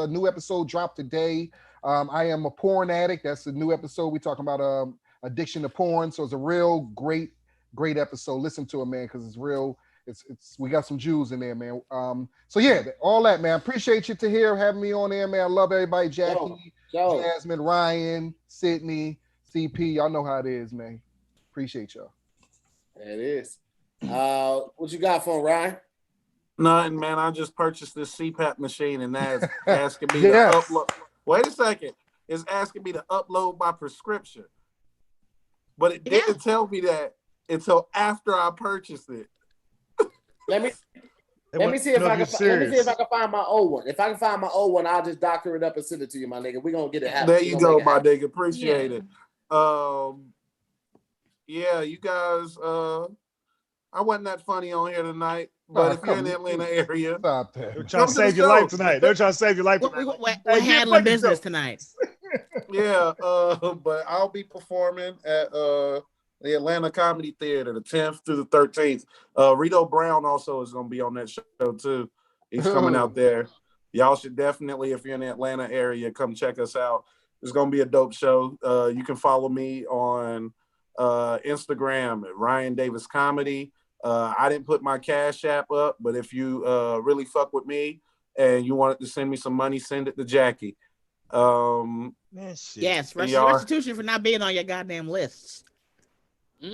A new episode dropped today. I am a porn addict. That's a new episode. We talking about addiction to porn. So it's a real great episode. Listen to it, man, because it's real. It's we got some Jews in there, man. So yeah, all that, man. Appreciate you to hear having me on there, man. I love everybody. Jackie, Jasmine, Ryan, Sydney, CP. Y'all know how it is, man. Appreciate y'all. It is. What you got for Ryan? Nothing, man. I just purchased this CPAP machine, and that's asking me to upload. Wait a second. It's asking me to upload my prescription. But it didn't tell me that until after I purchased it. Let me see if I can find my old one. If I can find my old one, I'll just doctor it up and send it to you, my nigga. We're gonna get it happen. There you go, my nigga. Appreciate it. Yeah, you guys, I wasn't that funny on here tonight, but if you're in the Atlanta area, stop that. They're trying to save your life tonight. They're trying to save your life tonight. We're handling business tonight. Yeah, but I'll be performing at the Atlanta Comedy Theater, the 10th through the 13th. Rito Brown also is going to be on that show too. He's coming out there. Y'all should definitely, if you're in the Atlanta area, come check us out. It's going to be a dope show. You can follow me on Instagram at Ryan Davis Comedy. I didn't put my Cash App up, but if you really fuck with me and you wanted to send me some money, send it to Jackie. Man, shit. Yes, restitution for not being on your goddamn lists. After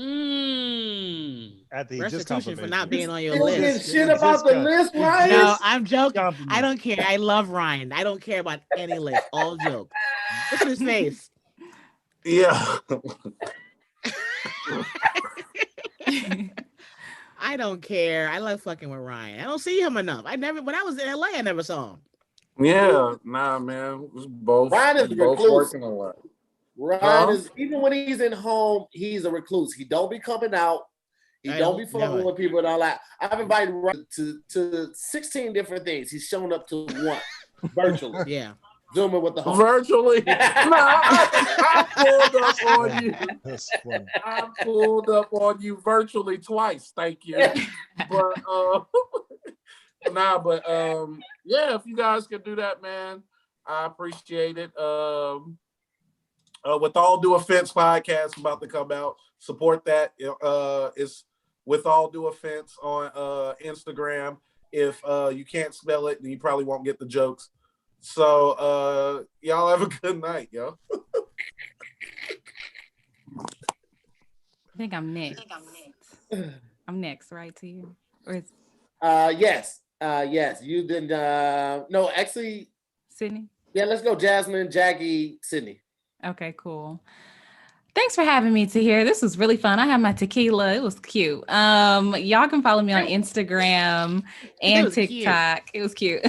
he just Restitution for complimented not you. being on your You don't list. give shit about the list, Ryan. No, I'm joking. Compliment. I don't care. I love Ryan. I don't care about any list. All joke. Look at his face. Yeah. I don't care. I love fucking with Ryan. I don't see him enough. When I was in LA, I never saw him. Yeah, nah, man. It was both. Ryan is a both recluse. working a lot. Ryan is, even when he's in home, he's a recluse. He don't be coming out. He don't be fucking with people and all that. I've invited Ryan to 16 different things. He's shown up to one virtually. Yeah. Zooming with the home. Virtually. No, I pulled up on you. That's funny. I pulled up on you virtually twice. Thank you. But yeah, if you guys can do that, man, I appreciate it. With All Due Offense podcast about to come out. Support that. It's With All Due Offense on Instagram. If you can't spell it, then you probably won't get the jokes. So y'all have a good night, yo. I think I'm next. I'm next, right, to you? Or is Yes. You didn't no, actually Sydney? Yeah, let's go. Jasmine, Jackie, Sydney. Okay, cool. Thanks for having me to here. This was really fun. I had my tequila. It was cute. Y'all can follow me on Instagram and TikTok. It was cute.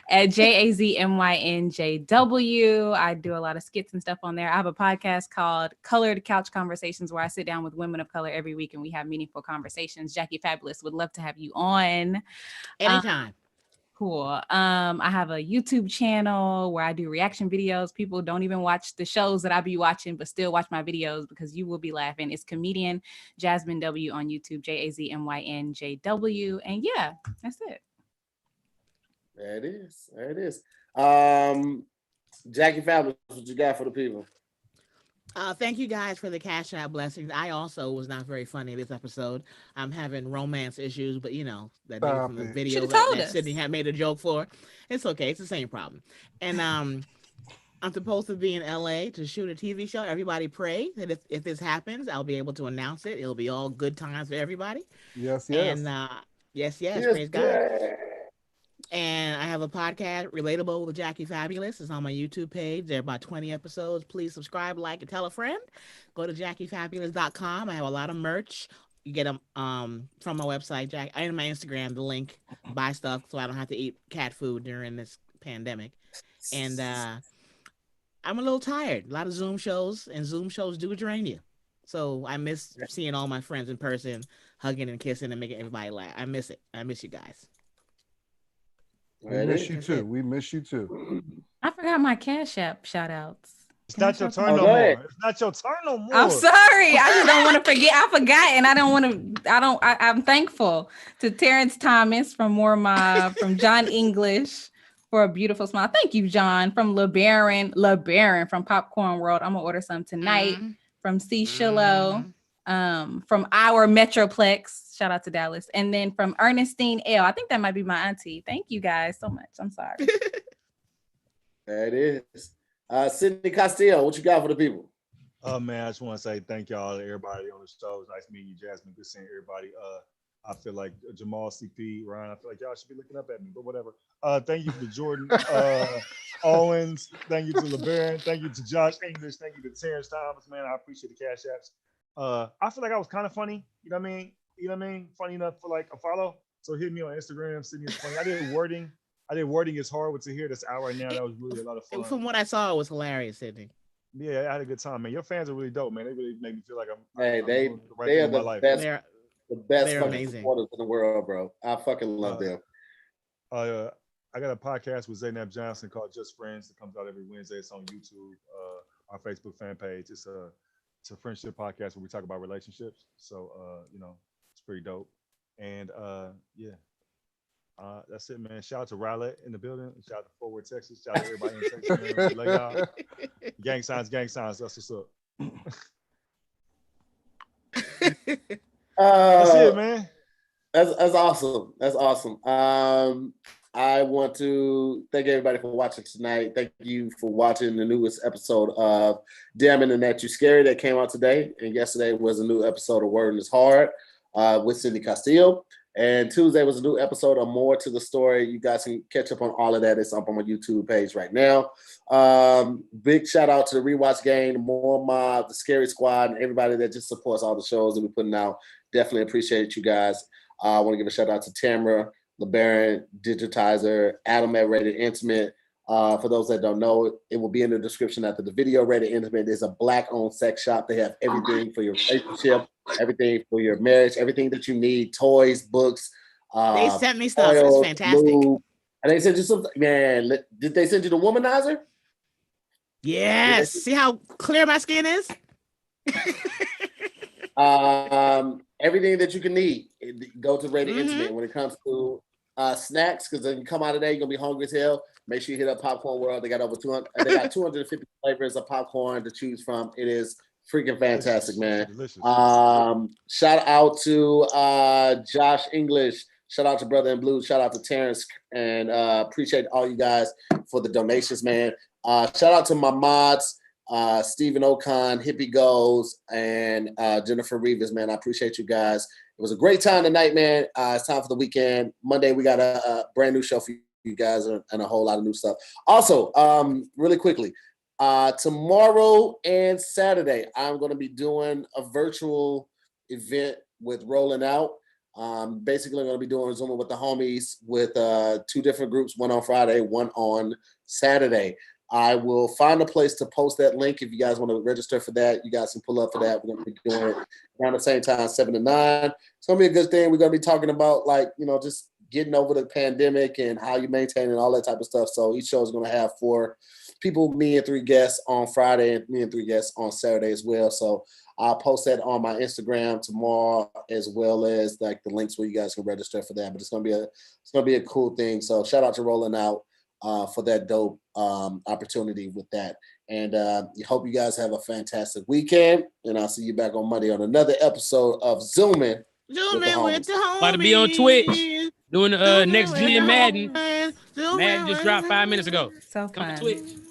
At JAZMYNJW. I do a lot of skits and stuff on there. I have a podcast called Colored Couch Conversations where I sit down with women of color every week and we have meaningful conversations. Jackie Fabulous would love to have you on. Anytime. Cool. I have a YouTube channel where I do reaction videos. People don't even watch the shows that I be watching, but still watch my videos because you will be laughing. It's comedian Jasmine W on YouTube, JAZMYNJW. And yeah, that's it. There it is. Jackie Fabulous, what you got for the people? Thank you guys for the Cash App blessings. I also was not very funny this episode. I'm having romance issues, but you know, that nigga from the video that Sydney had made a joke for. It's okay. It's the same problem. And I'm supposed to be in LA to shoot a TV show. Everybody pray that if this happens, I'll be able to announce it. It'll be all good times for everybody. Yes. And yes, praise God. And I have a podcast, Relatable with Jackie Fabulous. It's on my YouTube page. There are about 20 episodes. Please subscribe, like, and tell a friend. Go to JackieFabulous.com. I have a lot of merch. You get them from my website, and my Instagram, the link. Buy stuff so I don't have to eat cat food during this pandemic. And I'm a little tired. A lot of Zoom shows, and Zoom shows do drain you. So I miss seeing all my friends in person, hugging and kissing and making everybody laugh. I miss it. I miss you guys. We miss you too. We miss you too. I forgot my Cash App shout outs. It's not your turn no more. It's not your turn no more. I'm sorry. I just don't want to forget. I forgot, and I don't want to. I'm thankful to Terrence Thomas from from John English for a beautiful smile. Thank you, John. From LeBaron from Popcorn World. I'm gonna order some tonight. From C. Shillow. From our Metroplex. Shout out to Dallas. And then from Ernestine L. I think that might be my auntie. Thank you guys so much. I'm sorry. There it is. Sydney Castillo, what you got for the people? Oh man, I just want to say thank y'all to everybody on the show. It's nice meeting you, Jasmine. Good seeing everybody. I feel like Jamal, CP, Ryan, I feel like y'all should be looking up at me, but whatever. Thank you to Jordan Owens. Thank you to LeBaron. Thank you to Josh English. Thank you to Terrence Thomas, man. I appreciate the Cash Apps. I feel like I was kind of funny. You know what I mean? Funny enough for like a follow. So hit me on Instagram. Sydney is funny. I did wording is hard to hear this hour right now. That was really a lot of fun. From what I saw, it was hilarious, Sydney. Yeah, I had a good time, man. Your fans are really dope, man. They really make me feel like I'm they doing the right are thing in my the life. best. The best they're fucking amazing supporters in the world, bro. I fucking love them. I got a podcast with Zaynab Johnson called Just Friends that comes out every Wednesday. It's on YouTube, our Facebook fan page. It's it's a friendship podcast where we talk about relationships. So it's pretty dope. And that's it, man. Shout out to Rowlett in the building. Shout out to Fort Worth, Texas. Shout out to everybody in Texas, man. We love y'all. Gang signs. That's what's up. That's it, man. That's awesome. That's awesome. I want to thank everybody for watching tonight. Thank you for watching the newest episode of Damn Internet You Scary that came out today. And yesterday was a new episode of Word is Hard with Cindy Castillo. And Tuesday was a new episode of More to the Story. You guys can catch up on all of that. It's up on my YouTube page right now. Big shout out to the Rewatch Gang, the More Mob, the Scary Squad, and everybody that just supports all the shows that we're putting out. Definitely appreciate you guys. I want to give a shout out to Tamara, LeBaron, Digitizer, Adam at Rated Intimate. For those that don't know, it will be in the description after the video. Rated Intimate is a Black-owned sex shop. They have everything for your relationship, everything for your marriage, everything that you need, toys, books. They sent me stuff. It's fantastic. Lube. And they sent you something. Man, did they send you the womanizer? Yes. See how clear my skin is? Everything that you can need. Go to Rated Intimate. When it comes to snacks, because then you come out of there, you're gonna be hungry as hell. Make sure you hit up Popcorn World. They got over 200. They got 250 flavors of popcorn to choose from. It is freaking fantastic, man. Delicious. Shout out to Josh English. Shout out to Brother in Blue. Shout out to Terrence, and appreciate all you guys for the donations, man. Shout out to my mods, Stephen Ocon, Hippie Goes, and Jennifer Rivas, man. I appreciate you guys. It was a great time tonight, man. It's time for the weekend. Monday, we got a brand new show for you guys and a whole lot of new stuff. Also, really quickly, tomorrow and Saturday, I'm going to be doing a virtual event with Rolling Out. Basically, I'm going to be doing Zooming with the homies with 2 different groups, one on Friday, one on Saturday. I will find a place to post that link if you guys want to register for that. You guys can pull up for that. We're going to be doing it around the same time, 7 to 9. It's going to be a good thing. We're going to be talking about, just getting over the pandemic and how you maintain and all that type of stuff. So each show is going to have 4 people, me and 3 guests on Friday and me and 3 guests on Saturday as well. So I'll post that on my Instagram tomorrow, as well as the links where you guys can register for that. But it's going to be a cool thing. So shout out to Rolling Out for that dope opportunity with that. And hope you guys have a fantastic weekend. And I'll see you back on Monday on another episode of Zooming with the homies. About to be on Twitch doing the next G in Madden. Madden just dropped 5 minutes ago. So Come fun. to Twitch.